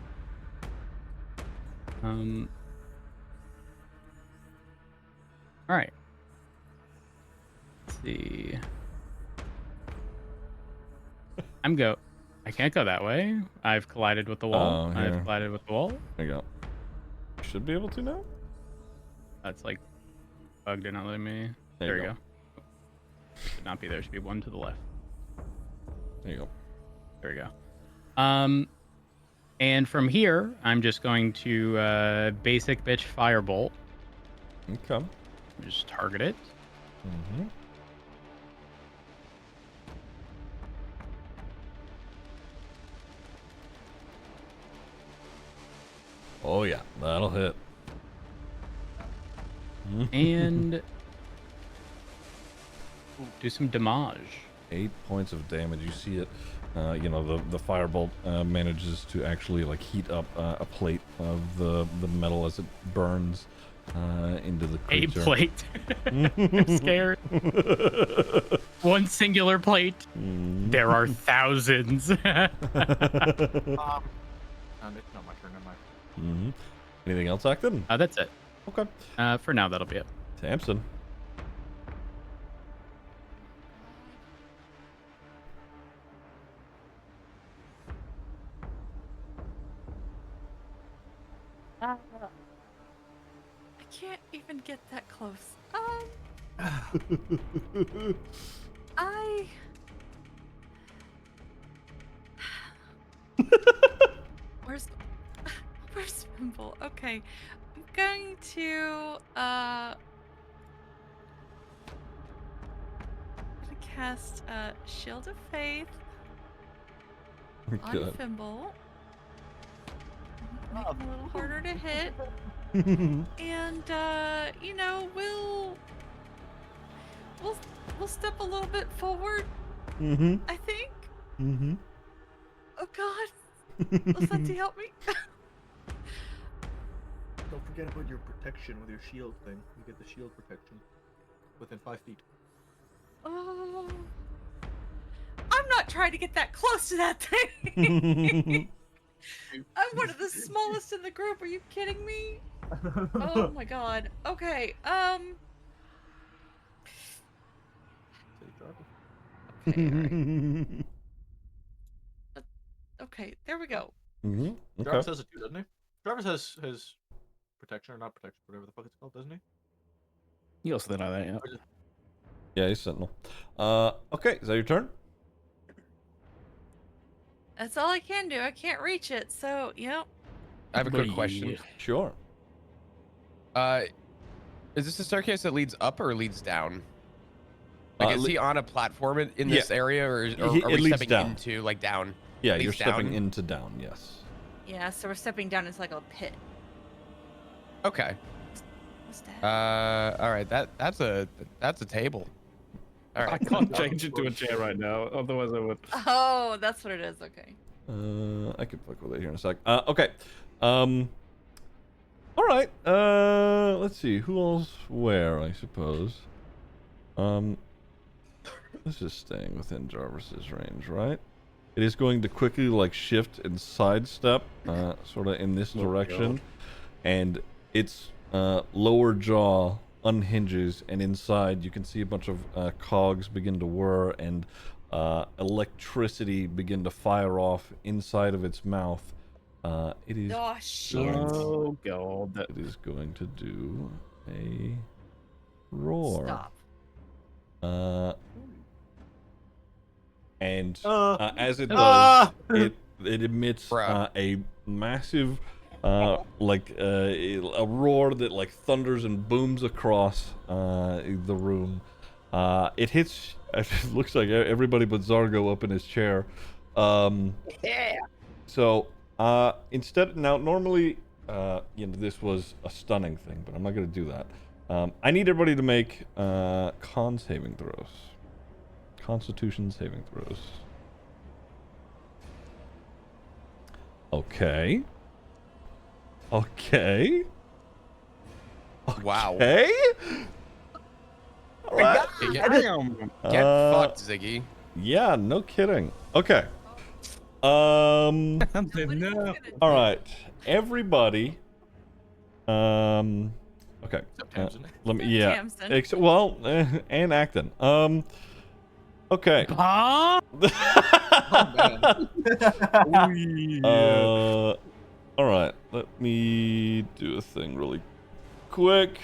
All right. Let's see. I can't go that way. I've collided with the wall. Oh, I've here. collided with the wall. There you go. You should be able to now. That's like bugged and not letting me. There There you we go. go. Should not be there. Should be one to the left. There you go. There we go. And from here, I'm just going to basic bitch firebolt. Okay. Just target it. Mm-hmm. Oh yeah, that'll hit. And do some damage. 8 points of damage. You see it. You know, the firebolt manages to actually like heat up a plate of the metal as it burns into the A creature. plate. I'm scared. One singular plate. There are thousands. It's not my turn. Never mind. Mm-hmm. Anything else, Acton? That's it. Okay. For now, that'll be it. Samson. I can't even get that close. Where's Thimble? Okay. I'm going to cast Shield of Faith on Good. Thimble. Make him a little harder to hit. And you know, we'll step a little bit forward. Mm-hmm. I think. Mm-hmm. Oh God. Santi, help me. Don't forget about your protection with your shield thing. You get the shield protection within 5 feet. Oh. I'm not trying to get that close to that thing. I'm one of the smallest in the group. Are you kidding me? Oh my God. Okay. Okay, all right. Okay, there we go. Mm-hmm. Okay. Jarvis has it too, doesn't he? Jarvis has protection or not protection, whatever the fuck it's called, doesn't he? You also did that, yeah. Yeah, he's Sentinel. Okay, is that your turn? That's all I can do. I can't reach it, so yep. I have a quick question. Sure. Is this a staircase that leads up or leads down? Like, is he on a platform in this area, or are we stepping down. into like down? Yeah, Leads you're stepping down? into down. Yes. Yeah, so we're stepping down into like a pit. Okay. What's that? All right. That's a table. All right. I can't change it to a chair right now, otherwise I would. Oh, that's what it is. Okay. I can fuck with it here in a sec. Okay. All right. Let's see. Who else? Where? I suppose. This is staying within Jarvis's range, right? It is going to quickly like shift and sidestep, sort of in this direction, and its lower jaw unhinges, and inside you can see a bunch of cogs begin to whir and electricity begin to fire off inside of its mouth. It is. Oh shit. Oh god. It is going to do a roar. Stop. And as it does, it emits a massive like a roar that like thunders and booms across the room. It hits. It looks like everybody but Zargo up in his chair. Yeah. So instead, now normally, this was a stunning thing, but I'm not gonna do that. I need everybody to make con saving throws, Constitution saving throws. Okay. Okay. Wow. Okay. All right. Get fucked, Ziggy. Yeah, no kidding. Okay. No. All right. Everybody. Okay. Let me. Yeah. Tamsin. Well, and Acton. Okay. Huh? All right. Let me do a thing really quick.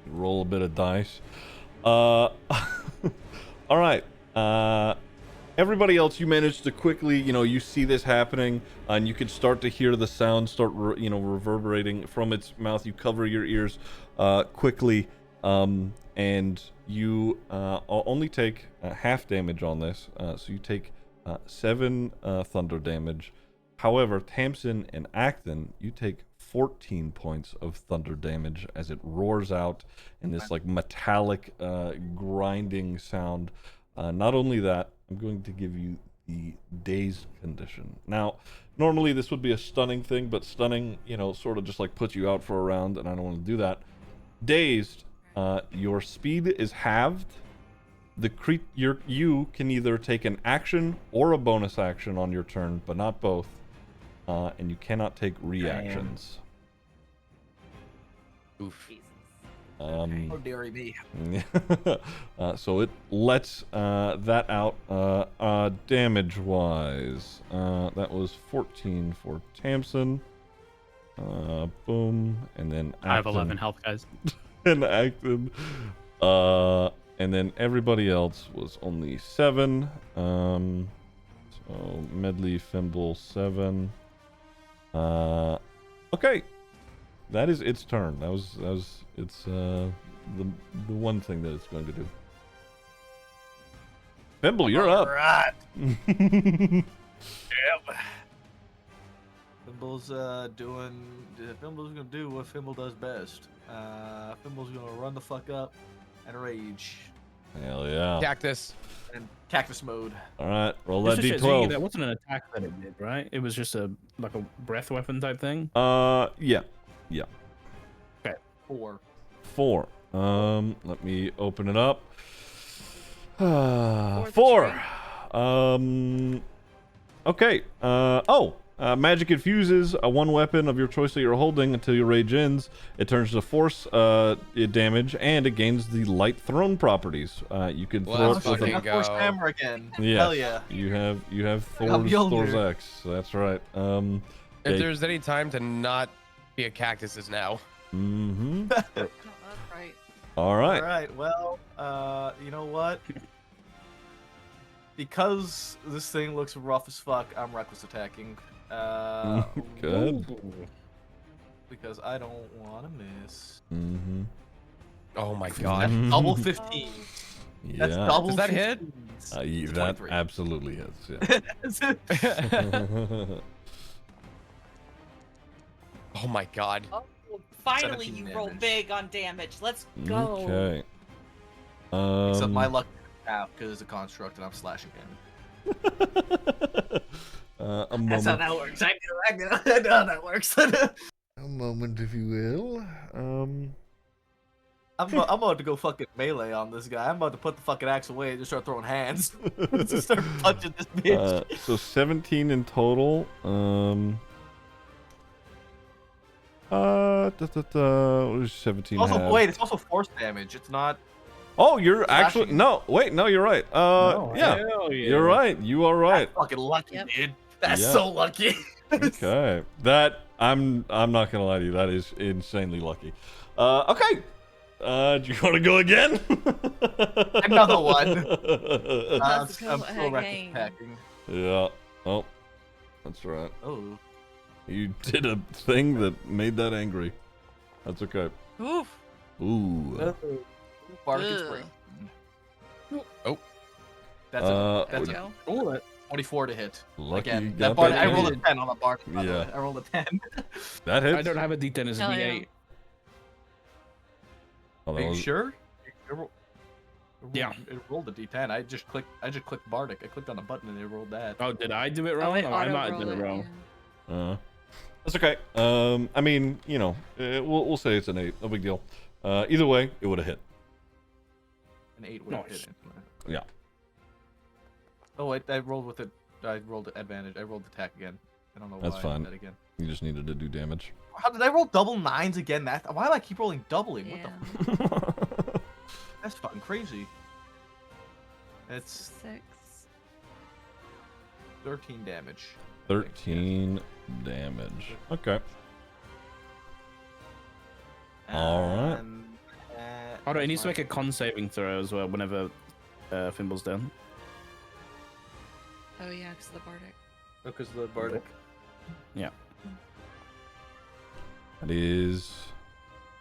Roll a bit of dice. All right. Everybody else, you managed to quickly, you see this happening, and you can start to hear the sound start, reverberating from its mouth. You cover your ears quickly, and you only take half damage on this. So you take 7 thunder damage. However, Tamsin and Acton, you take 14 points of thunder damage as it roars out in this like metallic grinding sound. Not only that, I'm going to give you the dazed condition. Now, normally this would be a stunning thing, but stunning, sort of just like puts you out for a round, and I don't want to do that. Dazed, your speed is halved. You can either take an action or a bonus action on your turn, but not both. And you cannot take reactions. Oof. How dare he be? So it lets that out damage-wise. That was 14 for Tamsin. Boom. And then Acton. I have 11 health, guys. And Acton. And then everybody else was only 7. So Medley, Fimble, 7. Okay. That is its turn. That was it's the one thing that it's going to do. Fimble, you're up. Right. Yep. Fimble's Fimble's gonna do what Fimble does best. Fimble's gonna run the fuck up and rage. Hell yeah. Cactus. And cactus mode. All right, roll that Just to d12. say, that wasn't an attack that it did, right? It was just a breath weapon type thing. Yeah. Okay. 4. Let me open it up. For the 4. Okay. Magic infuses one weapon of your choice that you're holding until your rage ends. It turns to force damage, and it gains the light thrown properties. You can throw it with a force hammer again. Yes, Hell yeah. You have Thor's X. That's right. If there's any time to not be a cactus, is now. Mm-hmm. Oh, that's right. All right. All right. Well, you know what? Because this thing looks rough as fuck, I'm reckless attacking. Good. Because I don't want to miss. Mm-hmm. Oh my god. Double 15. Yeah. That's double. Does that hit? That absolutely hits. Yeah. Oh my god. Oh, finally, 17 you roll damage. big on damage. Let's go. Okay. Except my luck half because it's a construct and I'm slashing him. A That's how moment. that works. I know how that works. A moment, if you will. I'm about to go fucking melee on this guy. I'm about to put the fucking axe away and just start throwing hands. Just start punching this bitch. So 17 in total. What is 17? Also, half? wait, it's also force damage. It's not. Oh, you're actually slashing. no. Wait, no, you're right. Yeah, Hell yeah. you're right. You are right. That's fucking lucky, Yep. dude. That's Yeah. so lucky. Okay, that I'm not gonna lie to you. That is insanely lucky. Okay. Do you want to go again? Another one. Let's I'm go still reckless again. attacking. Yeah. Oh, that's right. Oh. You did a thing that made that angry. That's okay. Oof. Ooh. Bardic Ugh. Inspiration. Oh. That's Uh, There we that's go. Oh, that 24 to hit. Lucky Again, you that got Bard, that I rolled a hit. 10 on the Bardic, by the Yeah. way. I rolled a 10. That hits. I don't have a D10 as a Hell yeah. D8. Oh, that Are you was- sure? Yeah. It rolled a D10. I just clicked Bardic. I clicked on a button and it rolled that. Oh, did I do it Oh, wrong? it Oh, I might have auto-rolled done it wrong. yeah. That's okay. I mean, you know, we'll say it's an 8. No big deal. Either way, it would have hit. An 8 would have Nice. hit it. Yeah. Oh, I rolled with it. I rolled advantage. I rolled attack again. I don't know why That's I fine. did that again. You just needed to do damage. How did I roll double 9s again? Why do I keep rolling doubling? What Yeah. the? That's fucking crazy. It's 6. 13 damage. 13 damage. Okay. Alright. And, Hold on, it needs to make a con saving throw as well whenever Fimble's down. Oh yeah, because the bardic. because the Bardic. Yeah. That is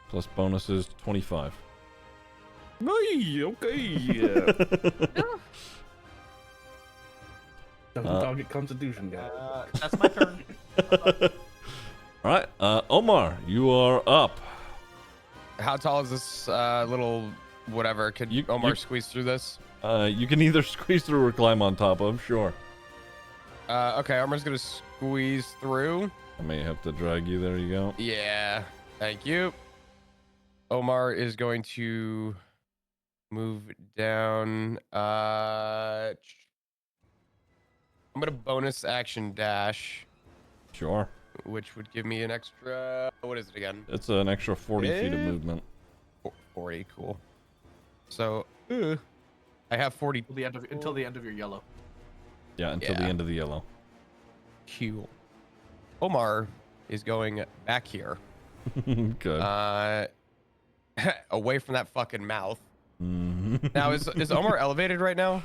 plus bonuses 25. Okay. Don't target Constitution, guy. That's my turn. Alright, Omar, you are up. How tall is this little whatever? Could Omar squeeze through this? You can either squeeze through or climb on top of, sure. Okay, Omar's gonna squeeze through. I may have to drag you. There you go. Yeah, thank you. Omar is going to move down. I'm gonna bonus action dash. Sure. Which would give me an extra. What is it again? It's an extra 40 feet of movement. 40, cool. So, I have 40. Until the end of your yellow. Yeah, until the end of the yellow. Cool. Omar is going back here. Good. Away from that fucking mouth. Mhm. Now, is Omar elevated right now?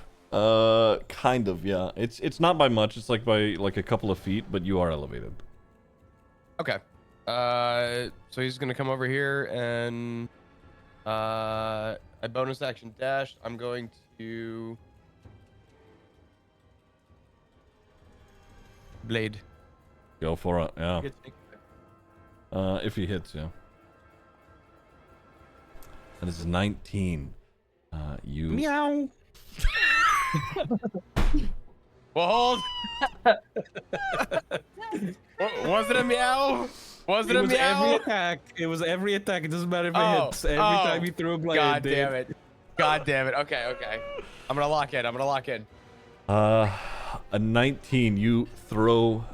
Kind of, yeah. It's not by much. It's like by like a couple of feet, but you are elevated. Okay. So he's gonna come over here and I bonus action dash. I'm going to blade. Go for it, yeah. If he hits, yeah. That is 19. You Meow. Well, hold. Was it a meow? Was it a meow? Every attack. It was every attack. It doesn't matter if it hits. Every time you threw a blade. God damn it. God damn it. Okay. I'm gonna lock in. a 19. You throw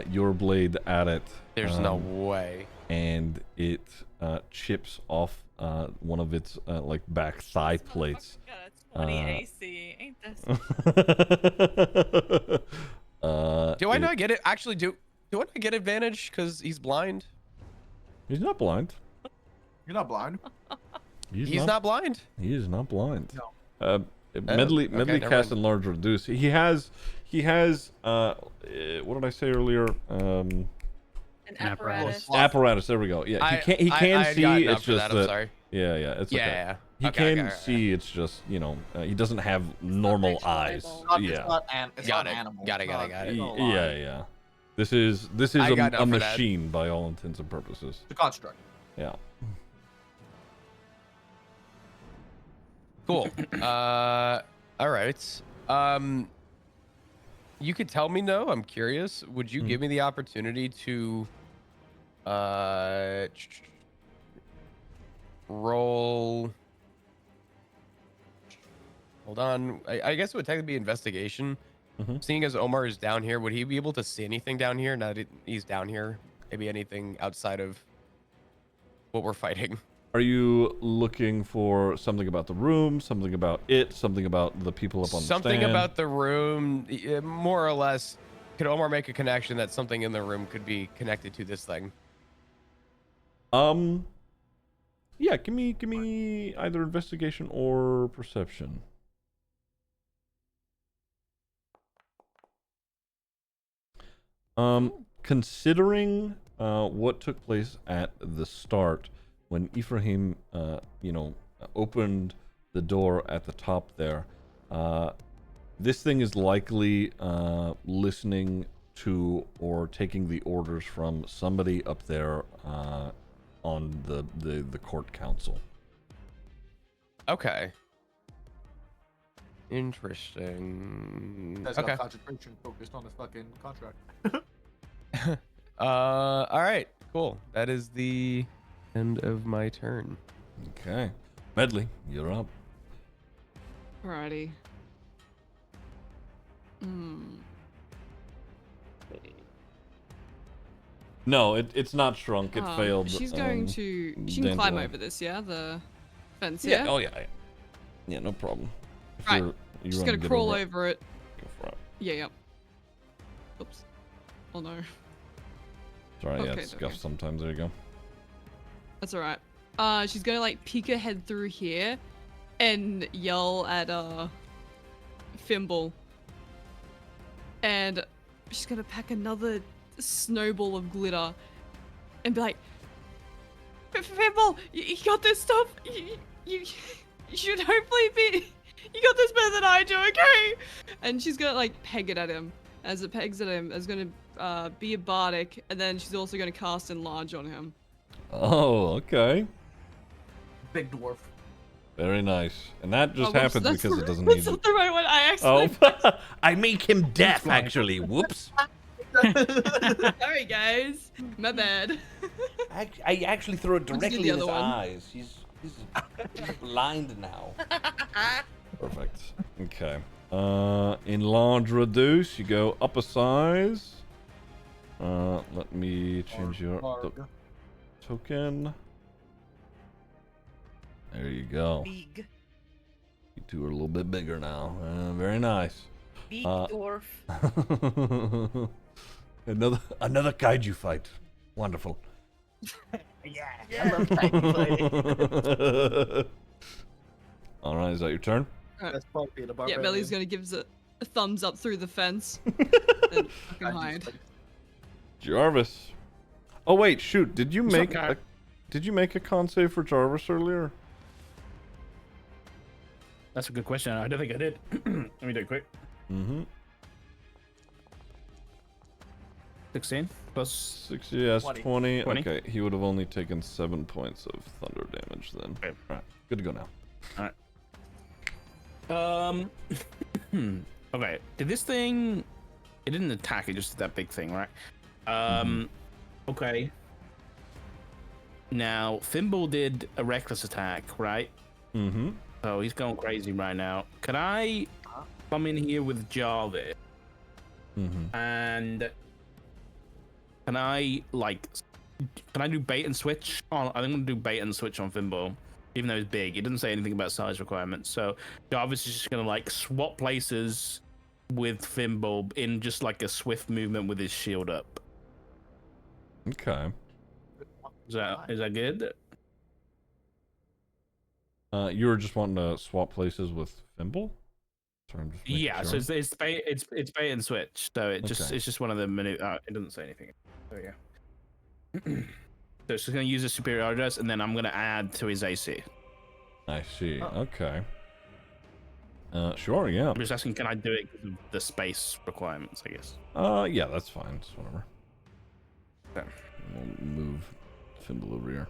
your blade at it. There's no way. And it chips off one of its like back thigh plates. God, it's 20 AC. Ain't this? Do I not get it? Actually, do I not get advantage because he's blind? He's not blind. You're not blind. He's not blind. He is not blind. No. Medley never cast mind. enlarge reduce. He has what did I say earlier? An apparatus. Apparatus. There we go. Yeah, I he can had see. gotten up It's for just that, I'm sorry. Yeah, it's okay. Yeah. He Okay, can okay, see. It's just he doesn't have normal eyes. Yeah. It's Got not it. animal. Got it. Yeah. This is I a got enough for that. machine by all intents and purposes. The construct. Yeah. Cool. All right. You could tell me no. I'm curious. Would you give me the opportunity to roll? Hold on. I guess it would technically be investigation. Seeing as Omar is down here, would he be able to see anything down here now that he's down here? Maybe anything outside of what we're fighting. Are you looking for something about the room, something about it, something about the people up on Something the stand? about the room, more or less. Could Omar make a connection that something in the room could be connected to this thing? Yeah, give me either investigation or perception. considering what took place at the start when Ephraim, opened the door at the top there, this thing is likely listening to or taking the orders from somebody up there on the court council. Okay. Interesting. That's Okay. got concentration focused on his fucking contract. All right. Cool. That is the end of my turn. Okay. Medley, you're up. Alrighty. No, it's not shrunk. It failed. She's going to. She can climb over this, yeah? The fence, yeah? Oh, yeah. Yeah, no problem. If Right. you She's wanna gonna get crawl over it. Go for it. Yeah. Oops. Oh no. Sorry, yeah, Okay, it's scuffed sometimes. There you go. That's alright. She's gonna like peek her head through here and yell at Fimble. And she's gonna pack another snowball of glitter and be like, Fimble, you got this stuff. You should hopefully be. You got this better than I do, okay? And she's gonna like peg it at him. As it pegs at him, it's gonna be a bardic, and then she's also gonna cast enlarge on him. Oh, okay. Big dwarf. Very nice. And that just whoops, happens that's because the- it doesn't that's need not it. the right one. I accidentally. Oh, I make him deaf, actually. Whoops. Sorry, guys. My bad. I actually threw it Let's do directly the in his other one. eyes. He's blind now. Perfect. Okay. Enlarge, reduce. You go up a size. Let me change your token. There you go. Big. You two are a little bit bigger now. Very nice. Big dwarf. another kaiju fight. Wonderful. I love kaiju fighting. All right, is that your turn? That's probably being a Yeah, barbarian. Melly's gonna give it a thumbs up through the fence. And fucking hide. Jarvis. Oh wait, shoot! Did you What's up, make a con save for Jarvis earlier? That's a good question. I don't think I did. Let me do it quick. Mm-hmm. 16 plus 60, yes, 20. 20. Okay, he would have only taken 7 points of thunder damage then. Okay. Alright, good to go now. Alright. Okay, did this thing... It didn't attack, it just did that big thing, right? Okay. Now, Thimble did a reckless attack, right? Mm-hmm. Oh, he's going crazy right now. Could I come in here with Jarvis? Mm-hmm. And can I do bait and switch on? I think I'm gonna do bait and switch on Thimble, even though he's big. It doesn't say anything about size requirements. So Jarvis is just gonna like swap places with Thimble in just like a swift movement with his shield up. Okay. Is that good? You were just wanting to swap places with Thimble? Sorry, I'm just making Yeah. sure. So it's bait and switch. So it just Okay. it's just one of the it doesn't say anything. There you go. So it's just gonna use a superior address, and then I'm gonna add to his AC. I see. Okay. Sure, yeah. I'm just asking, can I do it because of the space requirements? I guess. Yeah, that's fine. Just whatever. Okay. We'll move Thimble over here.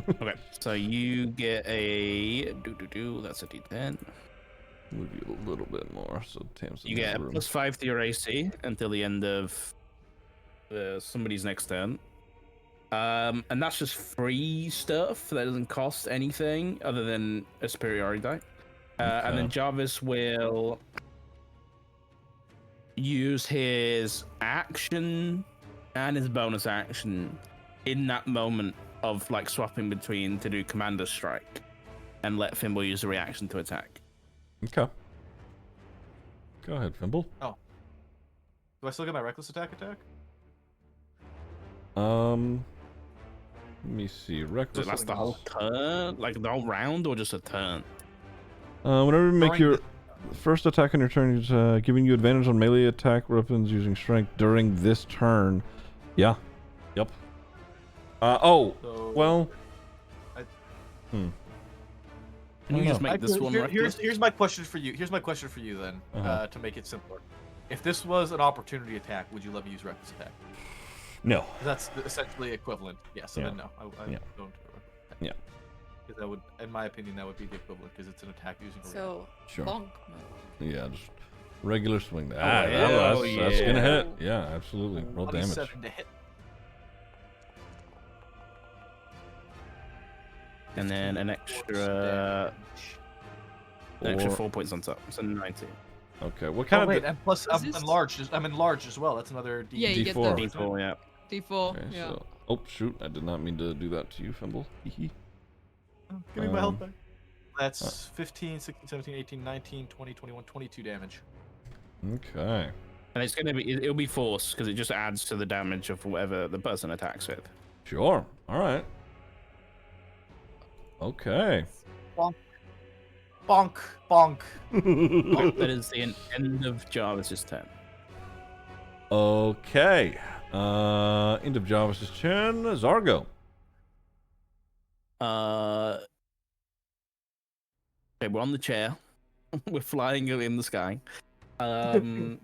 Okay, so you get a that's a D10. Move you a little bit more, so Tamsin You has get a room. +5 to your AC until the end of somebody's next turn. And that's just free stuff that doesn't cost anything other than a superiority die. And then Jarvis will use his action and his bonus action in that moment of like swapping between to do Commander Strike and let Thimble use a reaction to attack. Okay. Go ahead, Thimble. Oh. Do I still get my reckless attack? Let me see. So Reckless. that's the whole turn, like the whole round, or just a turn? Whenever you make During your First attack on your turn is giving you advantage on melee attack weapons using strength during this turn. Yeah. Yep. So, well. I- Hmm. Can you just make this one here's my question for you. Here's my question for you then, to make it simpler. If this was an opportunity attack, would you let me use reckless attack? No. That's essentially equivalent. Yeah. So Yeah. then no, I Yeah. don't. Yeah. Because that would, in my opinion, that would be the equivalent because it's an attack using a So, Sure. bonk mode. Yeah, just regular swing. yeah. That's gonna Yeah. hit. Yeah, absolutely. Roll damage. 27 to hit. And then an extra 4 points on top. So 19. Okay. What kind Oh, of? wait, and plus Is I'm this- enlarged. I'm enlarged as well. That's another D. Yeah, you get the D4. D4, yeah. D4. Okay, Yeah. so. Oh shoot! I did not mean to do that to you, Fimble. Hee Give me my health back. That's 15, 16, 17, 18, 19, 20, 21, 22 damage. Okay. And it's gonna be it'll be force because it just adds to the damage of whatever the person attacks with. Sure. All right. Okay. Bonk. Bonk. Bonk. That is the end of Jarvis's turn. Okay. End of Jarvis's turn. Zargo. Okay, we're on the chair. We're flying in the sky. This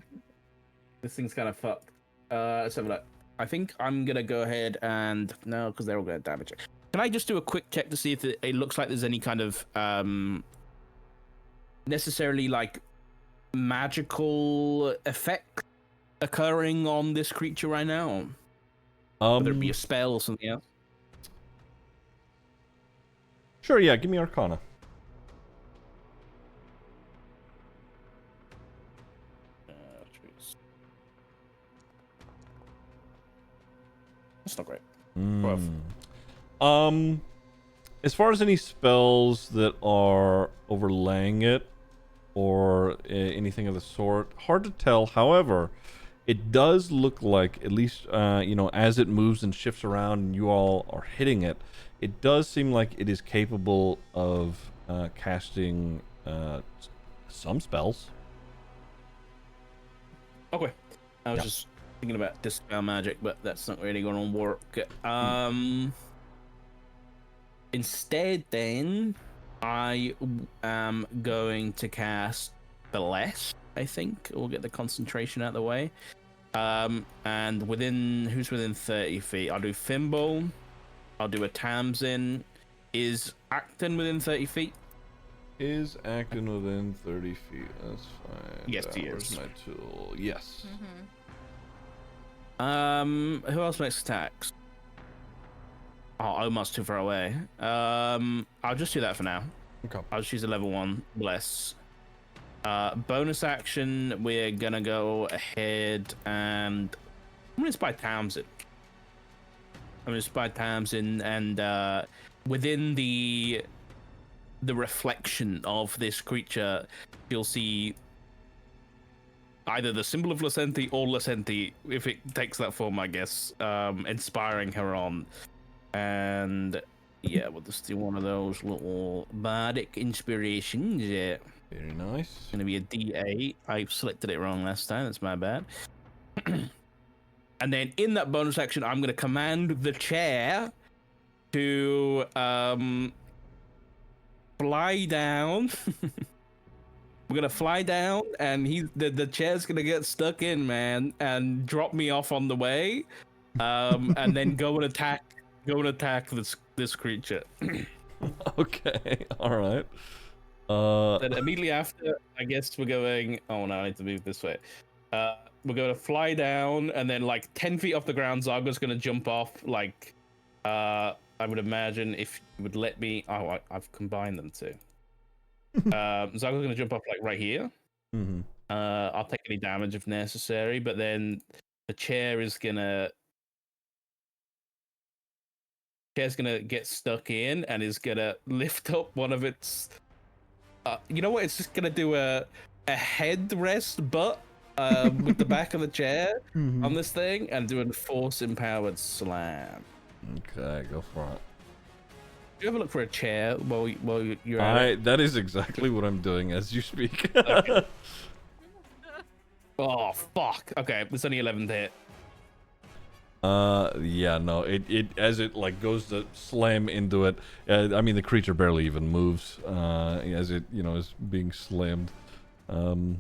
thing's kind of fucked. Let's have a look. I think I'm gonna go ahead and no, because they're all gonna damage it. Can I just do a quick check to see if it looks like there's any kind of necessarily like magical effect occurring on this creature right now? Whether it be a spell or something else. Sure. Yeah. Give me Arcana. That's not great. As far as any spells that are overlaying it or anything of the sort, hard to tell. However, it does look like, at least as it moves and shifts around and you all are hitting it, it does seem like it is capable of casting some spells. Okay. I was just thinking about dispel magic, but that's not really going to work. Instead, then, I am going to cast Bless, I think. We'll get the concentration out of the way. And who's within 30 feet? I'll do Thimble. I'll do a Tamsin. Is Acton within 30 feet? Is Acton within 30 feet? That's fine. Yes, he Where's is. my tool? Yes. Who else makes attacks? Oh, Omar's too far away. I'll just do that for now. Okay. I'll just use a level 1 Bless. Bonus action, we're gonna go ahead and I'm gonna spy Tamsin. And within the reflection of this creature, you'll see either the symbol of Lacenti or Lacenti, if it takes that form, I guess, inspiring her on. And yeah, we'll just do one of those little bardic inspirations. Yeah. Very nice. It's gonna be a D8. I selected it wrong last time. That's my bad. And then in that bonus action, I'm gonna command the chair to fly down. We're gonna fly down, and the chair's gonna get stuck in, man, and drop me off on the way, and then go and attack this creature. Okay, all right. Then immediately after, I guess we're going. Oh no, I need to move this way. We're going to fly down, and then like 10 feet off the ground, Zargo's gonna jump off. Like, I would imagine if you would let me. Oh, I've combined them too. Zargo's gonna jump off like right here. Mm-hmm. I'll take any damage if necessary, but then the chair is gonna get stuck in and is gonna lift up one of its. You know what? It's just gonna do a headrest butt with the back of the chair on this thing and do a force empowered slam. Okay, go for it. you ever look for a chair while you're at it? That is exactly what I'm doing as you speak. Okay. Oh fuck. Okay, it's only 11 to hit. Yeah, no, it as it like goes to slam into it. I mean, the creature barely even moves. As it is being slammed. Did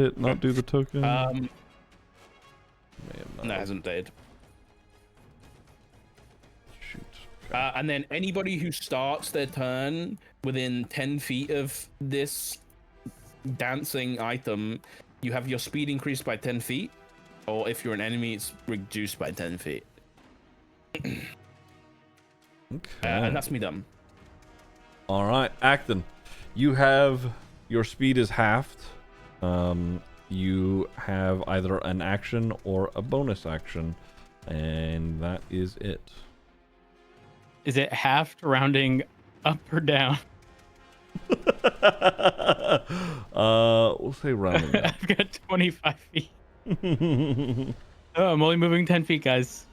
it not do the token? No, it hasn't died. Shoot. And then anybody who starts their turn within 10 feet of this dancing item, you have your speed increased by 10 feet. Or if you're an enemy, it's reduced by 10 feet. Okay. And that's me done. All right, Acton. You have your speed is halved. You have either an action or a bonus action, and that is it. Is it halved rounding up or down? We'll say rounding up. I've got 25 feet. Oh, I'm only moving 10 feet, guys.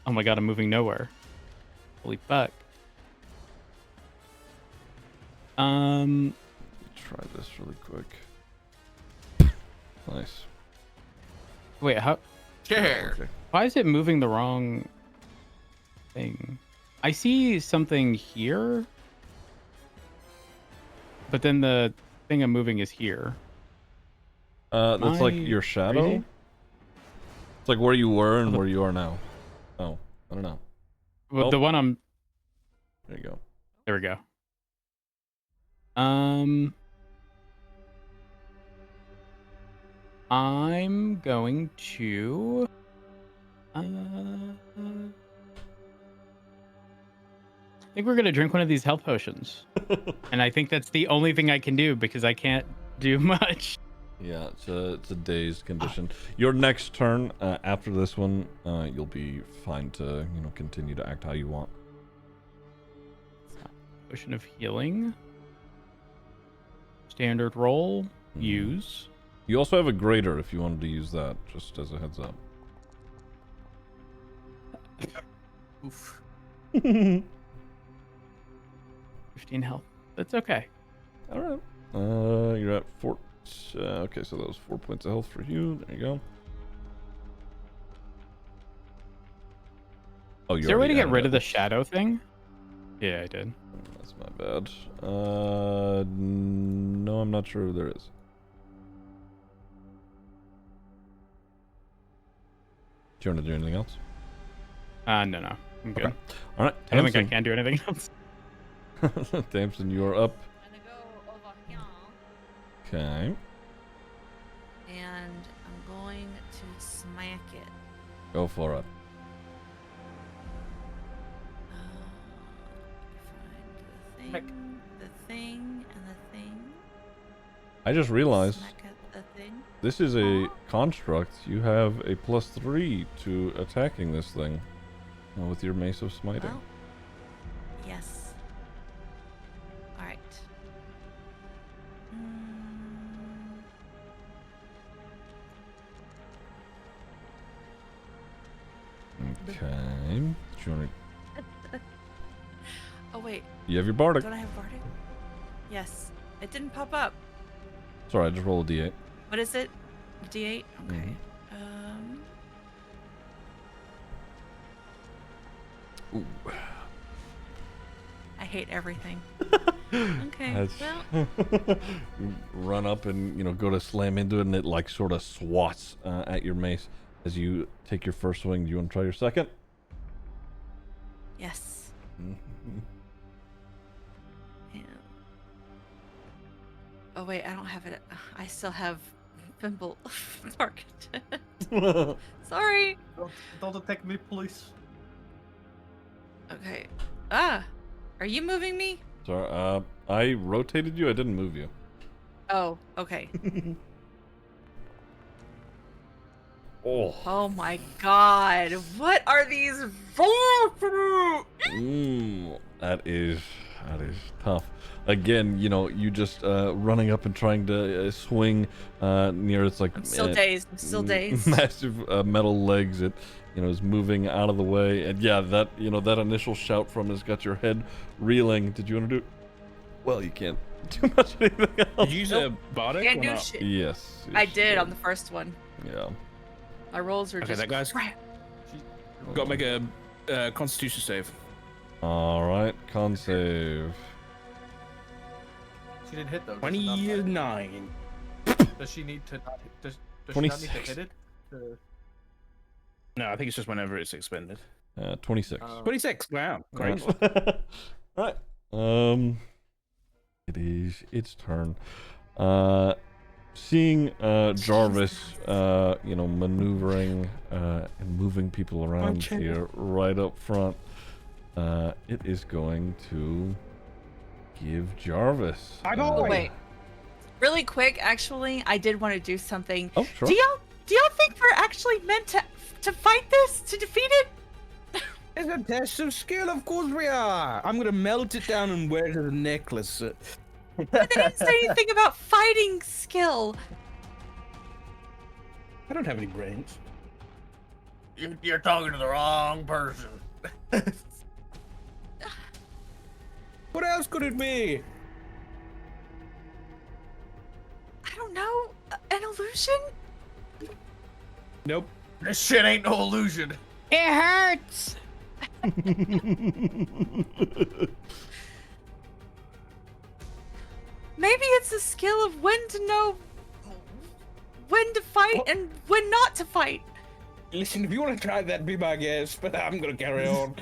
Oh my god, I'm moving nowhere. Holy fuck. Try this really quick. Nice. Wait, how? Chair. Okay. Why is it moving the wrong thing? I see something here, but then the thing I'm moving is here. That's like your shadow. Crazy? It's like where you were and where you are now. Oh, I don't know. Well, the one I'm. There you go. There we go. I'm going to. I think we're gonna drink one of these health potions, and I think that's the only thing I can do because I can't do much. Yeah, it's a dazed condition. Your next turn after this one, you'll be fine to continue to act how you want. Potion of healing. Standard roll. Use. You also have a greater if you wanted to use that, just as a heads up. Oof. 15 health. That's okay. All right. You're at 4. Okay, so that was 4 points of health for you. There you go. Oh, Is there a way to get rid of the shadow thing? Yeah, I did. That's my bad. No, I'm not sure there is. Do you want to do anything else? No. I'm good. Okay. All right. I don't think I can do anything else. Tamsin, you are up. I'm gonna go over here. Okay. And I'm going to smack it. Go for it. Find the thing, and the thing. I just realized Smack at the thing. this is a construct. You have a +3 to attacking this thing with your Mace of Smiting. Well, yes. All right. Okay. Do you want Oh wait. You have your Bardic. Don't I have Bardic? Yes. It didn't pop up. Sorry, I just rolled a D8. What is it? D8? Okay. Ooh. I hate everything. Okay. That's- Well, You run up and go to slam into it, and it like sort of swats at your mace as you take your first swing. Do you want to try your second? yes. Yeah. Oh wait, I don't have it. I still have Thimble targeted. Sorry. Don't attack me, please. Okay. Are you moving me? Sorry, I rotated you. I didn't move you. Oh, okay. Oh. Oh my god. What are these? That is tough. Again, you just running up and trying to swing near its like I'm still dazed. I'm still dazed. massive metal legs. It is moving out of the way. And yeah, that, that initial shout from has got your head reeling. Did you want to do? Well, you can't do much anything else. Did you use a bardic Can't or do not? shit. Yes. I yes, you did on the first one. Yeah. My rolls are Okay, just that guy's crap. got to make a Constitution save. All right, con save. She didn't hit though. Does she not- 29. Does she need to not? Does she not need to 26. hit it? No, I think it's just whenever it's expended. 26. 26. Wow, great. Right. It is its turn. Seeing Jarvis, maneuvering and moving people around here right up front, it is going to give Jarvis. Oh, wait. Really quick, actually, I did want to do something. Oh, sure. Do y'all think we're actually meant to fight this, to defeat it? It's a test of skill, of course we are. I'm gonna melt it down and wear it as a necklace. But they didn't say anything about fighting skill. I don't have any brains. You're talking to the wrong person. What else could it be? I don't know. An illusion? Nope. This shit ain't no illusion. It hurts. Maybe it's a skill of when to know when to fight and when not to fight. Listen, if you want to try that, be my guest, but I'm gonna carry on.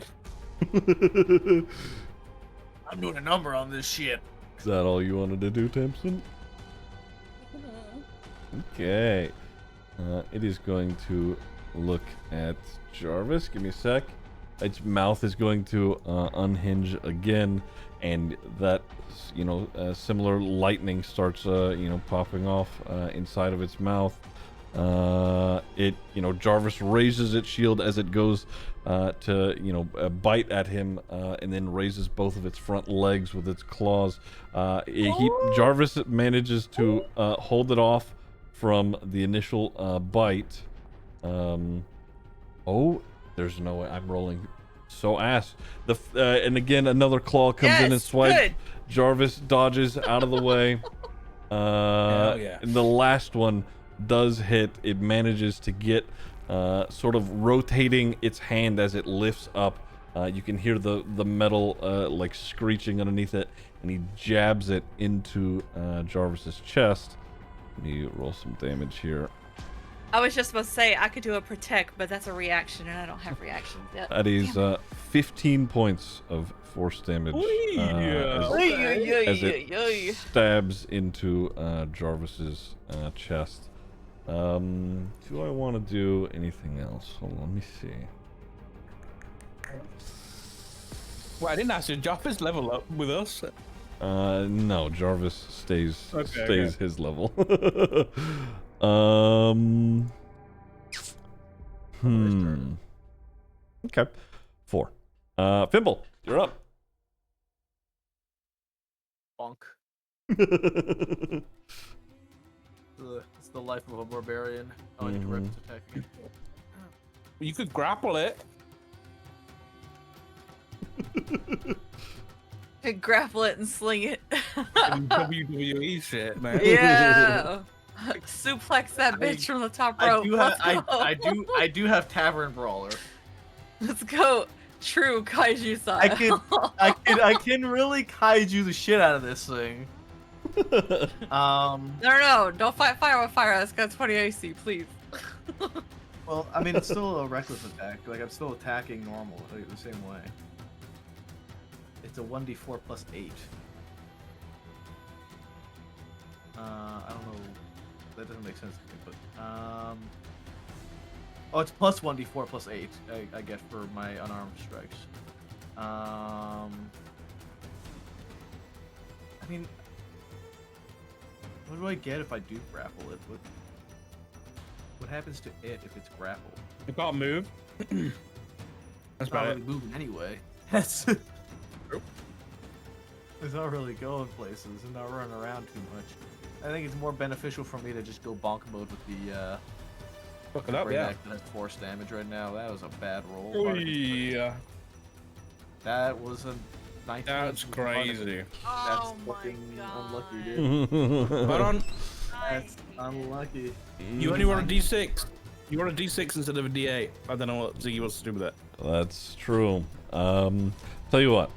I'm doing a number on this shit. Is that all you wanted to do, Timpson? Okay. It is going to look at Jarvis. Give me a sec. Its mouth is going to unhinge again, and that, similar lightning starts, popping off inside of its mouth. Jarvis raises its shield as it goes to, bite at him, and then raises both of its front legs with its claws. Jarvis manages to hold it off from the initial bite. There's no way. I'm rolling so ass. And again, another claw comes in and swipes. Good. Jarvis dodges out of the way. Hell yeah. And the last one does hit. It manages to get sort of rotating its hand as it lifts up. You can hear the metal like screeching underneath it, and he jabs it into Jarvis's chest. Let me roll some damage here. I was just about to say I could do a protect, but that's a reaction, and I don't have reactions yet. That is 15 points of force damage as it stabs into Jarvis's chest. Do I want to do anything else? Hold on, let me see. Well, I didn't ask you. Jarvis level up with us. No, Jarvis stays his level. Okay. 4. Fimble, you're up. Bonk. It's the life of a barbarian. Oh, I need to rip its attack again. You could grapple it. Could grapple it and sling it. WWE shit, man. Yeah. Suplex that bitch from the top rope. I do have Tavern Brawler. Let's go. True kaiju side. I can really kaiju the shit out of this thing. No, don't fight fire with fire. That's got 20 AC, please. Well, I mean, it's still a reckless attack. Like, I'm still attacking normal, like, the same way. It's a 1d4 plus 8. I don't know. That doesn't make sense to me, but oh, it's plus 1d4 plus 8. I get for my unarmed strikes. I mean, what do I get if I do grapple it? What happens to it if it's grappled? You can't move. That's It's about not it. really moving anyway. That's it's not really going places and not running around too much. I think it's more beneficial for me to just go bonk mode with the Fuck it up, Brain yeah. Act has force damage right now. That was a bad roll. Oh, Bardic. yeah. That was a 19. That's crazy. That's Oh my fucking God. unlucky, dude. Hold on. That's unlucky. You only roll a d6. You roll a d6 instead of a d8. I don't know what Ziggy wants to do with that. That's true. Tell you what.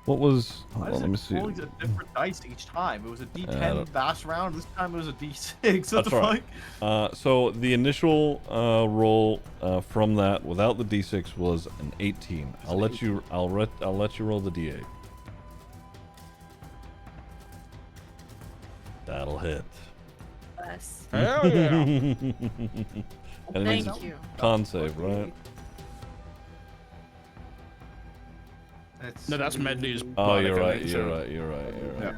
What was? Why Hold is on, let me it see. rolling a different dice each time? It was a D10 don't- last round. This time it was a D6. What That's the right. fuck? So the initial roll from that without the d6 was an 18. I'll let you. I'll let you roll the d8. That'll hit. Bless. Hell yeah. And it means Thank you. con save, right? No, that's Medley's. Oh, you're Bardic, I right. think, You're so- right. You're right. You're right. Yeah.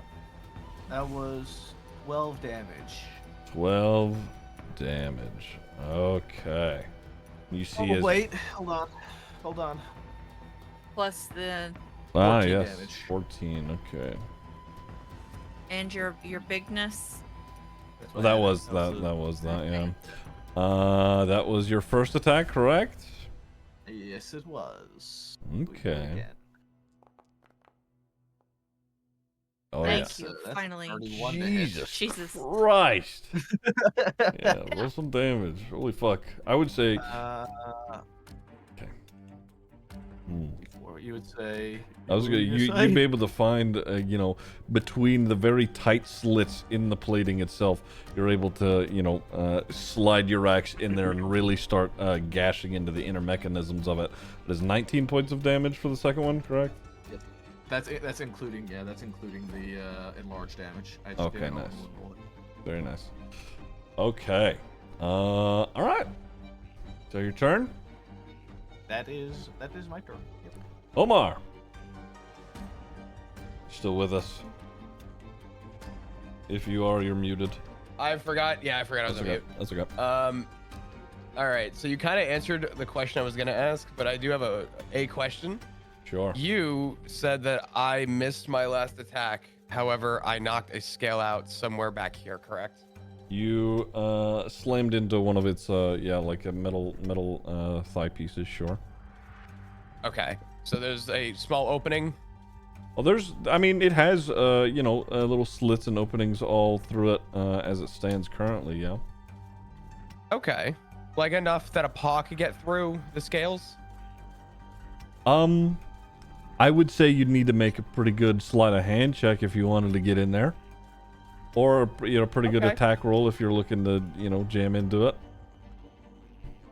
That was 12 damage. 12 damage. Okay. You see Oh, as wait. Hold on. Plus the 14 yes, damage. 14. Okay. and your bigness. That's Well, why I that had was also- that. Yeah. That was your first attack, correct? Yes, it was. Okay. Again. Oh Thank yeah. you. That's Finally. 31 to hit. Jesus Jesus. Christ. Yeah, roll some damage. Holy fuck. I would say. Or you would say. I was gonna. You'd be able to find, you know, between the very tight slits in the plating itself, you're able to, you know, slide your axe in there and really start gashing into the inner mechanisms of it. There's 19 points of damage for the second one, correct? Yep. That's including the enlarged damage. I just Okay, didn't nice. roll it. Very nice. Okay. All right. So your turn, That is my turn. Yep. Omar. Still with us? If you are, you're muted. I forgot. Yeah, I forgot I was on mute. That's okay. All right. So you kind of answered the question I was gonna ask, but I do have a question. Sure. You said that I missed my last attack. However, I knocked a scale out somewhere back here. Correct? You slammed into one of its yeah, like a metal thigh pieces. Sure. Okay. So there's a small opening. Well, there's. I mean, it has you know, little slits and openings all through it as it stands currently. Yeah. Okay. Like enough that a paw could get through the scales. I would say you'd need to make a pretty good sleight of hand check if you wanted to get in there, or you know, pretty good Okay. attack roll if you're looking to, you know, jam into it.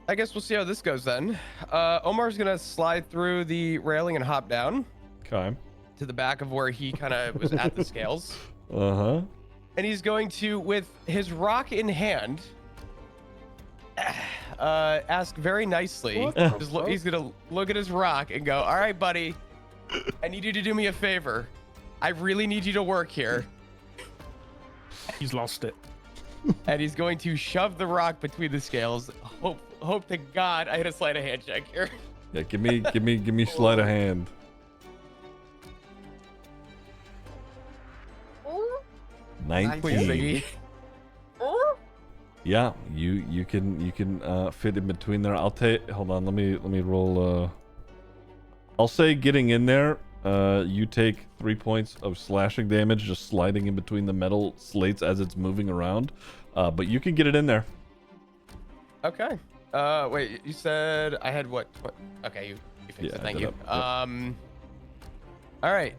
I guess we'll see how this goes then. Omar's gonna slide through the railing and hop down Okay. to the back of where he kind of was at the scales. Uh-huh. And he's going to, with his rock in hand, ask very nicely. He's gonna look at his rock and go, "All right, buddy, I need you to do me a favor. I really need you to work here." He's lost it. And he's going to shove the rock between the scales. Hope to God I hit a sleight of hand check here. Yeah, give me sleight of hand. Ooh. 19. Please, Ziggy. Ooh. Yeah, you can fit in between there. I'll take. Hold on, let me roll. I'll say getting in there. You take 3 points of slashing damage just sliding in between the metal slates as it's moving around. But you can get it in there. Okay. Wait, you said I had what? Okay, you fixed Yeah, it. I Thank did you. it. Yep. All right.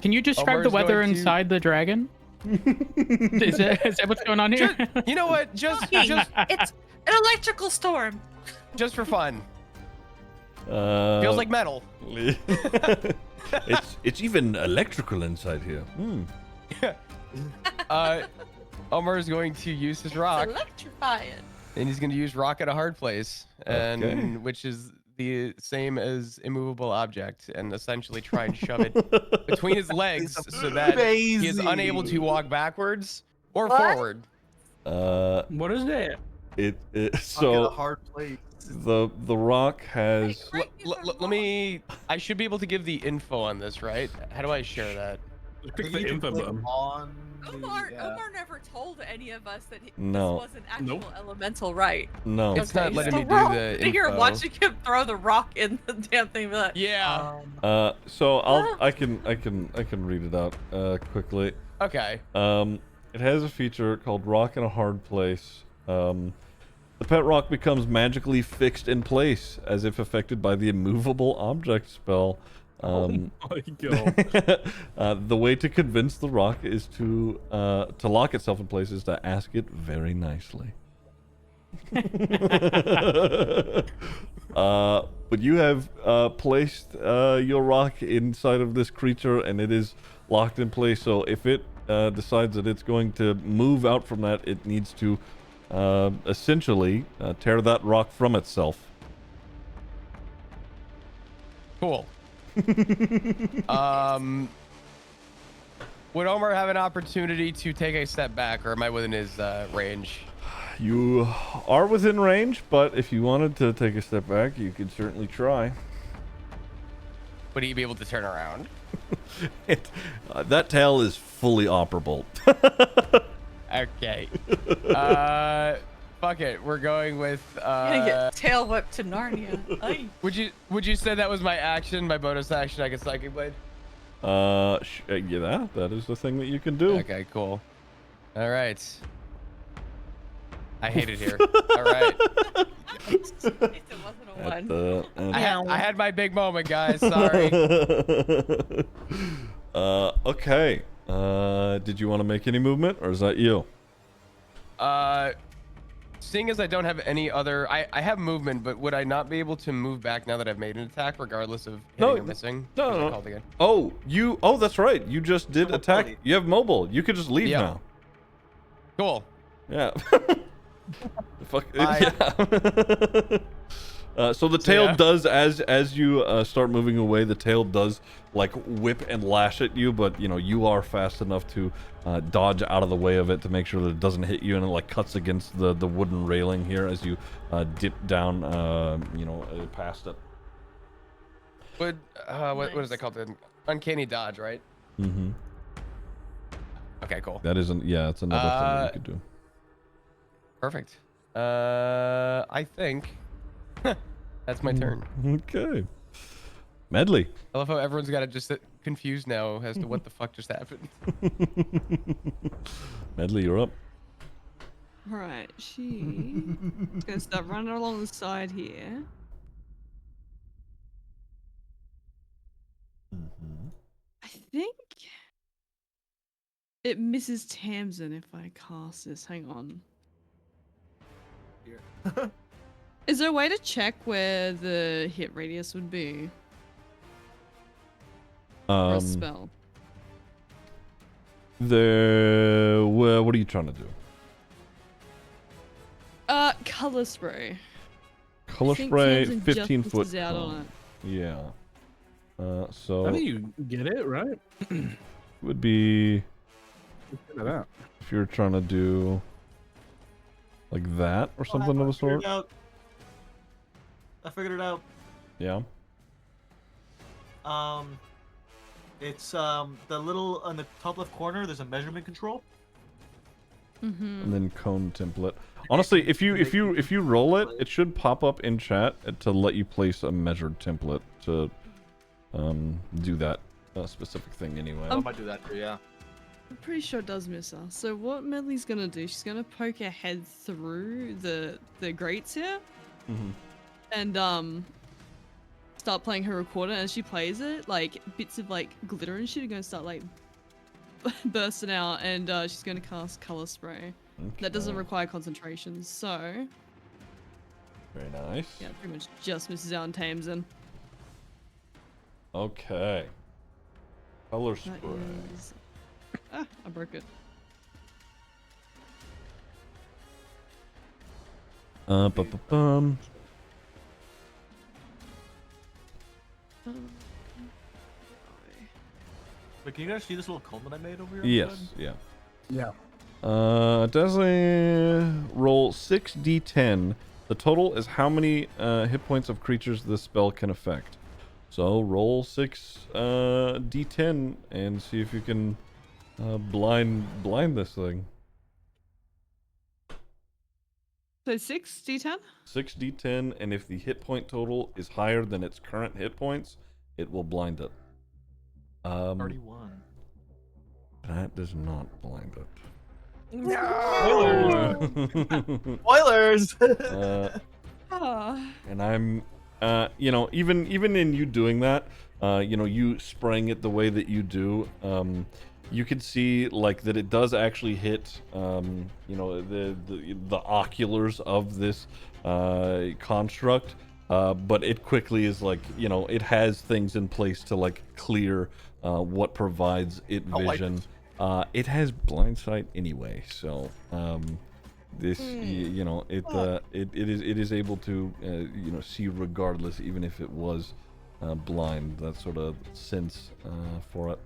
Can you describe Omar's the weather going to- inside the dragon? is that what's going on here? You know what? Just It's an electrical storm. for fun. Feels Feels like metal. it's even electrical inside here. Omar is going to use his rock, Electrifying. and he's going to use rock at a hard place, and Okay. which is the same as immovable object, and essentially try and shove it between his legs so that he is unable to walk backwards or What? forward. What is it? It A so hard place. the rock has. Let me. I should be able to give the info on this, right? How do I share that? Click You the can info click button. on Omar never told any of us that No. this was an actual elemental, right? No. It's not letting me do We're all the sitting here info. watching him throw the rock in the damn thing. But Yeah. So I can read it out quickly. Okay. It has a feature called Rock in a Hard Place. The pet rock becomes magically fixed in place, as if affected by the immovable object spell. Oh my god. The way to convince the rock is to lock itself in place is to ask it very nicely. But you have placed your rock inside of this creature, and it is locked in place. So if it decides that it's going to move out from that, it needs to essentially tear that rock from itself. Cool. Would Omar have an opportunity to take a step back, or am I within his range? You are within range, but if you wanted to take a step back, you could certainly try. Would he be able to turn around? That tail is fully operable. Okay. Fuck it. We're going with. gonna get tail whipped to Narnia. Ay. Would you say that was my action, my bonus action? I can psychic blade. Yeah, that is the thing that you can do. Okay, cool. All right. I hate it here. All right. It wasn't a one. I had my big moment, guys. Sorry. Okay. Did you want to make any movement, or is that you? Seeing as I don't have any other, I have movement, but would I not be able to move back now that I've made an attack, regardless of hitting or missing? No, Or is no. it called again? Oh, that's right. You just did attack. You have mobile. You could just leave now. Cool. Yeah. Fuck. Yeah. So the tail does, as you start moving away, the tail does like whip and lash at you, but you know you are fast enough to dodge out of the way of it to make sure that it doesn't hit you, and it like cuts against the wooden railing here as you dip down, past it. What is that called? An uncanny dodge, right? Mm-hmm. Okay, cool. That isn't. Yeah, it's another thing that you could do. Perfect. I think that's my turn. Okay. Medley. I love how everyone's got it just confused now as to what the fuck just happened. Medley, you're up. Alright, she's gonna start running along the side here. I think it misses Tamsin if I cast this. Hang on. Is there a way to check where the hit radius would be? For a spell. Well, what are you trying to do? Color spray. Color I think spray, Tamsin 15 just foot. misses out on it. Yeah. So. How do you get it right? Would be. Figure that out. If you're trying to do. Like that or something of the sort. I figured it out. Yeah. It's the little on the top left corner. There's a measurement control. And then cone template. Honestly, if you roll it, it should pop up in chat to let you place a measured template to do that specific thing anyway. I might do that too. Yeah. I'm pretty sure it does miss her. So what Medley's gonna do, she's gonna poke her head through the grates here. And start playing her recorder, and as she plays it, like bits of like glitter and shit are gonna start like bursting out, and she's gonna cast color spray. That doesn't require concentration, so very nice. yeah, pretty much just misses out on Tamsin. Okay. Color That spray. is... Ah, I broke it. Bum. Wait, can you guys see this little cone that I made over here? Yes. Yeah. Yeah. Definitely roll 6d10. The total is how many hit points of creatures this spell can affect. So roll 6 d10 and see if you can Blind this thing. So 6 D10? 6d10, and if the hit point total is higher than its current hit points, it will blind it. 31. That does not blind it. No! Spoilers! And I'm, even in you doing that, you spraying it the way that you do, you can see like that it does actually hit, the oculars of this construct, but it quickly is like, it has things in place to like clear what provides it vision. It has blind sight anyway, so this it is able to see regardless, even if it was blind. That sort of sense for it.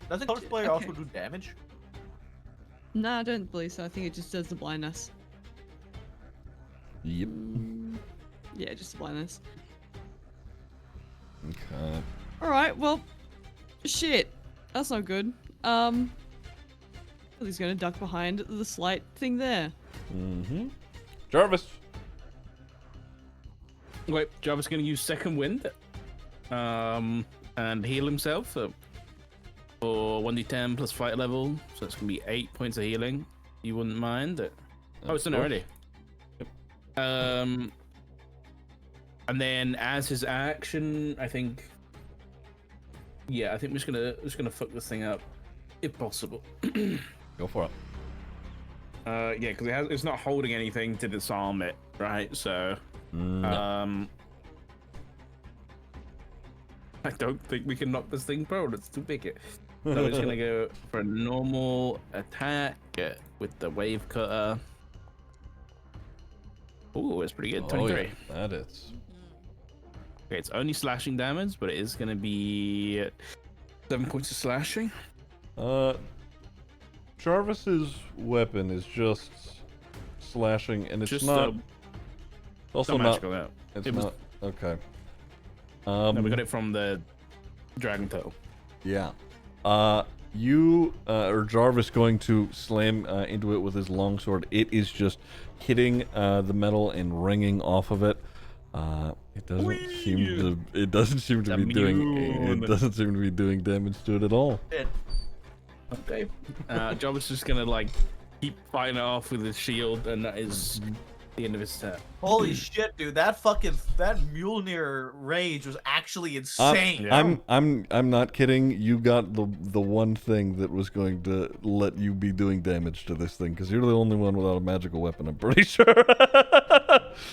Doesn't Coach Player also do damage? No, I don't believe so. I think it just does the blindness. Yep. Yeah, just the blindness. Okay. Alright, well, shit. That's not good. He's gonna duck behind the slight thing there. Mm-hmm. Jarvis. Wait, Jarvis gonna use second wind, and heal himself for 1d10 plus fight level, so it's gonna be 8 points of healing. You wouldn't mind? Oh, it's done already. Yep. And then as his action, I think. Yeah, I think we're just gonna fuck this thing up, if possible. Go for it. Yeah, because it's not holding anything to disarm it, right? So, No. I don't think we can knock this thing prone. It's too big. So we're just gonna go for a normal attack with the wave cutter. Ooh, it's pretty good. 23. Yeah, that is. Okay, it's only slashing damage, but it is gonna be 7 points of slashing. Jarvis's weapon is just slashing, and it's Just, not. Also not. magical out. It's It was- not. Okay. No, we got it from the dragon toe. Yeah. You or Jarvis going to slam into it with his longsword. It is just hitting the metal and ringing off of it. It doesn't seem to. It doesn't seem to be doing. It doesn't seem to be doing damage to it at all. Okay. Jarvis is just gonna like keep fighting it off with his shield, and that is the end of his turn. Holy shit, dude! That Mjolnir rage was actually insane. I'm not kidding. You got the one thing that was going to let you be doing damage to this thing, because you're the only one without a magical weapon. I'm pretty sure.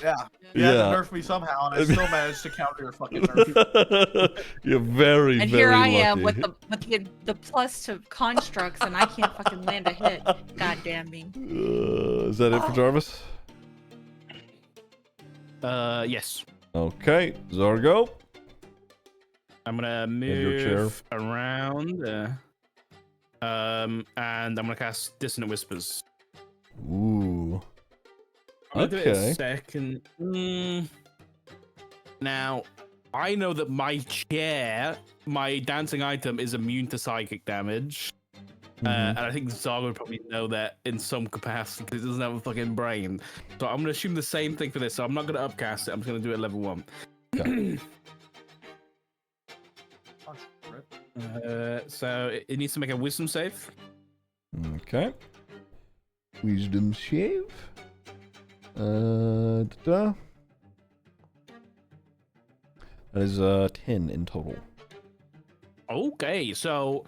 Yeah. You had to nerf me somehow, and I still managed to counter your fucking nerf. You're very, and very here I lucky. am with the plus to constructs, and I can't fucking land a hit. God damn me. Is that it for Jarvis? Yes. Okay, Zargo. I'm gonna move around, and I'm gonna cast Dissonant Whispers. Ooh. I'm gonna do it a second. Now, I know that my chair, my dancing item, is immune to psychic damage. And I think Zargo would probably know that in some capacity because it doesn't have a fucking brain. So I'm gonna assume the same thing for this. So I'm not gonna upcast it. I'm just gonna do it at level 1. Okay. So it needs to make a wisdom save. Okay. Wisdom save. That is 10 in total. Okay, so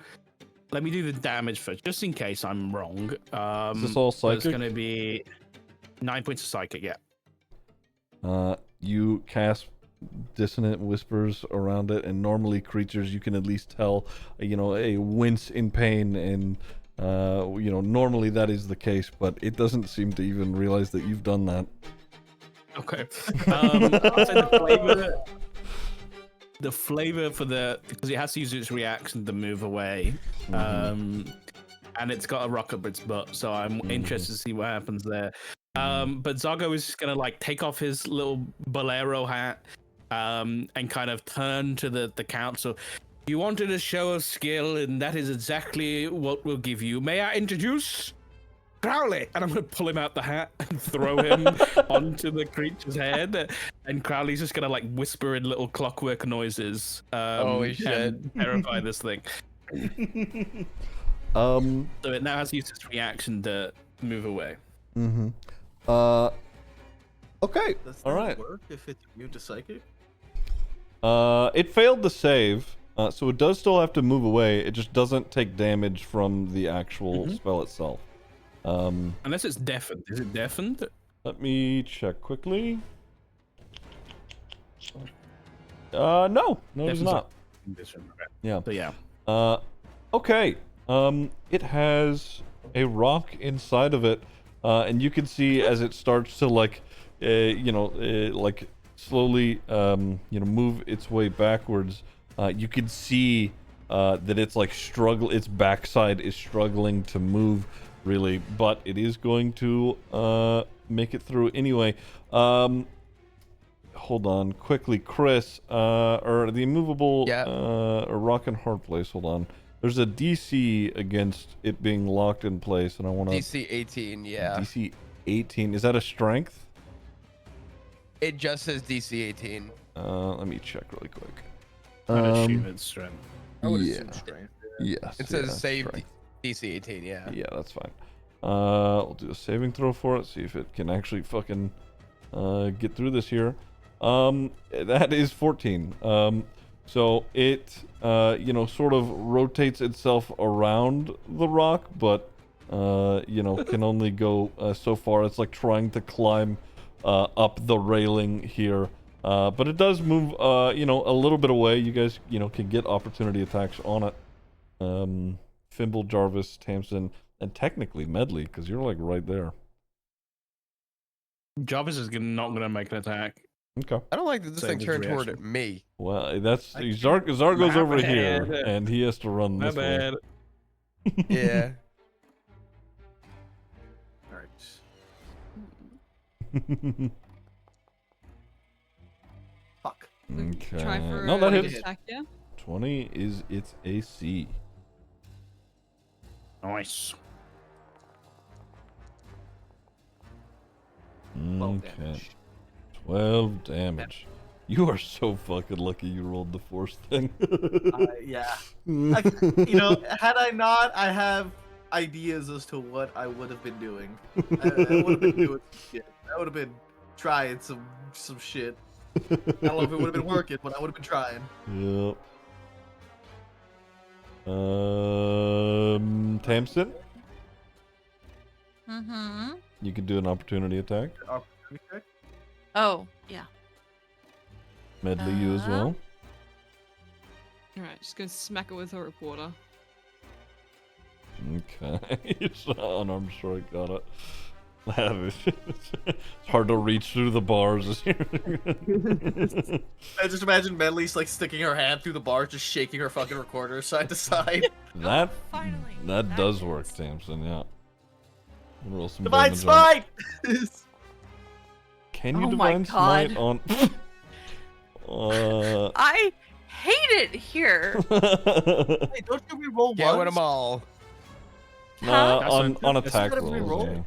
let me do the damage first, just in case I'm wrong. Is this all psychic? It's gonna be 9 points of psychic, yeah. You cast Dissonant Whispers around it, and normally creatures you can at least tell, a wince in pain, and normally that is the case, but it doesn't seem to even realize that you've done that. Okay. I'll say the flavor for because it has to use its reaction to move away. And it's got a rock up its butt, so I'm interested to see what happens there. But Zargo is just gonna like take off his little bolero hat, and kind of turn to the council. You wanted a show of skill, and that is exactly what we'll give you. May I introduce Crowley? And I'm going to pull him out the hat and throw him onto the creature's head. And Crowley's just going to like whisper in little clockwork noises. Holy shit. And terrify this thing. So it now has used its reaction to move away. Mm-hmm. Okay. Does All that right. work if it's immune to psychic? It failed the save, so it does still have to move away. It just doesn't take damage from the actual spell itself. Unless it's deafened. Is it deafened? Let me check quickly. No, it's not. Yeah. So yeah. Okay. It has a rock inside of it, and you can see as it starts to like, like slowly, move its way backwards. You can see that it's like its backside is struggling to move, really, but it is going to make it through anyway. Hold on, quickly, Chris, or the immovable, or rock and hard place. Hold on. There's a DC against it being locked in place, and I want to... DC 18, yeah. DC 18. Is that a strength? It just says DC 18. Let me check really quick. I'd assume it's strength. I would assume strength. Yes. It says save strength. DC 18, yeah. Yeah, that's fine. We'll do a saving throw for it, see if it can actually fucking get through this here. That is 14. So it, sort of rotates itself around the rock, but, can only go so far. It's like trying to climb up the railing here. But it does move, a little bit away. You guys, can get opportunity attacks on it. Fimble, Jarvis, Tamsin, and technically Medley, because you're like right there. Jarvis is not going to make an attack. Okay. I don't like that this Save thing his turned reaction. toward me. Well, that's Zar goes over bad. here, and he has to run My this way. bad. Yeah. Alright. Fuck. Okay. Try for No, that a hits. attack, yeah? 20 is its AC. Nice. 12 Okay. damage. 12 damage. You are so fucking lucky you rolled the force thing. Yeah. Had I not, I have ideas as to what I would have been doing. I would have been doing some shit. I would have been trying some shit. I don't know if it would have been working, but I would have been trying. Yep. Tamsin, Mm-hmm. you can do an opportunity attack. Opportunity check? Oh, yeah. Medley, you as well. Alright, just gonna smack it with her reporter. Okay. It's an unarmed strike, got it. It's hard to reach through the bars. I just imagine Medley's like sticking her hand through the bar, just shaking her fucking recorder side to side. That Finally. that does work, Tamsin, yeah. Roll some Divine damage on- Smite! Can you Oh my divine smite God. on I hate it here. Hey, don't you reroll Get with once? them all. on That's attack gotta rolls, re-roll. yeah.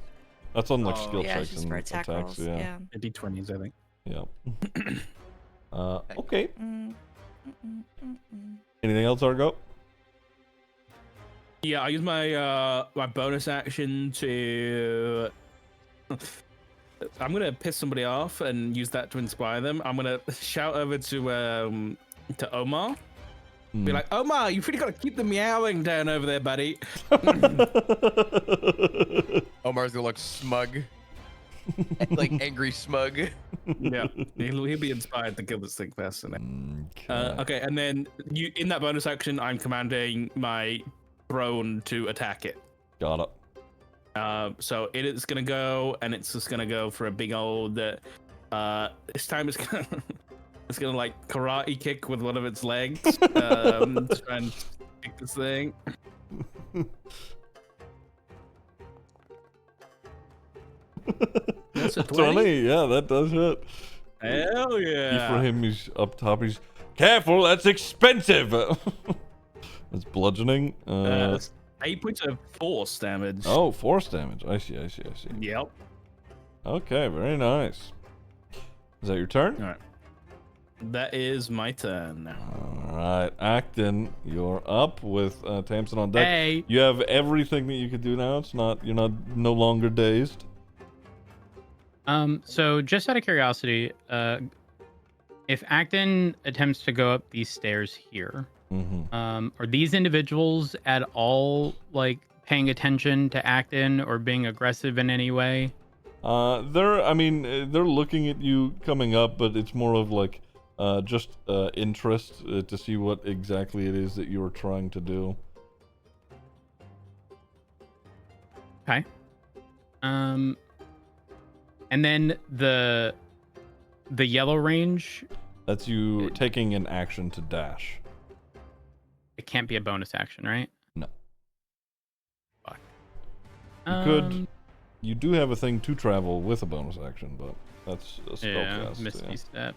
That's on like Oh. skill Yeah, checks just and for attack attacks, rolls. yeah. Yeah. D20s, I think. Yeah. Okay. Mm. Anything else, Argo? Yeah, I use my my bonus action to. I'm gonna piss somebody off and use that to inspire them. I'm gonna shout over to Omar. Be like, Omar, you really gotta keep the meowing down over there, buddy. Omar's gonna look smug. Like angry smug. Yeah, he'll be inspired to kill this thing first. Okay. Okay, and then in that bonus action, I'm commanding my drone to attack it. Got it. So it is gonna go, and it's just gonna go for a big old. This time it's gonna it's gonna like karate kick with one of its legs. To try and kick this thing. That's a 20. 20, yeah, that does hit. Hell yeah. Ephraim is up top. He's careful. That's expensive. That's bludgeoning. 8 points of force damage. Oh, force damage. I see. Yep. Okay, very nice. Is that your turn? All right. That is my turn. All right, Acton, you're up with Tamsin on deck. Hey. You have everything that you could do now. You're no longer dazed. So just out of curiosity, if Acton attempts to go up these stairs here, are these individuals at all like paying attention to Acton or being aggressive in any way? They're looking at you coming up, but it's more of like just interest to see what exactly it is that you are trying to do. Okay. And then the yellow range. That's you taking an action to dash. It can't be a bonus action, right? No. Fuck. You could. You do have a thing to travel with a bonus action, but that's a spell cast. Misty step.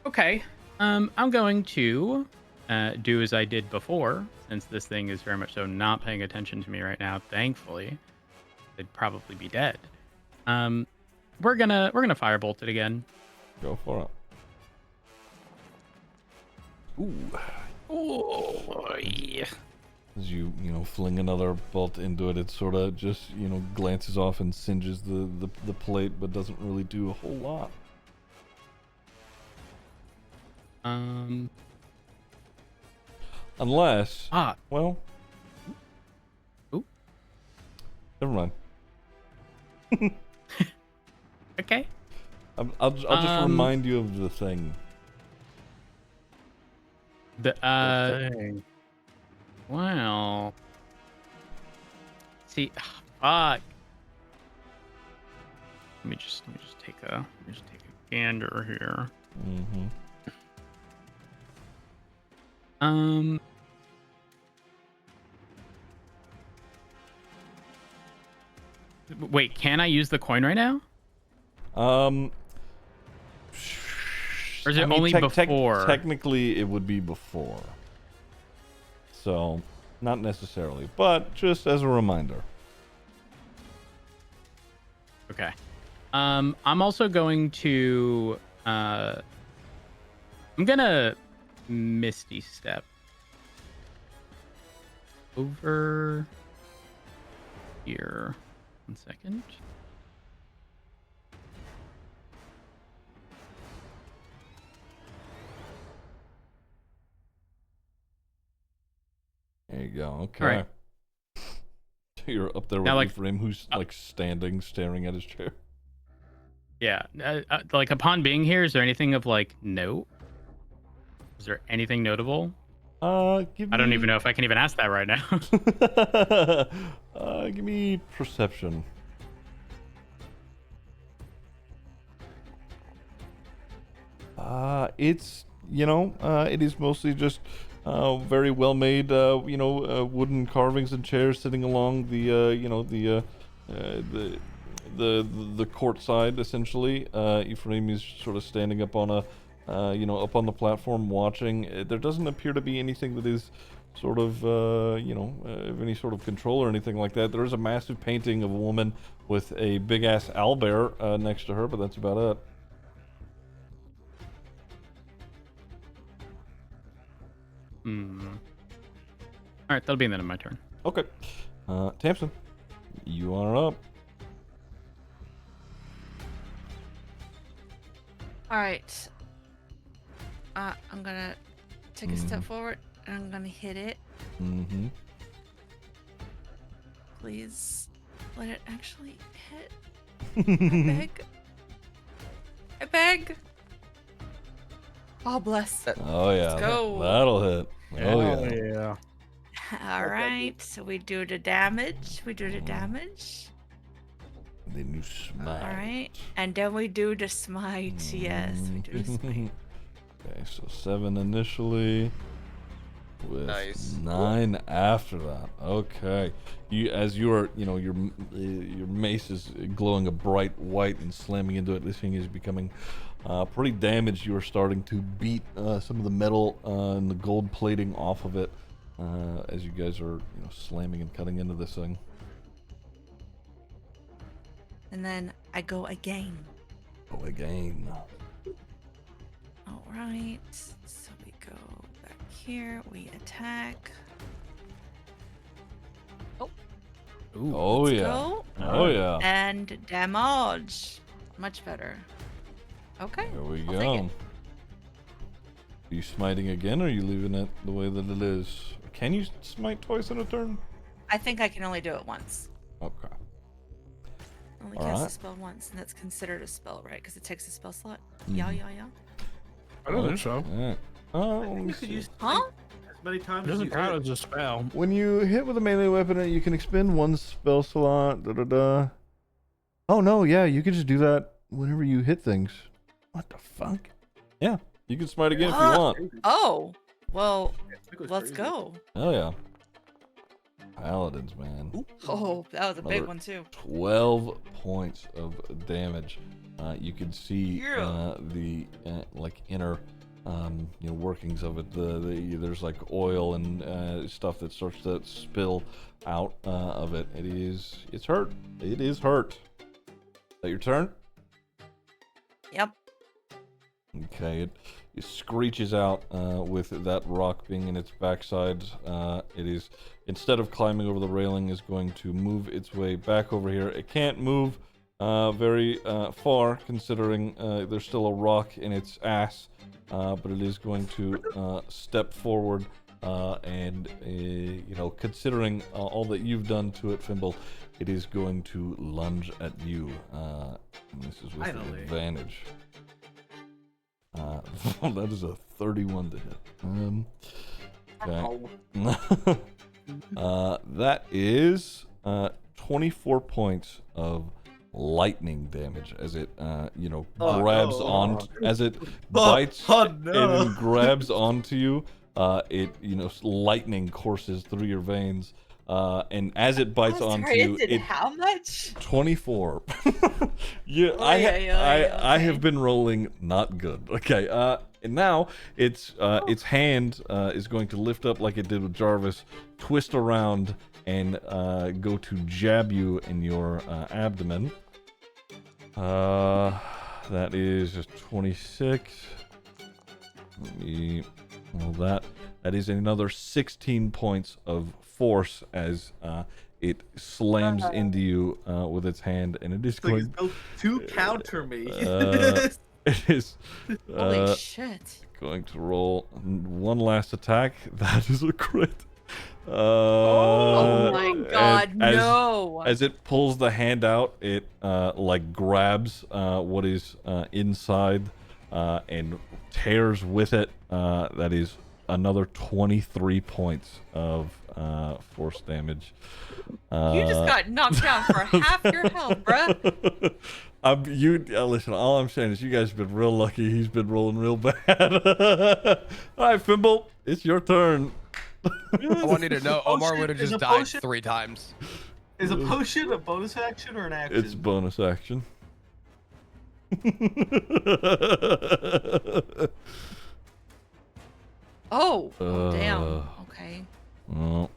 Okay. I'm going to do as I did before, since this thing is very much so not paying attention to me right now. Thankfully, it'd probably be dead. We're gonna firebolt it again. Go for it. Ooh. Oh yeah. As you fling another bolt into it, it sort of just glances off and singes the plate, but doesn't really do a whole lot. Unless well. Ooh. Never mind. Okay. I'll just remind you of the thing. The thing. Well. See, fuck. Let me just take a gander here. Wait, can I use the coin right now? Or is it only before? Technically, it would be before. So, not necessarily, but just as a reminder. Okay. I'm also going to I'm gonna Misty Step over here. 1 second. There you go. Okay. All right. You're up there with Ephraim, who's like standing, staring at his chair. Yeah. Like upon being here, is there anything of like note? Is there anything notable? I don't even know if I can even ask that right now. Give me perception. It's it is mostly just very well made wooden carvings and chairs sitting along the court side essentially. Ephraim is sort of standing up on up on the platform watching. There doesn't appear to be anything that is sort of of any sort of control or anything like that. There is a massive painting of a woman with a big ass owlbear next to her, but that's about it. Alright, that'll be the end of my turn. Okay. Tamsin, you are up. Alright. I'm gonna take a step forward and I'm gonna hit it. Please let it actually hit. I beg. Oh, bless. Oh yeah. Let's go. That'll hit. Oh yeah. All right. So we do the damage. Then you smite. All right. And then we do the smite. Yes, we do the smite. Okay, so 7 initially. with Nice. 9 after that. Okay, your mace is glowing a bright white and slamming into it. This thing is becoming pretty damaged. You are starting to beat some of the metal and the gold plating off of it as you guys are slamming and cutting into this thing. And then I go again. Go again. All right. So we go back here. We attack. Oh. Ooh. Oh yeah. Go. Oh yeah. And damage. Much better. Okay. There we I'll go. take it. Are you smiting again, or are you leaving it the way that it is? Can you smite twice in a turn? I think I can only do it once. Okay. Only All cast right. a spell once, and that's considered a spell, right? Because it takes a spell slot. Mhm. Yeah. I don't think so. Yeah. Oh, let me You could see. use Huh? as many times It as doesn't you count could. as a spell. When you hit with a melee weapon, you can expend one spell slot. Oh no, yeah, you can just do that whenever you hit things. What the fuck? Yeah, you can smite again if you want. Oh. Well, was let's crazy. go. Oh yeah. Paladins, man. Oh, that was a big Another one too. 12 points of damage. You can see Yeah. the like inner workings of it. There's like oil and stuff that starts to spill out of it. It's hurt. It is hurt. Is that your turn? Yep. Okay, it screeches out with that rock being in its backside. It is, instead of climbing over the railing, is going to move its way back over here. It can't move very far, considering there's still a rock in its ass, but it is going to step forward. And considering all that you've done to it, Fimble, it is going to lunge at you. And this is with advantage. That is a 31 to hit. Okay. That is 24 points of lightning damage as it grabs on as it bites and then grabs onto you. Lightning courses through your veins. And as it bites onto you, it how much? 24. I have been rolling not good. Okay, and now its hand is going to lift up like it did with Jarvis, twist around, and go to jab you in your abdomen. That is just 26. Let me roll that. That is another 16 points of force as it slams into you with its hand, and it is going to counter me. it is Holy shit. going to roll one last attack. That is a crit. Oh my god, no! As it pulls the hand out, it grabs what is inside and tears with it. That is another 23 points of force damage. You just got knocked down for half your health, bruh. Listen, all I'm saying is you guys have been real lucky. He's been rolling real bad. All right, Fimble, it's your turn. I want you to know, Omar would have just died 3 times. Is a potion a bonus action or an action? It's bonus action. Oh, damn. Okay. Well,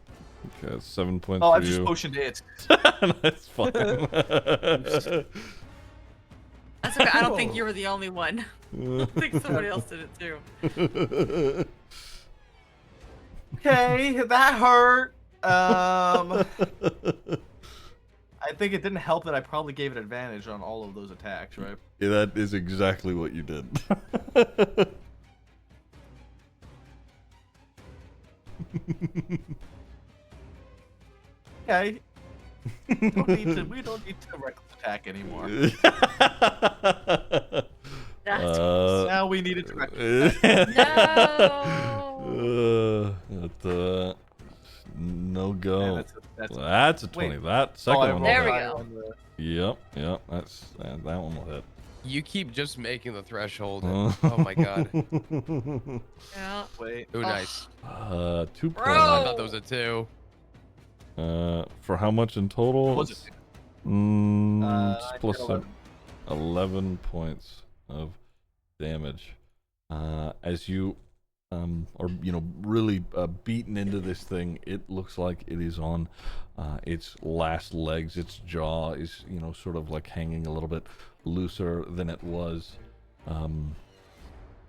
okay, 7 points Oh, for I just you. potioned it. That's fine. That's okay. I don't think you were the only one. I think somebody else did it too. Okay, that hurt. I think it didn't help that I probably gave it advantage on all of those attacks, right? Yeah, that is exactly what you did. Okay. We don't need to reckless attack anymore. That's now we need it to reckless attack. No go. Yeah, that's a 20. wait. That second one will There hit. we go. Yep, that's that one will hit. You keep just making the threshold. Oh my god. Yeah. Wait. Oh, nice. 2 Bro! I points. thought that was a 2. For how much in total? Was it? Just plus 11. 11 points of damage. As you are, really beaten into this thing, it looks like it is on its last legs. Its jaw is, sort of like hanging a little bit looser than it was.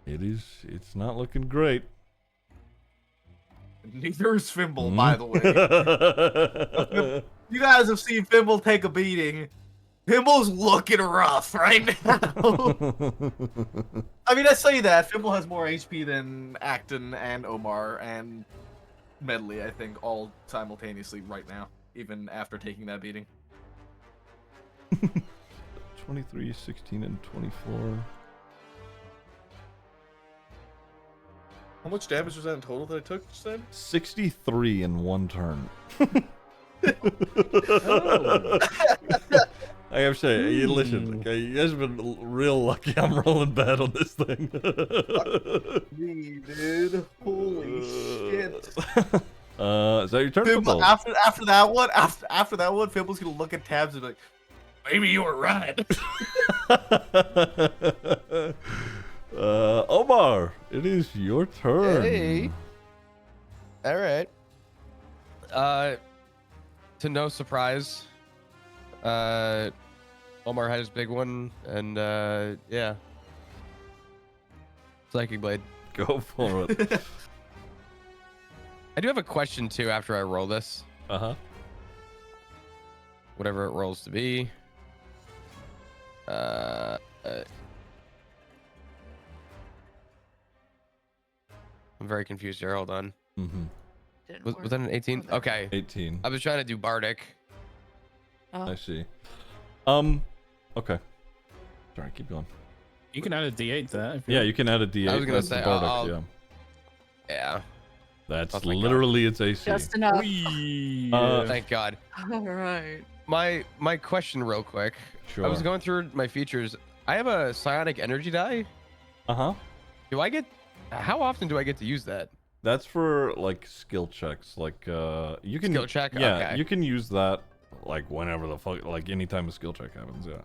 It's not looking great. Neither is Fimble, by the way. You guys have seen Fimble take a beating. Fimble's looking rough right now. I mean, I say that. Fimble has more HP than Acton and Omar and Medley, I think, all simultaneously right now, even after taking that beating. 23, 16, and 24. How much damage was that in total that I took just then? 63 in one turn. I have to say, you listen, okay, you guys have been real lucky. I'm rolling bad on this thing. Me, dude. Holy shit. Is that your turn? Fimble, after that one, after that one, Fimble's gonna look at tabs and be like, maybe you were right. Omar, it is your turn. Hey. All right. To no surprise, Omar had his big one, and yeah. Psychic Blade. Go for it. I do have a question too after I roll this. Whatever it rolls to be. I'm very confused here. Hold on. Was that an 18? Okay. 18. I was trying to do Bardic. I see. Okay. Sorry, keep going. You can add a D8 to that. Yeah, you can add a D8. I was gonna That's the say, Bardic, yeah. That's literally its AC. Just enough. Thank God. All right. My question real quick. Sure. I was going through my features. I have a psionic energy die. Do I get... How often do I get to use that? That's for like skill checks. Like you can Skill check? Yeah, Okay. you can use that like whenever the fuck, like anytime a skill check happens. Yeah.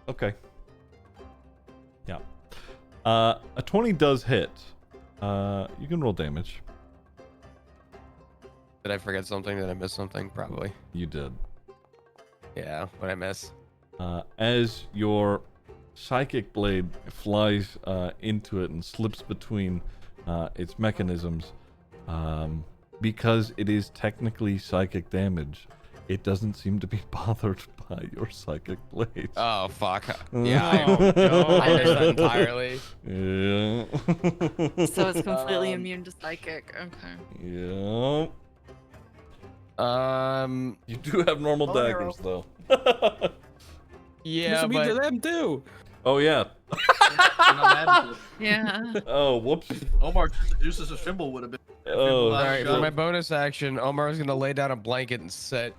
Okay. Yeah. A 20 does hit. You can roll damage. Did I forget something? Did I miss something? Probably. You did. Yeah. What I miss? As your psychic blade flies into it and slips between its mechanisms, because it is technically psychic damage, it doesn't seem to be bothered by your psychic blade. Oh fuck. Yeah. I missed that entirely. Yeah. So it's completely immune to psychic. Okay. Yeah. You do have normal daggers though. Yeah, This but to them too. Oh yeah. Yeah. Oh, whoops. Omar uses a Fimble would have been. Oh, all right. For my bonus action, Omar is gonna lay down a blanket and sit.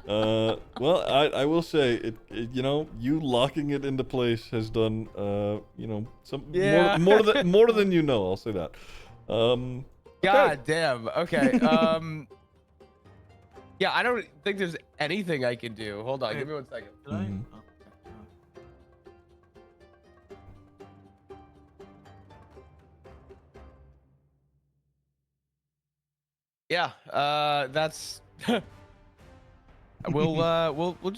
Well, I will say it, you locking it into place has done some more than you know. I'll say that. God damn. Okay. Yeah, I don't think there's anything I can do. Hold on, give me 1 second. Yeah, that's we'll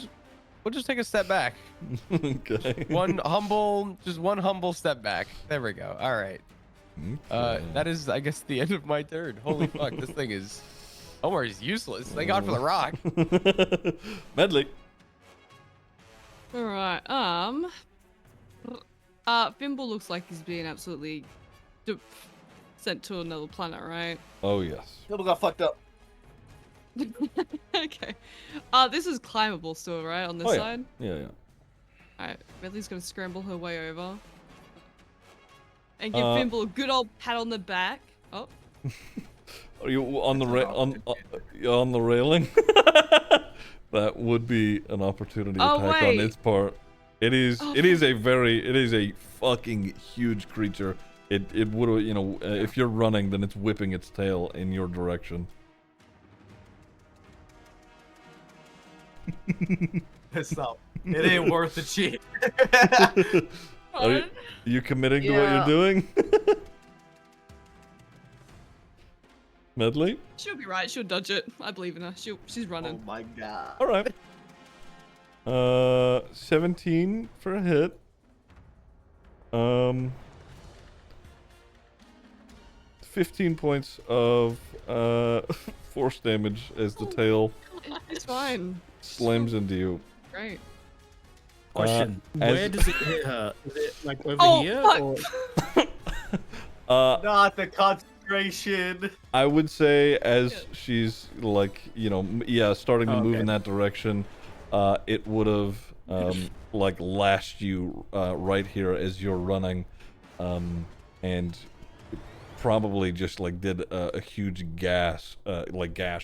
just take a step back. Okay. One humble step back. There we go. All right. Okay. That is, I guess, the end of my turn. Holy fuck, this thing is... Omar is useless. Thank God for the rock. Medley. All right. Fimble looks like he's being absolutely sent to another planet, right? Oh yes. Fimble got fucked up. Okay. This is climbable still, right? On this Oh, yeah. side? Yeah. Alright, Medley's gonna scramble her way over. And give Uh, Fimble a good old pat on the back. Oh. Are you on the on the railing? That would be an opportunity Oh, attack on wait. its part. It is. Oh, It is a fucking huge creature. It would, you know, if you're running, then it's whipping its tail in your direction. It's not. It ain't worth the cheat. Are you committing to what Yeah. you're doing? Medley? She'll be right. She'll dodge it. I believe in her. She's running. Oh my god. All right. 17 for a hit. 15 points of force damage as the tail It's fine. slams into you. Great. Question: as- Where does it hit her? Is it like over Oh, here? fuck. Or... Not the concentration. I would say as she's like, you know, starting to move Okay. in that direction, it would have like lashed you right here as you're running, and probably just like did a huge gash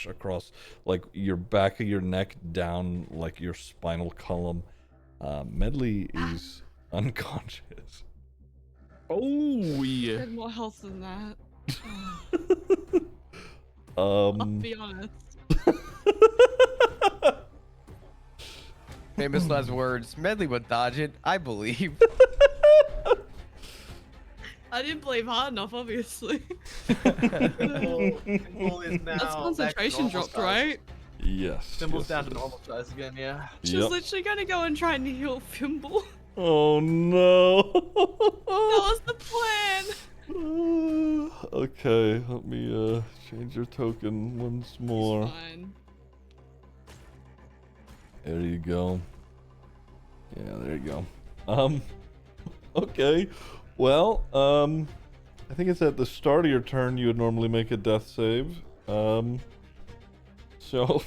across like your back of your neck down like your spinal column. Medley is unconscious. Oh yeah. She had more health than that. I'll be honest. Famous last words. Medley would dodge it. I believe. I didn't believe hard enough, obviously. Symbol is now That's concentration back to normal dropped, size. right? Yes. Symbol's yes, down it to is. normal size again, yeah. She's Yep. literally gonna go and try and heal Fimble. Oh no. That was the plan. Okay, let me change your token once more. Fine. There you go. Yeah, there you go. Okay. Well, I think it's at the start of your turn you would normally make a death save. So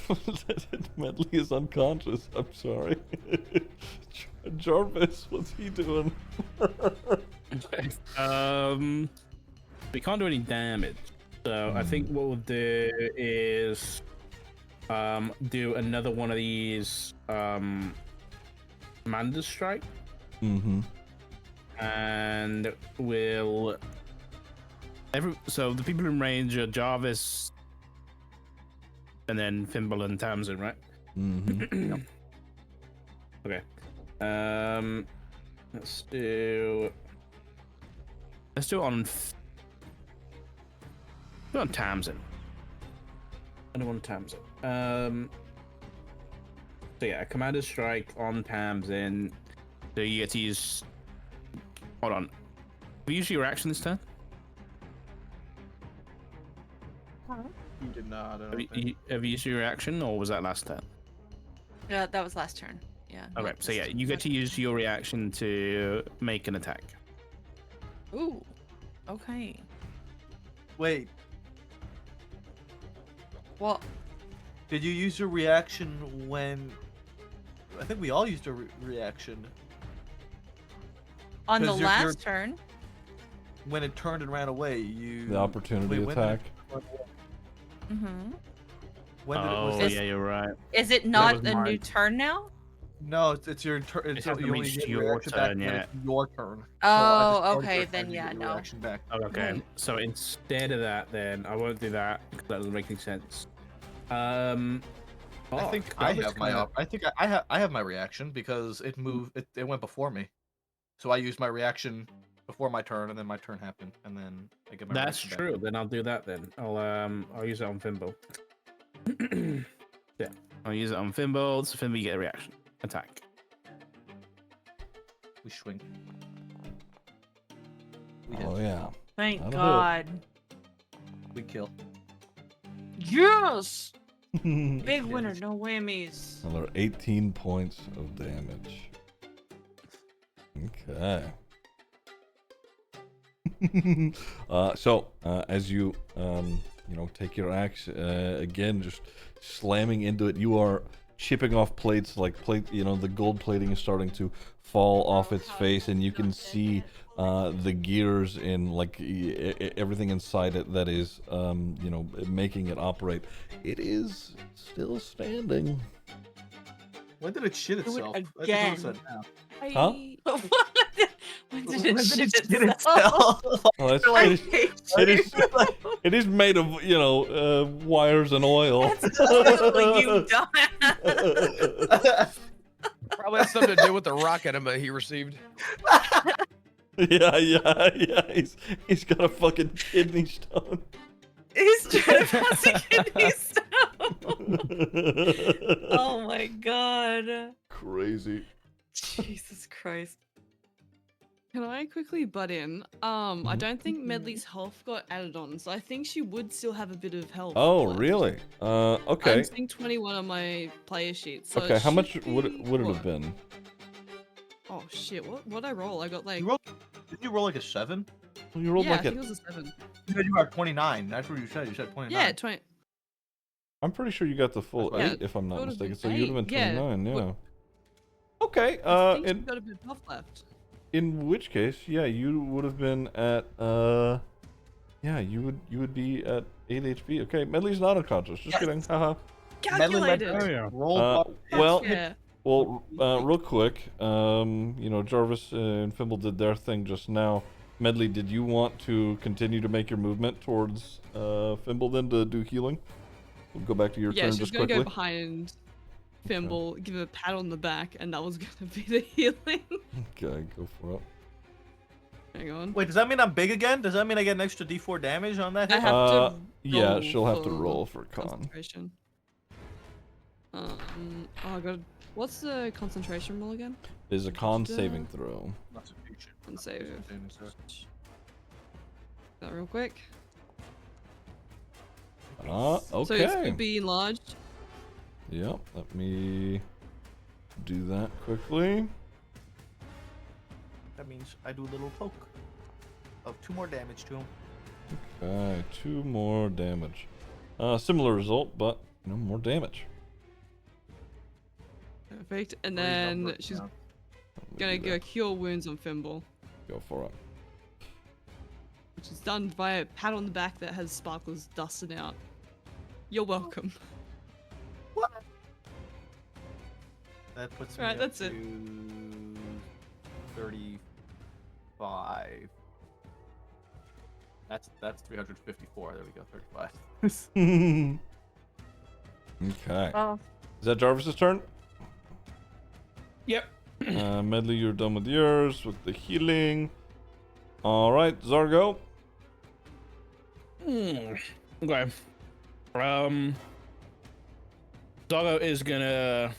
Medley is unconscious. I'm sorry. Jarvis, what's he doing? We can't do any damage. So I think what we'll do is do another one of these Commander's Strike. Mm-hmm. And we'll so the people in range are Jarvis and then Fimble and Tamsin, right? Mm-hmm. Okay. Let's do it on Tamsin. I don't want Tamsin. So yeah, Commander's Strike on Tamsin. So you get to use. Hold on. Have you used your action this turn? You did not. I Have don't you, think. have you used your reaction, or was that last turn? Yeah, that was last turn. Yeah. Okay, not so this yeah, turn. you get to use your reaction to make an attack. Ooh. Okay. Wait, Well, did you use your reaction when? I think we all used a reaction on the 'Cause you're- last turn. when it turned and ran away. You The opportunity wait, when did it attack. run away? Mm-hmm. When did it Oh was Is- yeah, you're right. Is it not was a new mine. turn now? No, it's your turn. It It's hasn't you only reached get your reaction back turn when yet. it's your turn. So I Oh, just started okay, your then turn to yeah, get your no. reaction back. Okay, Right. so instead of that, then I won't do that because that doesn't make any sense. I think fuck, I that was have my. kinda- I think I have my reaction because it moved. It went before me, so I used my reaction before my turn, and then my turn happened, and then I get my. That's reaction back. true. Then I'll do that. Then I'll use it on Fimble. Yeah, I'll use it on Fimble. So Fimble, you get a reaction attack. We swing. We hit. Oh yeah. Thank That'll God. We kill. Yes. Big Damage. winner, no whammies. Another 18 points of damage. Okay. So as you take your axe again, just slamming into it, you are chipping off plates, like the gold plating is starting to fall off its face, and you can see the gears in like everything inside it that is making it operate. It is still standing. When did it shit itself? again. Huh? When did it shit shit itself? Oh, it is made of wires and oil. That's literally you dumbass. Probably has something to do with the rock enema he received. Yeah. He's got a fucking kidney stone. He's trying to pass a kidney stone. Oh my god. Crazy. Jesus Christ. Can I quickly butt in? I don't think Medley's health got added on, so I think she would still have a bit of health. Oh, left. really? Okay. I'm seeing 21 on my player sheet. So Okay, it how much should would be- it have what? been? Oh shit! What'd I roll? I got like. Did you roll like a 7? Well, you rolled Yeah, I like think a. it was a 7. You said you were 29. That's what you said. You said 29. Yeah, 20. I'm pretty sure you got the full Yeah, 8, if I'm not it would've mistaken. been So you'd have been 8, yeah. 29, yeah. What- Okay. I think she got a bit of health left. In which case, yeah, you would have been at yeah, you would be at 8 HP. Okay, Medley's not unconscious. Just kidding. Haha. Calculated. Roll. Well, Yeah. real quick, Jarvis and Fimble did their thing just now. Medley, did you want to continue to make your movement towards Fimble then to do healing? We'll go back to your Yeah, turn she's just gonna quickly. go behind Fimble, give him a pat on the back, and that was gonna be the healing. Okay, go for it. Hang on. Wait, does that mean I'm big again? Does that mean I get an extra D4 damage on that I hit? have to. Yeah, roll she'll have to for roll for con. concentration. Oh, I got. What's the concentration roll again? Is a con saving throw. Con save. That real quick. Okay. So it's gonna be enlarged. Yep, let me do that quickly. That means I do a little poke of 2 more damage to him. Okay, 2 more damage. Similar result, but more damage. Perfect. And Or he's not then broken she's down. gonna go cure wounds on Fimble, Go for it. which is done via a pat on the back that has sparklers dusted out. You're welcome. That puts me Right, up that's it. to 35. That's 354. There we go. 35. Okay. Oh. Is that Jarvis's turn? Yep. Medley, you're done with yours, with the healing. Alright, Zargo. Okay. Doggo is gonna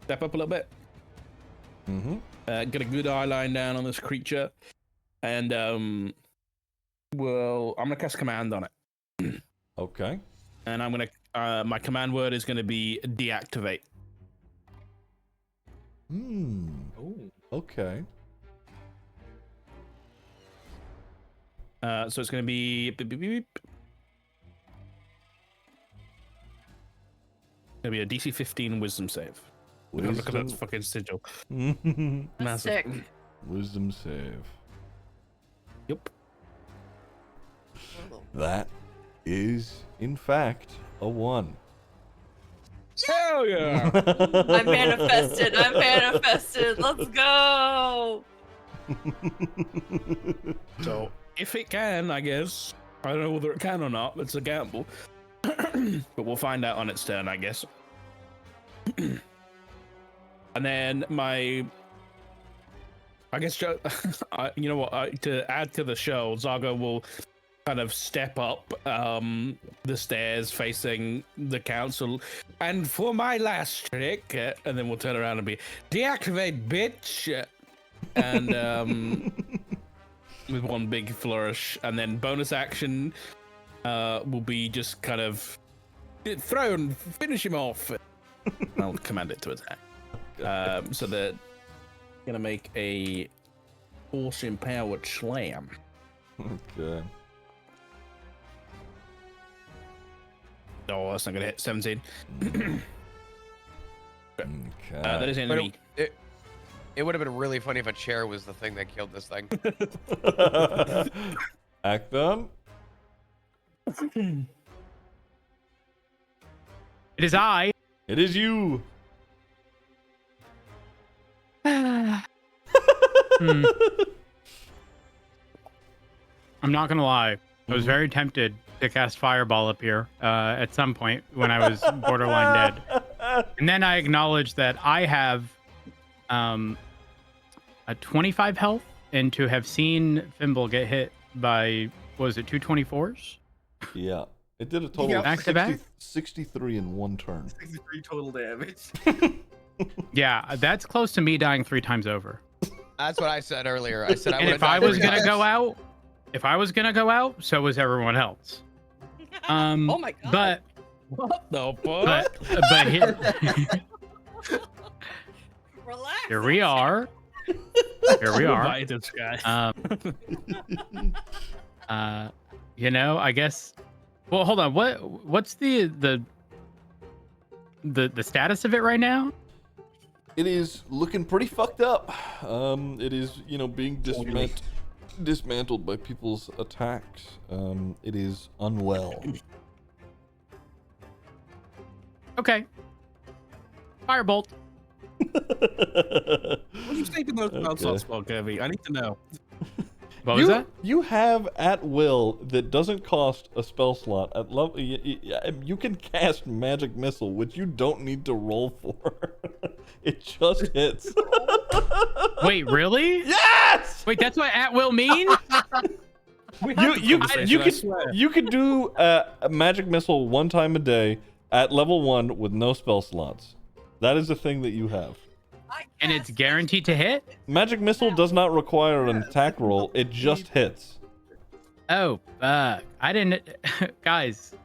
step up a little bit. Mm-hmm. Get a good eye line down on this creature, and I'm gonna cast command on it. Okay. And I'm gonna my command word is gonna be deactivate. Oh. Okay. So it's gonna be beep, beep, beep, beep. Gonna be a DC 15 Wisdom save. Look at that Wisdom. fucking sigil. That's Massive. sick. Wisdom save. Yep. That is, in fact, a 1. Hell yeah! I manifested. I manifested. Let's go. So if it can, I guess. I don't know whether it can or not. It's a gamble. But we'll find out on its turn, I guess. And then I guess, you know what? To add to the show, Zago will kind of step up the stairs facing the council. And for my last trick, and then we'll turn around and be, deactivate, bitch! And with one big flourish. And then bonus action will be just kind of throw and finish him off. I'll command it to attack. So they're gonna make a force empowered slam. Okay. Oh, that's not gonna hit. 17. That is But enemy. it would have been really funny if a chair was the thing that killed this thing. Acton? It is I. It is you. Hmm. I'm not gonna lie. I was very tempted to cast Fireball up here at some point when I was borderline dead. And then I acknowledged that I have a 25 health, and to have seen Fimble get hit by, what was it, 224s? Yeah. It did a total of Back to back? 63 in one turn. 63 total damage. Yeah, that's close to me dying 3 times over. That's what I said earlier. I said I And would if I was gonna go out, so was everyone else. Oh my god. But What the fuck? but here, Relax. here we are. Here we are. Invite this guy. You know, I guess. Well, hold on. What's the status of it right now? It is looking pretty fucked up. It is, being dismantled by people's attacks. It is unwell. Okay. Firebolt. What do you think of those spell spell, Kirby? I need to know. What was that? You have at will that doesn't cost a spell slot at level. You can cast Magic Missile, which you don't need to roll for. It just hits. Wait, really? Yes. Wait, that's what at will mean? You could do a Magic Missile one time a day at level 1 with no spell slots. That is the thing that you have. And it's guaranteed to hit? Magic Missile does not require an attack roll. It just hits. Oh, fuck. I didn't... Guys.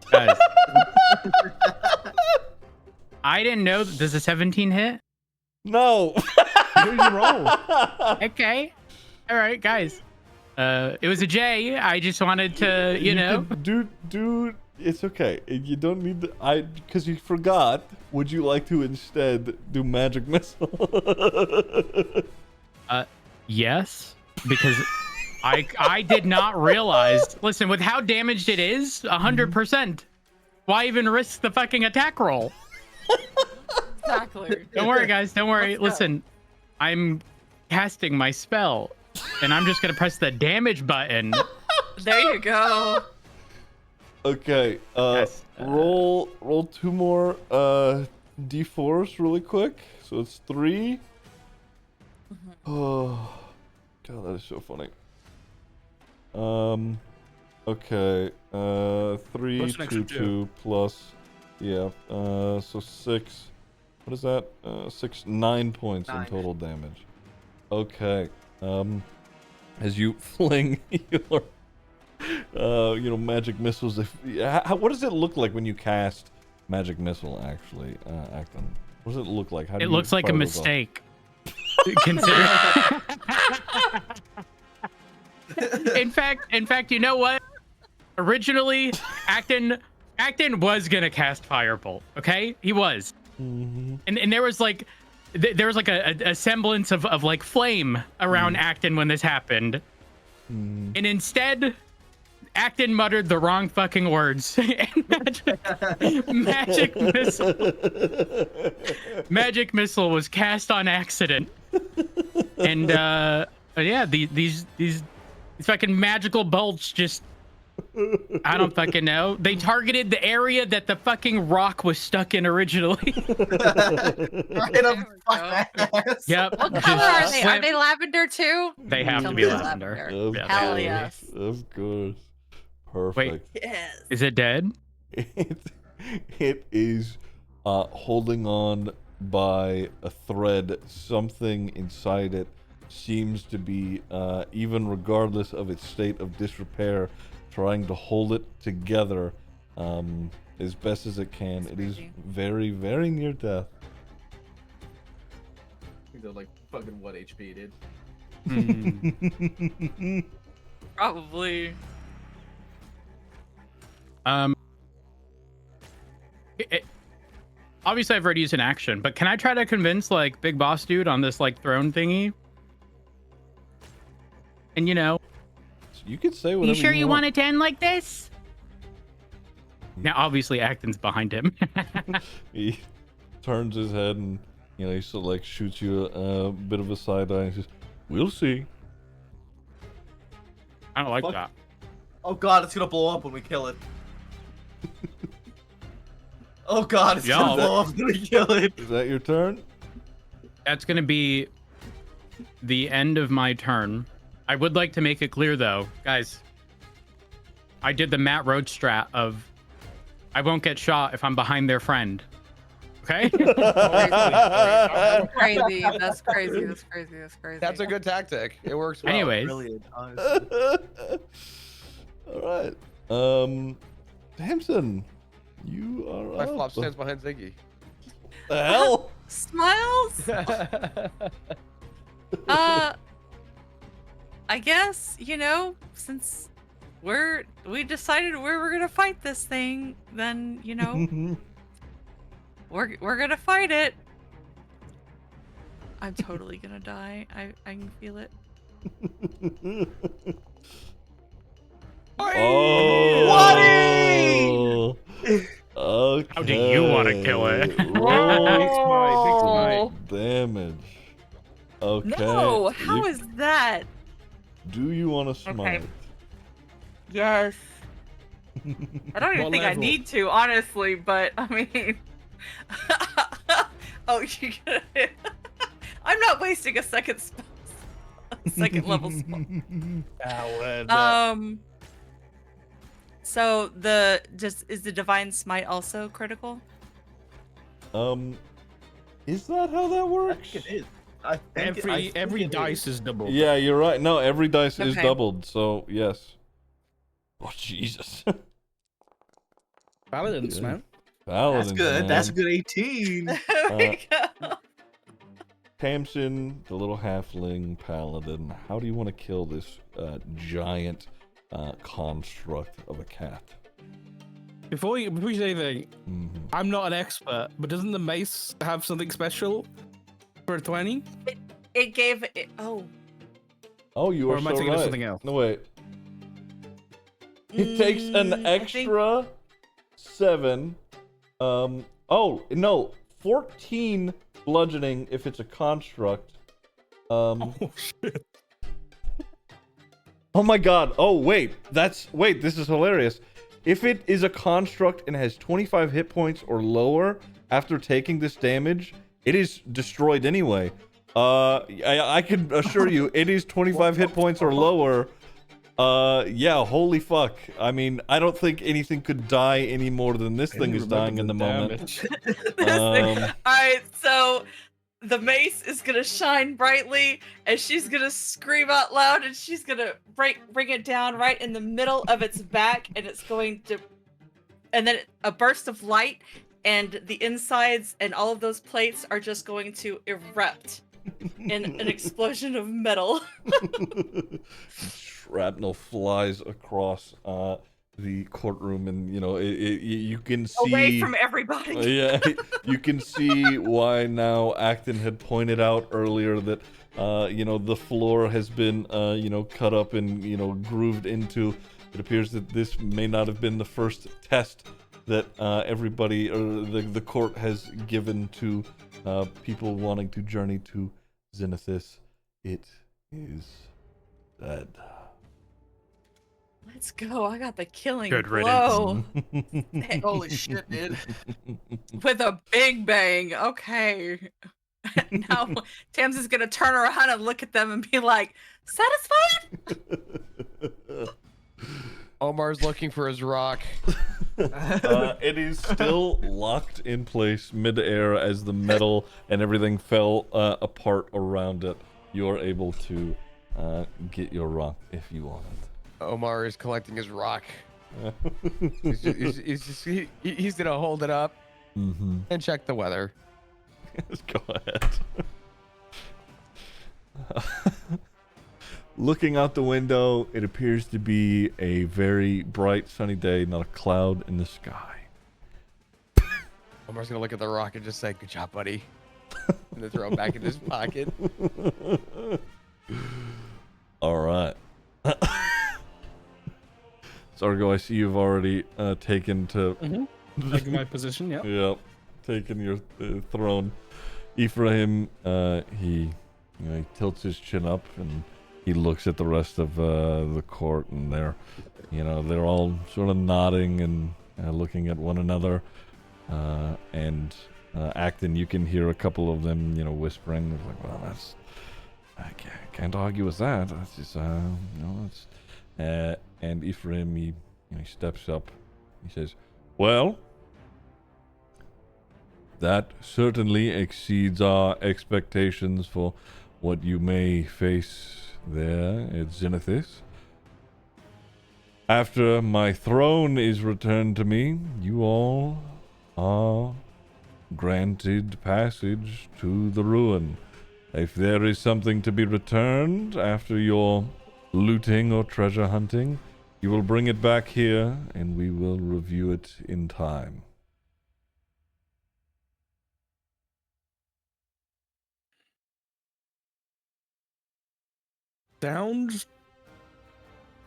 I didn't know... Does a 17 hit? No. Here's your roll. Okay. All right, guys. It was a J. I just wanted to, you know... Dude, it's okay. You don't need to... Because you forgot. Would you like to instead do Magic Missile? Yes. Because I did not realize... Listen, with how damaged it is, 100%. Why even risk the fucking attack roll? Exactly. Don't worry, guys. Don't worry. Listen, I'm casting my spell, and I'm just gonna press the damage button. There you go. Okay. Yes. Roll 2 more d4s really quick. So it's 3. Oh, God, that is so funny. Okay. 3, What's an extra 2 plus. Yeah. So 6. What is that? 9 points in total damage. Okay. As you fling your, magic missiles. What does it look like when you cast Magic Missile? Actually, Acton. What does it look like? How do It you looks like a fire those off? mistake. Consider. In fact, you know what? Originally, Acton was gonna cast Firebolt. Okay, he was. Mm-hmm. And there was like a semblance of like flame around Acton when this happened. And instead, Acton muttered the wrong fucking words. And Magic Missile was cast on accident. And yeah, these fucking magical bolts just, I don't fucking know. They targeted the area that the fucking rock was stuck in originally. Right up fuck ass. Yep. What color are they? Are they lavender too? They have Tell to me be they're lavender. Of Yeah. Hell course, yes. Of course. Perfect. Yes. Is it dead? It is holding on by a thread. Something inside it seems to be, even regardless of its state of disrepair, trying to hold it together as best as it can. It is very, very near death. I think they're like fucking 1 HP, dude. Probably. Obviously, I've already used an action, but can I try to convince like Big Boss Dude on this like throne thingy? And You could say whatever You sure you want. want it to end like this? now obviously Acton's behind him. He turns his head and he sort of like shoots you a bit of a side eye and says, "We'll see." I don't like Fuck. that. Oh god, it's gonna blow up when we kill it. Oh god, it's Yo. gonna blow up when we kill it. Is that your turn? That's gonna be the end of my turn. I would like to make it clear though, guys. I did the Matt Roach strat of I won't get shot if I'm behind their friend. Okay? That's crazy. That's crazy. That's crazy. That's crazy. That's a good tactic. It works well. Anyways. Brilliant, honestly. All right. Damson, you are My up. flop stands behind Ziggy. The hell? Smiles. I guess since we decided where we're gonna fight this thing, then we're gonna fight it. I'm totally gonna die. I can feel it. Oh. Okay. How do you want to kill it? Roll damage. Okay. No, how is that? Do you want to smite? Okay. Yes. I don't even What think I level? need to, honestly, but I mean. Oh, you gonna. I'm not wasting a second spell. Second level spell. So is the divine smite also critical? Is that how that I works? think it is. I think Every it dice is. is double. Yeah, you're right. No, every dice is Okay. doubled, so yes. Oh Jesus. Paladins, Yeah. man. Paladins, That's good. man. That's a good 18. There we go. Tamsin, the little halfling paladin, how do you want to kill this giant construct of a cat? Before you say anything, Mhm. I'm not an expert, but doesn't the mace have something special for a 20? It gave it. Oh. Oh, you Or are am I so thinking of right. something else? No, wait. It takes an I think- extra 7. Oh, no. 14 bludgeoning if it's a construct. Oh, shit. Oh my god. Oh, wait. Wait, this is hilarious. If it is a construct and has 25 hit points or lower after taking this damage, it is destroyed anyway. I can assure you, it is 25 hit points or lower. Yeah, holy fuck. I mean, I don't think anything could die any more than this thing is dying in the moment. Alright, so the mace is gonna shine brightly and she's gonna scream out loud and she's gonna bring it down right in the middle of its back and it's going to and then a burst of light and the insides and all of those plates are just going to erupt in an explosion of metal. Shrapnel flies across the courtroom, and you can see Away from everybody. Yeah, you can see why now Acton had pointed out earlier that the floor has been cut up and grooved into. It appears that this may not have been the first test that everybody or the court has given to people wanting to journey to Zenithus. It is dead. Let's go. I got the killing Good blow. Holy shit, dude. With a big bang. Okay. Now Tams is gonna turn around and look at them and be like, satisfied? Omar's looking for his rock. It is still locked in place mid-air as the metal and everything fell apart around it. You are able to get your rock if you want it. Omar is collecting his rock. He's gonna hold it up and check the weather. Go ahead. Looking out the window, it appears to be a very bright sunny day, not a cloud in the sky. Omar's gonna look at the rock and just say, "Good job, buddy," and then throw it back in his pocket. All right. Zargo, I see you've already taken to. Taking my position, yeah. Yep, taking your throne. Ephraim, he tilts his chin up and he looks at the rest of the court, and they're all sort of nodding and looking at one another. And Acton, you can hear a couple of them, whispering. They're like, well, I can't argue with that. That's just, it's. And Ephraim, he steps up. He says, well, that certainly exceeds our expectations for what you may face there at Zenithis. After my throne is returned to me, you all are granted passage to the ruin. If there is something to be returned after your looting or treasure hunting, you will bring it back here and we will review it in time. Sounds.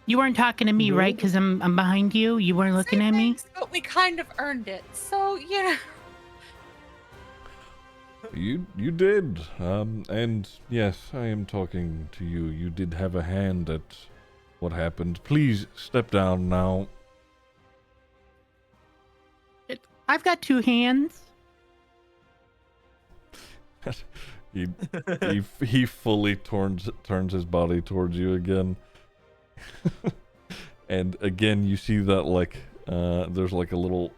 You weren't talking to me, right? Because I'm behind you. You weren't looking at me. But we kind of earned it, so yeah. You did, and yes, I am talking to you. You did have a hand at what happened. Please step down now. I've got two hands. he fully turns his body towards you again. And again you see that there's like a little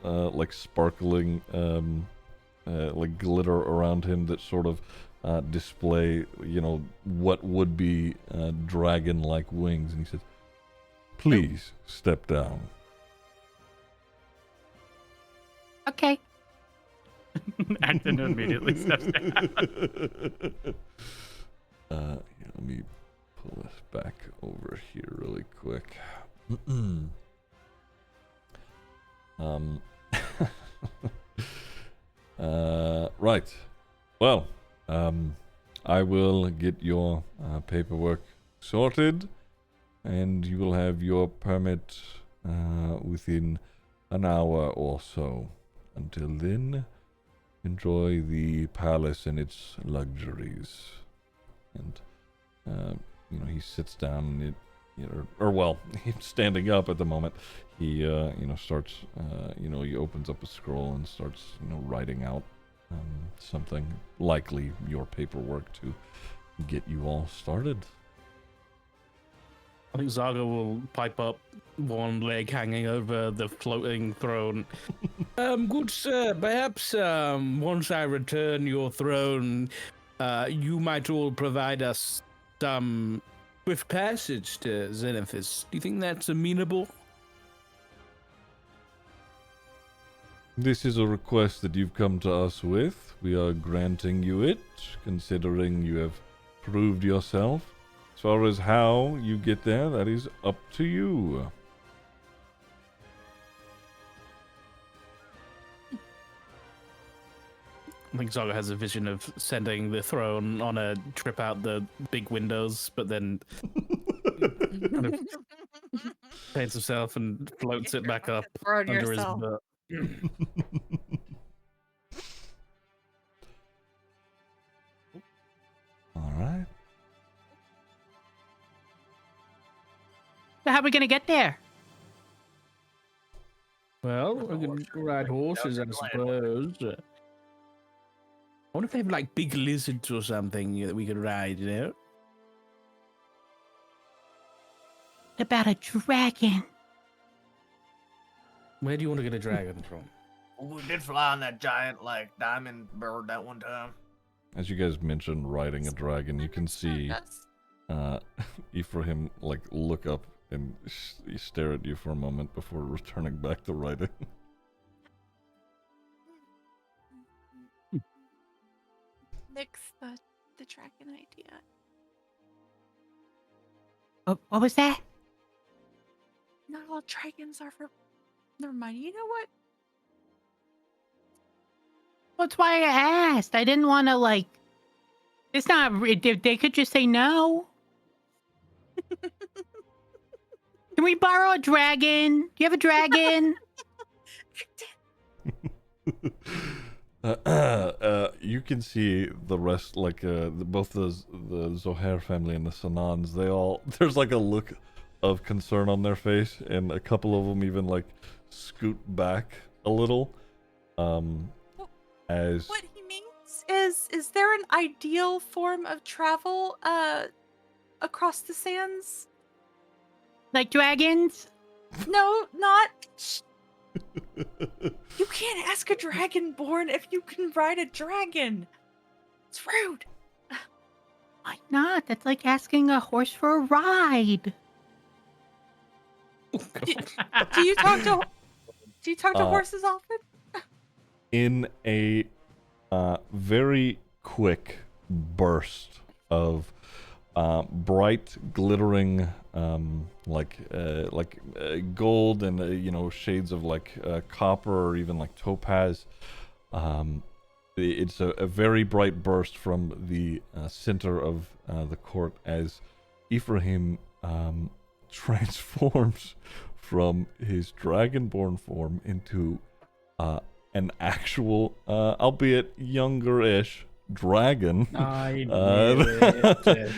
sparkling like glitter around him that sort of display what would be dragon like wings, and he says, please step down. Okay. Acton immediately steps down. Let me pull this back over here really quick. Right. Well, I will get your paperwork sorted, and you will have your permit within an hour or so. Until then, enjoy the palace and its luxuries. And he sits down, and he's standing up at the moment. He starts he opens up a scroll and starts writing out something, likely your paperwork to get you all started. I think Zaga will pipe up, one leg hanging over the floating throne. Good sir, perhaps once I return your throne, you might all provide us some swift passage to Zenithis. Do you think that's amenable? This is a request that you've come to us with. We are granting you it, considering you have proved yourself. As far as how you get there, that is up to you. I think Zaga has a vision of sending the throne on a trip out the big windows, but then kind of paints himself and floats it back up under yourself. his butt. All right. So how are we gonna get there? Well, we can ride horses, I suppose. I wonder if they have like big lizards or something that we could ride, What about a dragon? Where do you want to get a dragon from? We did fly on that giant diamond bird that one time. As you guys mentioned riding a dragon, you can see Ephraim look up and stare at you for a moment before returning back to writing. Nix the dragon idea. What was that? Not all dragons are for. Never mind. You know what? That's why I asked. I didn't want to like. It's not. They could just say no. Can we borrow a dragon? Do you have a dragon? You can see the rest, like both the Zohair family and the Sanans. There's like a look of concern on their face, and a couple of them even like scoot back a little. As what he means is there an ideal form of travel across the sands? Like dragons? No, not. You can't ask a dragonborn if you can ride a dragon. It's rude. Why not? That's like asking a horse for a ride. Do you talk to horses often? in a very quick burst of bright, glittering, gold and shades of copper or even like topaz. It's a very bright burst from the center of the court as Ephraim transforms from his dragonborn form into an actual, albeit younger-ish, dragon. I knew it.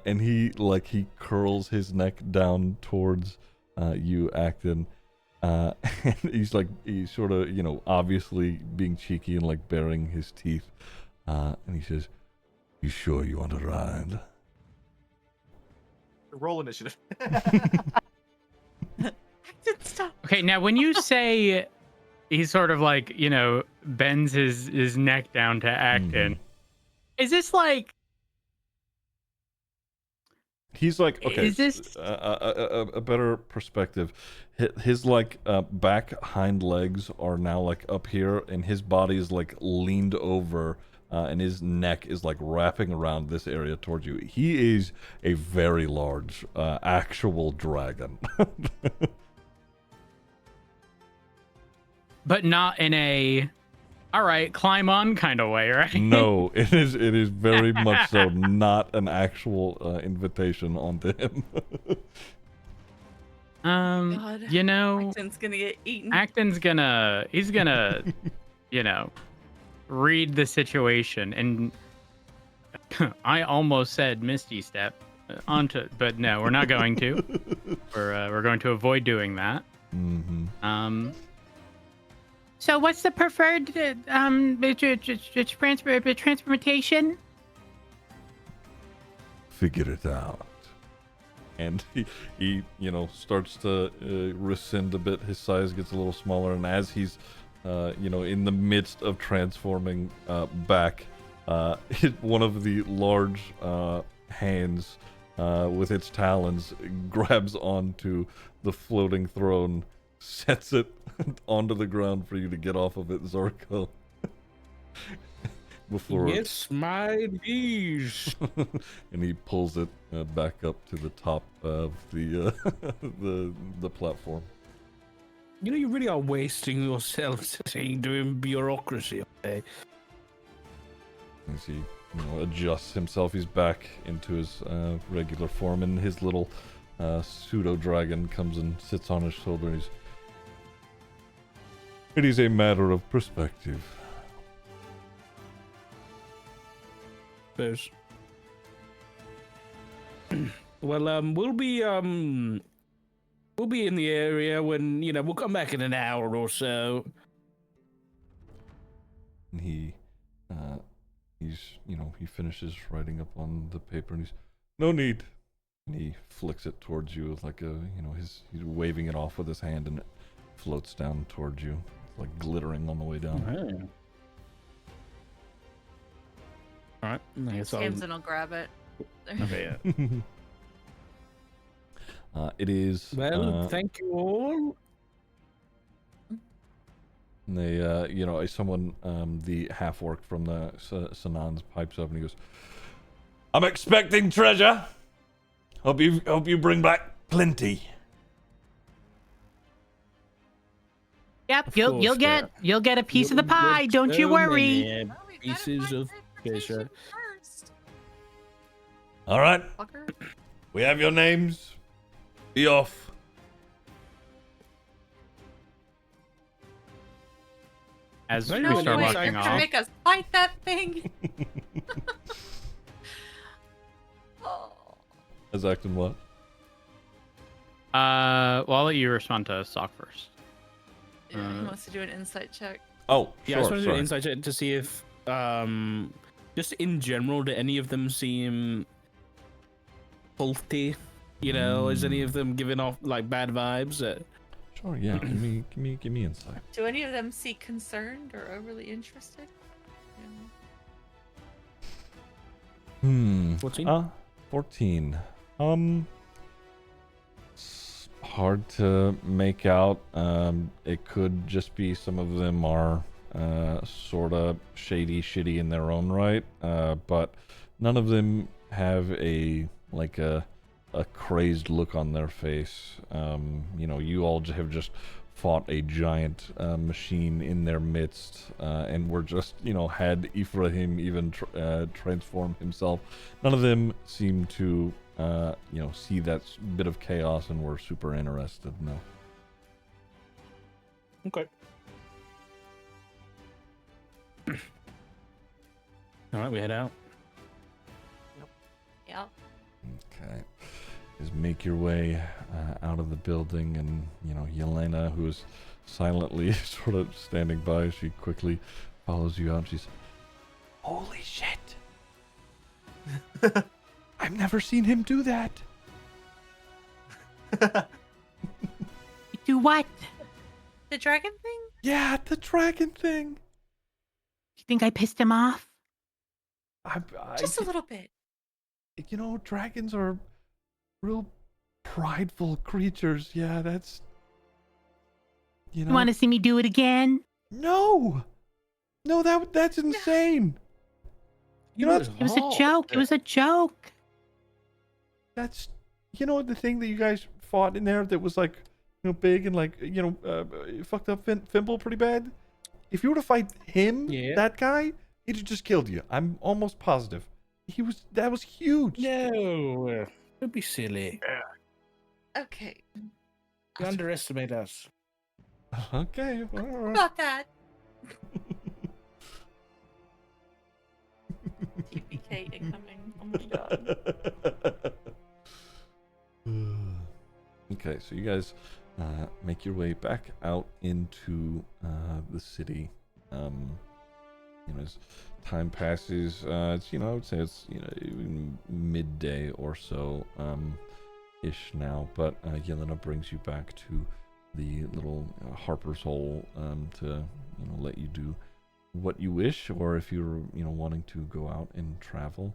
And he curls his neck down towards you, Acton. And he's sort of, obviously being cheeky and like baring his teeth. And he says, "You sure you want to ride?" Roll initiative. Stop. Okay, now when you say he sort of bends his neck down to Acton, is this like? He's like, okay, is this a better perspective? His back hind legs are now up here, and his body is leaned over, and his neck is wrapping around this area towards you. He is a very large, actual dragon. But not in a, all right, climb on kind of way, right? No, it is very much so not an actual invitation onto him. God, Acton's gonna get eaten. Acton's he's gonna, read the situation, and I almost said Misty Step but no, we're not going to. We're going to avoid doing that. Mm-hmm. So what's the preferred transportation? Figure it out. And he starts to rescind a bit. His size gets a little smaller, and as he's in the midst of transforming back, one of the large hands with its talons grabs onto the floating throne, sets it onto the ground for you to get off of it, Zarko. Before yes, my liege. And he pulls it back up to the top of the the platform. You really are wasting yourself sitting doing bureaucracy. Okay. As he adjusts himself, he's back into his regular form, and his little pseudo dragon comes and sits on his shoulder. And it is a matter of perspective. There's... Well, we'll be in the area when we'll come back in an hour or so. And he finishes writing up on the paper, and he's, "No need." And he flicks it towards you with he's waving it off with his hand, and it floats down towards you, glittering on the way down. Okay. All right. Samson will grab it. Okay. It is. Well, thank you all. And they, someone, the half orc from the Sanans pipes up, and he goes, "I'm expecting treasure. Hope you bring back plenty." Yep, Of you'll course, Dad. you'll get a piece of the You'll get pie. Don't you so worry. many pieces of treasure. First, All right, fucker. we have your names. Be off. As No, we you're No, start wait, walking you're gonna off, make us fight that thing? Oh. As acting what? well, I'll let you respond to Sock first. Yeah, he wants to do an insight check. Oh, Yeah, I just wanted to do sorry. an insight check to see if, just in general, do any of them seem faulty? You know, is any of them giving off like bad vibes? Sure, yeah. give me insight. Do any of them seem concerned or overly interested? Yeah. 14? 14. It's hard to make out. It could just be some of them are sort of shady, shitty in their own right. But none of them have a crazed look on their face. You know, you all have just fought a giant machine in their midst, and were just, you know, had Ephraim even transform himself. None of them seem to, you know, see that bit of chaos and were super interested. No. Okay. All right, we head out. Yeah. Okay. Is make your way out of the building, and you know, Yelena, who is silently sort of standing by, she quickly follows you out. She's, holy shit! I've never seen him do that. Do what? The dragon thing? Yeah, the dragon thing. You think I pissed him off? Just a little bit. You know, dragons are real prideful creatures. Yeah, that's. You know. You want to see me do it again? No, no, that's insane. You know, It was a joke. It was a joke. that's, you know, the thing that you guys fought in there that was like, you know, big and like, you know, fucked up Fimble pretty bad. If you were to fight him, that guy, he'd have just killed you. I'm almost positive. That was huge. No, don't be silly. Okay. You underestimate us. Okay. All right. About that. TPK incoming. Oh my god. Okay, so you guys make your way back out into the city. You know, as time passes, it's, you know, I would say it's, you know, midday or so ish now, but Yelena brings you back to the little Harper's Hole to, you know, let you do what you wish, or if you're, you know, wanting to go out and travel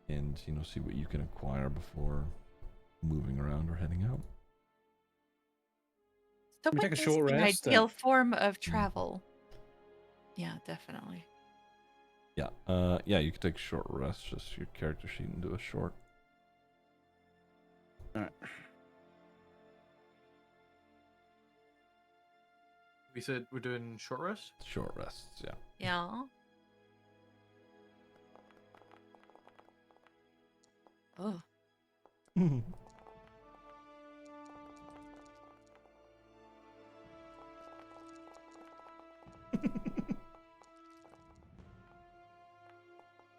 and, you know, see what you can acquire before moving around or heading out. So We what take a is short the rest, ideal form of travel? Yeah, definitely. Yeah, yeah, you can take a short rest, just your character sheet, and do a short. Alright. We said we're doing short rest? Short rests, yeah. Yeah. Oh.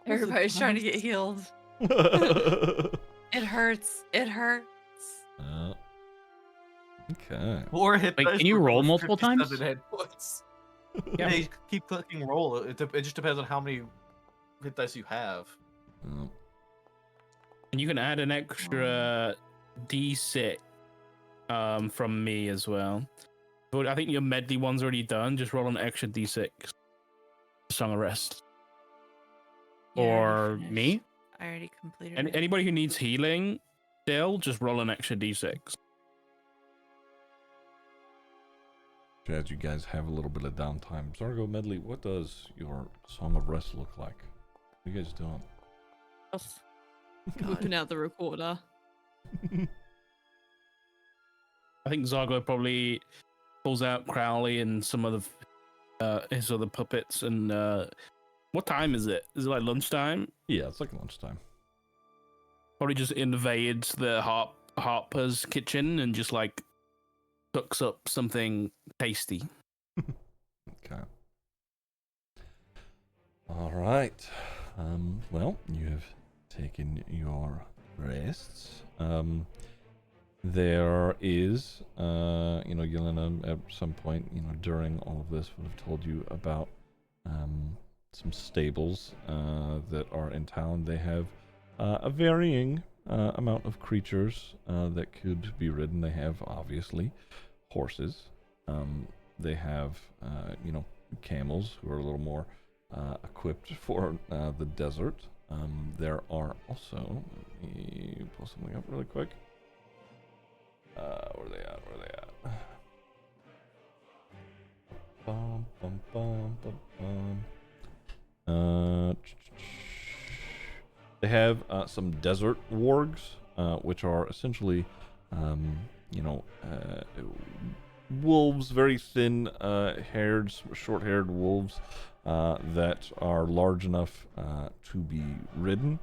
Everybody's trying to get healed. It hurts. It hurts. Okay. 4 hit Wait, dice can you for roll multiple 57 times? hit points. Yeah. Yeah, you keep clicking roll. It just depends on how many hit dice you have. And you can add an extra D6 from me as well. But I think your medley one's already done. Just roll an extra D6. Song of Rest. Yeah, I already Or finished. me? I already completed And it. anybody who needs healing, still just roll an extra D6. As you guys have a little bit of downtime, Zargo Medley, what does your Song of Rest look like? What are you guys doing? Whipping out the recorder. I think Zargo probably pulls out Crowley and some of his other puppets. And what time is it? Is it like lunchtime? Yeah, it's like lunchtime. Probably just invades the Harper's kitchen and just like cooks up something tasty. Okay. All right. Well, you have taken your rests. There is, Yelena at some point, during all of this would have told you about some stables that are in town. They have a varying amount of creatures that could be ridden. They have, obviously, horses. They have, camels who are a little more equipped for the desert. There are also, let me pull something up really quick. Where are they at? Bum, bum, bum, bum, bum. They have some desert wargs, which are essentially, wolves, very thin, haired, short-haired wolves that are large enough to be ridden.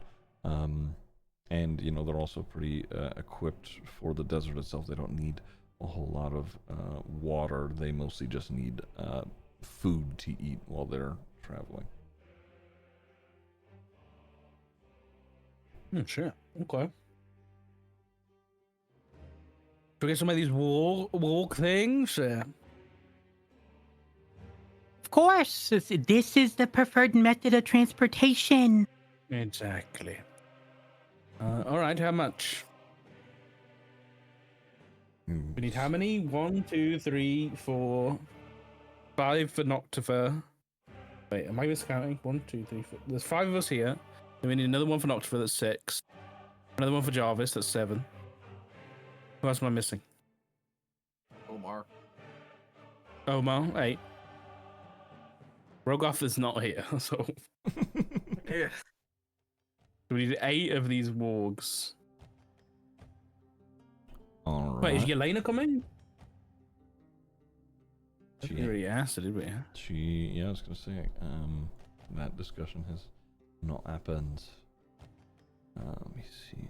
And, they're also pretty equipped for the desert itself. They don't need a whole lot of water. They mostly just need food to eat while they're traveling. Sure. Okay. Do we get some of these walk things? Of course, this is the preferred method of transportation. Exactly. All right, how much? We need how many? 1, 2, 3, 4, 5 for Noctifer. Wait, am I miscounting? 1, 2, 3, 4. There's 5 of us here. Then we need another one for Noctifer, that's 6. Another one for Jarvis, that's 7. Who else am I missing? Omar. 8. Rogoth is not here, so... Yeah. We need 8 of these wargs. All right. Wait, is Yelena coming? She We already asked her, did we? I was gonna say, that discussion has not happened. Let me see.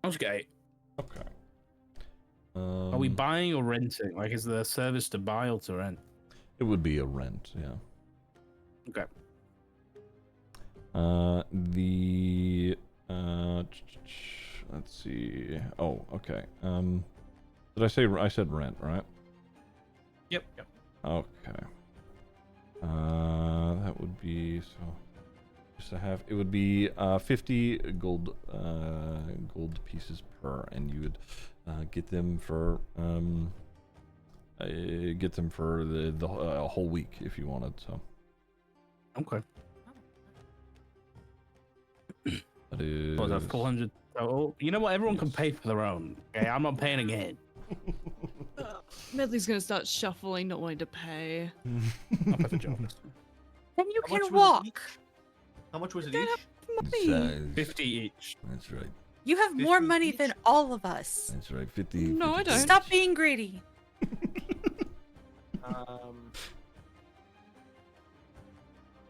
I'll just get 8. Okay. Are we buying or renting? Like, is the service to buy or to rent? It would be a rent, yeah. Okay. Let's see. Oh, okay. Did I say I said rent, right? Yep. Okay. That would be just to have it would be 50 gold pieces per, and you would get them for the whole week if you wanted. So. Okay. That is. Was that 400? Oh, you know what? Everyone can pay for their own. Okay, I'm not paying again. Medley's gonna start shuffling, not wanting to pay. I'll pay for Jarvis. Then you How much can was it walk. each? How much was it Don't each? have money. 50 each. That's right. You have more 50 money each? than all of us. That's right. 50. No, I 50. don't. Stop being greedy.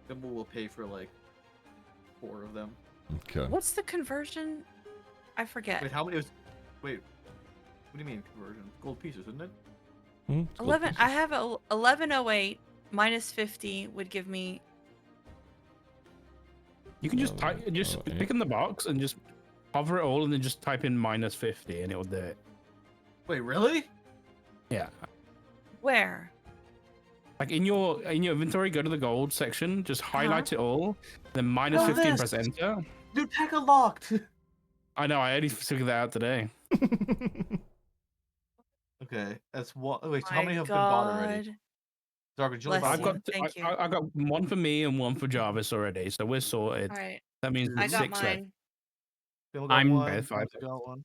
Then we'll pay for like 4 of them. Okay. What's the conversion? I forget. Wait, how many? Wait, what do you mean conversion? Gold pieces, isn't it? It's gold 11. I pieces. have a 1108 minus 50 would give me. You can just pick in the box and just hover it all, and then just type in -50, and it'll do it. Wait, really? Yeah. Where? Like in your inventory, go to the gold section, just highlight it all, then -50 and press this. enter. Dude, pack unlocked. I know. I only figured that out today. Okay, that's one. Wait, so how My many have been bought already? God. Dark, did you only Bless buy I've you. got Thank you. I got one for me and one for Jarvis already, so we're sorted. All right. That means I there's got 6 left. mine. Phil got I'm- one. Okay, 5. Phil got one.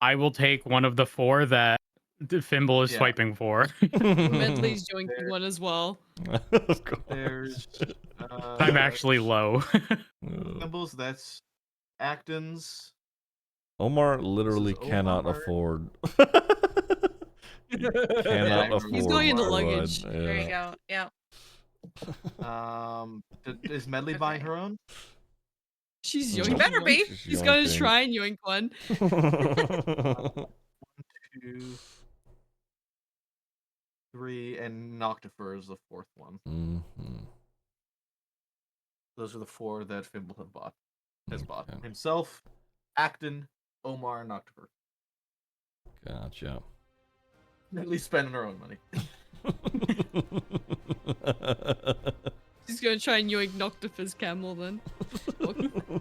I will take one of the 4 that Fimble is Yeah. swiping for. Medley's joinking one as well. Let's go. There's. I'm actually low. Symbols. That's Acton's. Omar literally This is cannot Omar. afford. Yeah, Cannot I afford. He's going into to provide- luggage. There you Yeah. go. Yeah. Is Medley buying Okay. her own? She's She yoinking better one. be. She's He's going to yoinking. try and yoink one. 2, 3, and Noctifer is the fourth one. Mhm. Those are the 4 that Fimble has bought. Okay. Himself, Acton, Omar, and Noctifer. Gotcha. At least spending her own money. She's going to try and yoink Noctifer's camel then.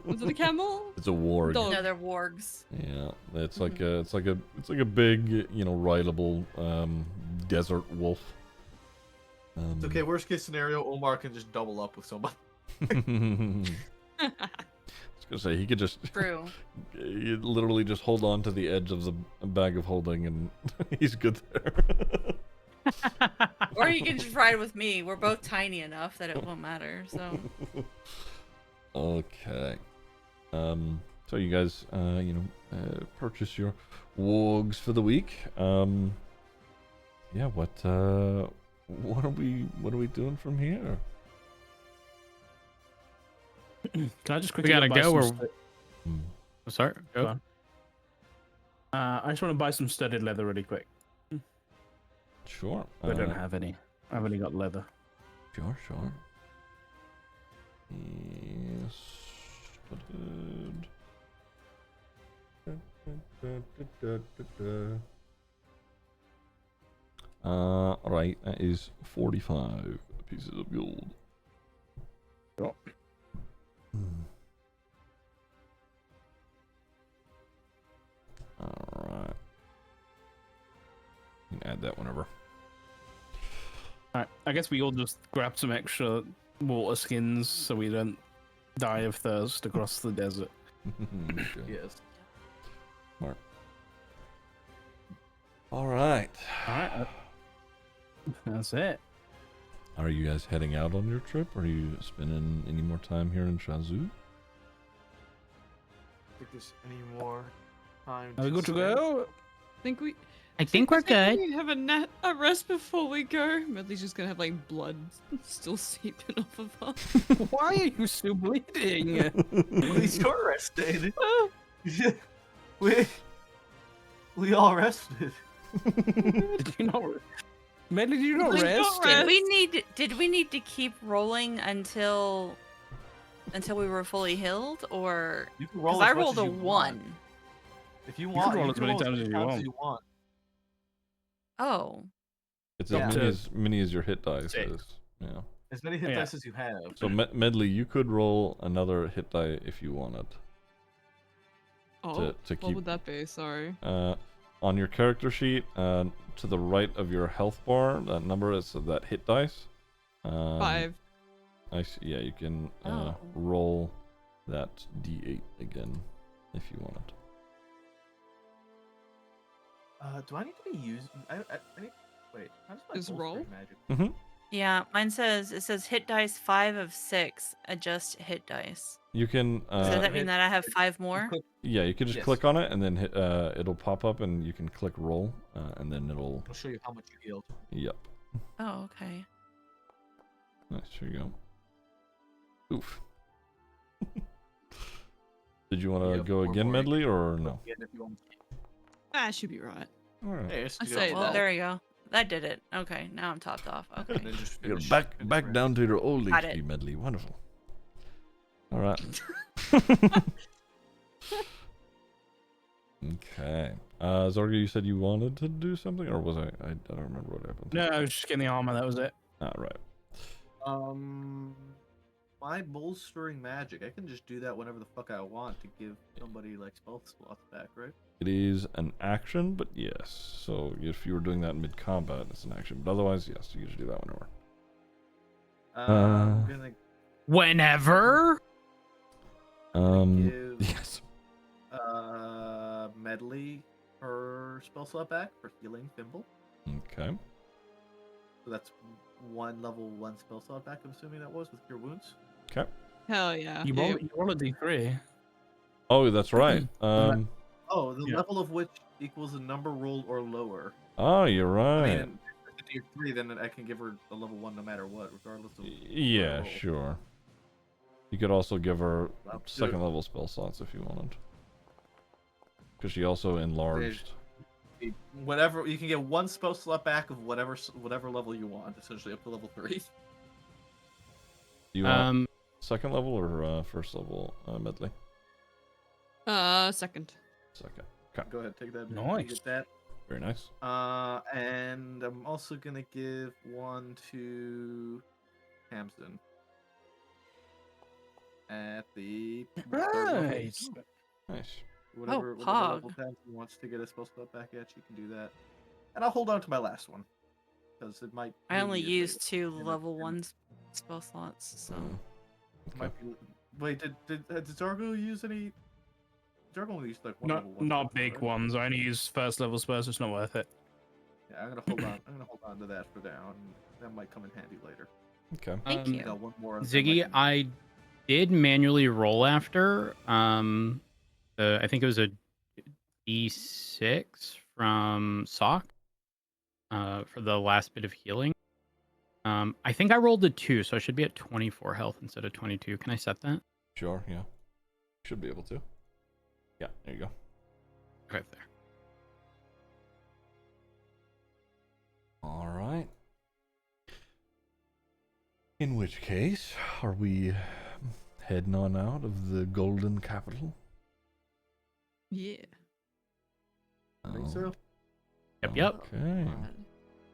Was it a camel? It's a warg. Dog. No, they're wargs. Yeah, it's like a big, rideable desert wolf. It's okay, worst case scenario, Omar can just double up with somebody. I was gonna say he could just True. he'd literally just hold on to the edge of the bag of holding and he's good there. Or you can just ride with me. We're both tiny enough that it won't matter. So Okay. So you guys purchase your wogs for the week. Yeah, what are we doing from here? Can I just We quickly gotta buy go. some Or... Hmm. Sorry. Go. Go on. I just want to buy some studded leather really quick. Sure. I don't have any. I've only got leather. Sure. Yes. Studded. Right, that is 45 pieces of gold. Oh. Alright. You can add that whenever. Alright, I guess we all just grab some extra water skins so we don't die of thirst across the desert. Okay. Yes. Alright. Alright, that's it. Are you guys heading out on your trip? Are you spending any more time here in Shazoo? Think there's any more time? Are we good to spend? go? I think we're good. We have a rest before we go. Medley's just gonna have like blood still seeping off of her. Why are you still bleeding? At least you're rested. we all rested. Did you not? Medley, did you not Medley rest? got did we need to keep rolling until we were fully healed, or You can roll. because I as much rolled as a you want. 1. If you can want, roll as many times as you want. Oh. It's Yeah. as many as your hit dice Six. is. Yeah. As many hit Yeah. dice as you have. So Medley, you could roll another hit die if you wanted. Oh, to what keep would that be? Sorry. on your character sheet, to the right of your health bar, that number is that hit dice. 5. I see, yeah, you can Oh. roll that d8 again if you want it. Do I need to be used? I need. Wait. How does my Just bolstering roll? magic? Yeah, mine says hit dice 5 of 6. Adjust hit dice. You can So does that hit- mean that I have 5 more? Click- yeah, you can just Yes. click on it and then hit, it'll pop up and you can click roll, and then it'll, I'll show you how much you healed. yep. Oh, okay. Nice, here you go. Oof. Did you want to Yeah, go 4 again, more. Medley, or no? Again, if you want. That should be right. Alright. Hey, it's I still say well. Well, there you go. That did it. Okay, now I'm topped off. And Okay. then just You're finish back the rest. down to your old Got HP, it. Medley. Wonderful. All right. Okay. Zorga, you said you wanted to do something, or was I don't remember what happened. No, I was just getting the armor. That was it. Ah, right. My bolstering magic. I can just do that whenever the fuck I want to give somebody like spell slots back, right? It is an action, but yes. So if you were doing that mid combat, it's an action. But otherwise, yes, you can just do that whenever. I'm gonna Whenever. give Yes. Medley her spell slot back for healing Thimble. Okay. So that's one level 1 spell slot back. I'm assuming that was with Cure Wounds. Okay. Hell yeah. You Yeah, roll a d3. Oh, that's right. Oh, Oh, the Yeah. level of which equals a number rolled or lower. Oh, you're I right. mean, if it's a tier 3, then I can give her a level 1 no matter what, regardless of what I Yeah, roll. sure. You could also give her Well, second level spell slots if you wanted. Because she also enlarged. Whatever, you can get 1 spell slot back of whatever level you want, essentially up to level 3. Do you want second level or first level, Medley? Second. Second. Okay. Go ahead, take that. Nice. Get that. Very nice. And I'm also gonna give 1 to Hamson. At the third level. Nice. Nice. Whatever Pog. level Hamson wants to get a spell slot back at, she can do that. And I'll hold on to my last one. Because it might. I only maybe used later. 2 level 1 spell slots, so. It might be, wait, did Zargo use any? Zargo only used like 1 Not level 1. not spell big slot, right? ones. I only use first level spells. It's not worth it. Yeah, I'm gonna hold on. I'm gonna hold on to that for now, and that might come in handy later. Okay. Thank you. Got one more. Ziggy, I did manually roll after. I think it was a D6 from Sock. For the last bit of healing. I think I rolled a 2, so I should be at 24 health instead of 22. Can I set that? Sure, yeah. Should be able to. Yeah, there you go. Right there. All right. In which case, are we heading on out of the Golden Capital? Yeah. I think so. Yep. Okay.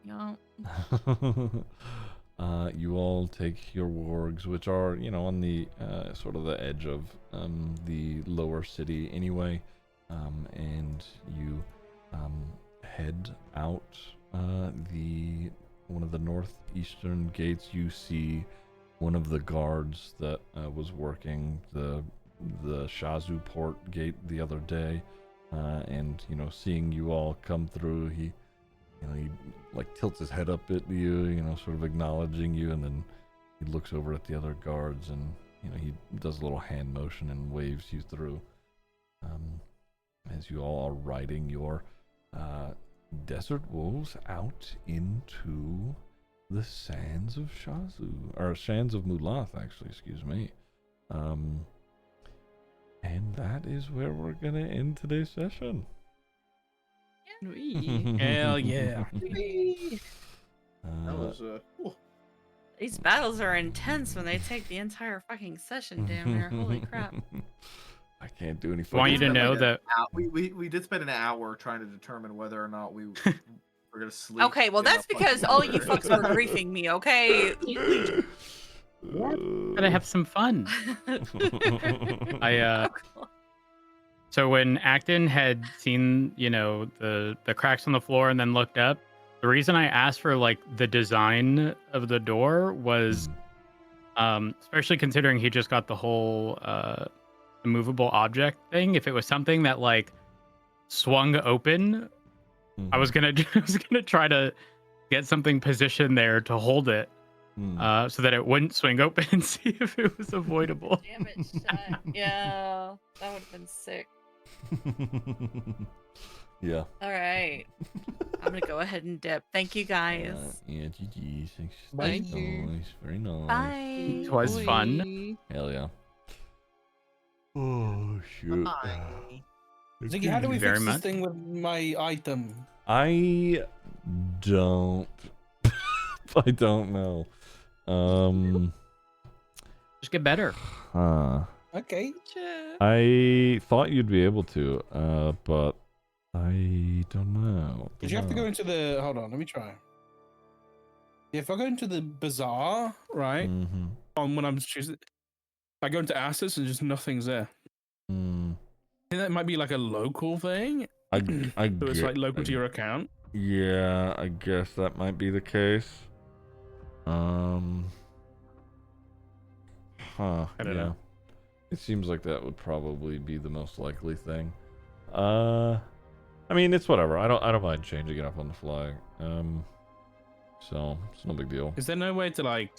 Yeah. You all take your wargs, which are, on the sort of the edge of the lower city anyway, and you head out one of the northeastern gates. You see one of the guards that was working the Shazu port gate the other day, and seeing you all come through, he like tilts his head up at you, sort of acknowledging you, and then he looks over at the other guards and he does a little hand motion and waves you through, as you all are riding your desert wolves out into the sands of Shazu, or sands of Mulath, actually, excuse me. And that is where we're gonna end today's session. Hell yeah. That was These battles are intense when they take the entire fucking session, damn near. Holy crap. I can't do any. I want you to know that we did spend an hour trying to determine whether or not we were gonna sleep. Okay, well that's because all you fucks were griefing me, okay? gotta have some fun. So when Acton had seen, the cracks on the floor and then looked up, the reason I asked for like the design of the door was, especially considering he just got the whole immovable object thing. If it was something that like swung open, I was gonna try to get something positioned there to hold it, so that it wouldn't swing open and see if it was avoidable. Damn it, shut. Yeah, that would have been sick. Yeah. All right. I'm gonna go ahead and dip. Thank you guys. Yeah, GG. Thanks. Thank you. Nice. Very nice. Bye. It was fun. Hell yeah. Oh shoot. Ziggy, how do we Very fix much. this thing with my item? I don't. I don't know. Just get better. Okay. I thought you'd be able to, but I don't know. Did you have to go into the? Hold on, let me try. If I go into the bazaar, right? When I'm choosing, I go into assets and just nothing's there. I think that might be like a local thing. I So it's like local to your account. Yeah, I guess that might be the case. Huh. I don't know. It seems like that would probably be the most likely thing. I mean, it's whatever. I don't mind changing it up on the fly. So it's no big deal. Is there no way to like?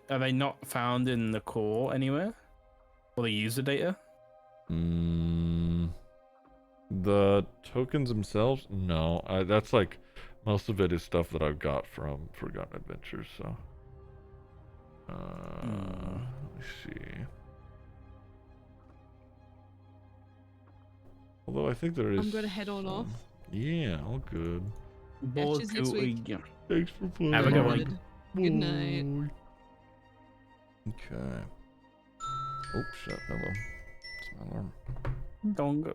Are they not found in the core anywhere? Or the user data? The tokens themselves? No, that's like most of it is stuff that I've got from Forgotten Adventures. So, let me see. Although I think there is. I'm gonna head on off. Yeah, all good. Catches next week. Thanks for playing. Have a good one. Good night. Okay. Oh shit! Hello. It's my alarm. Don't go.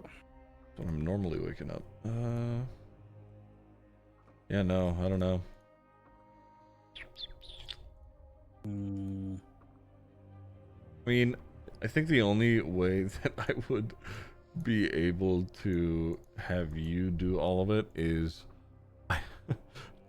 So I'm normally waking up. Yeah, no, I don't know. I mean, I think the only way that I would be able to have you do all of it is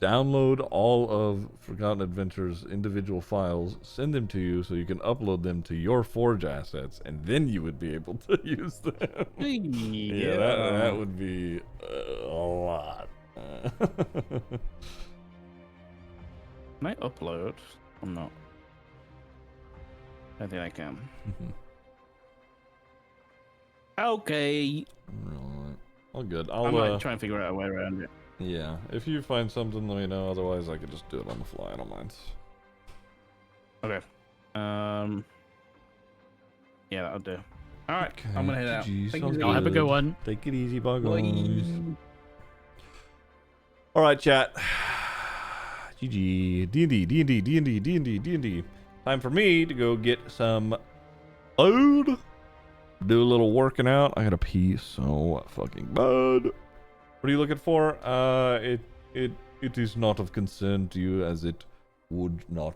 download all of Forgotten Adventures individual files, send them to you so you can upload them to your Forge assets, and then you would be able to use them. Yeah, that would be a lot. Can I upload? I'm not. I think I can. Okay. Right. All good. I might try and figure out a way around it. Yeah, if you find something, let me know. Otherwise, I could just do it on the fly. I don't mind. Okay. Yeah, that'll do. All right, okay. I'm gonna head out. I'll have a good one. Take it easy, bye guys. All right, chat. GG. D&D. Time for me to go get some food. Do a little working out. I gotta pee so fucking bad. What are you looking for? It is not of concern to you, as it would not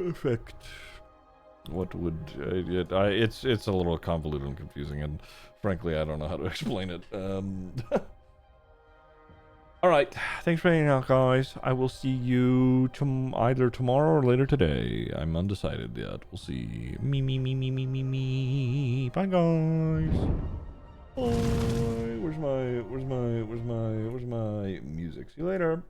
affect what would it's a little convoluted and confusing, and frankly I don't know how to explain it. All right, thanks for hanging out, guys. I will see you either tomorrow or later today. I'm undecided yet. We'll see. Me. Bye, guys. Bye. Where's my music? See you later.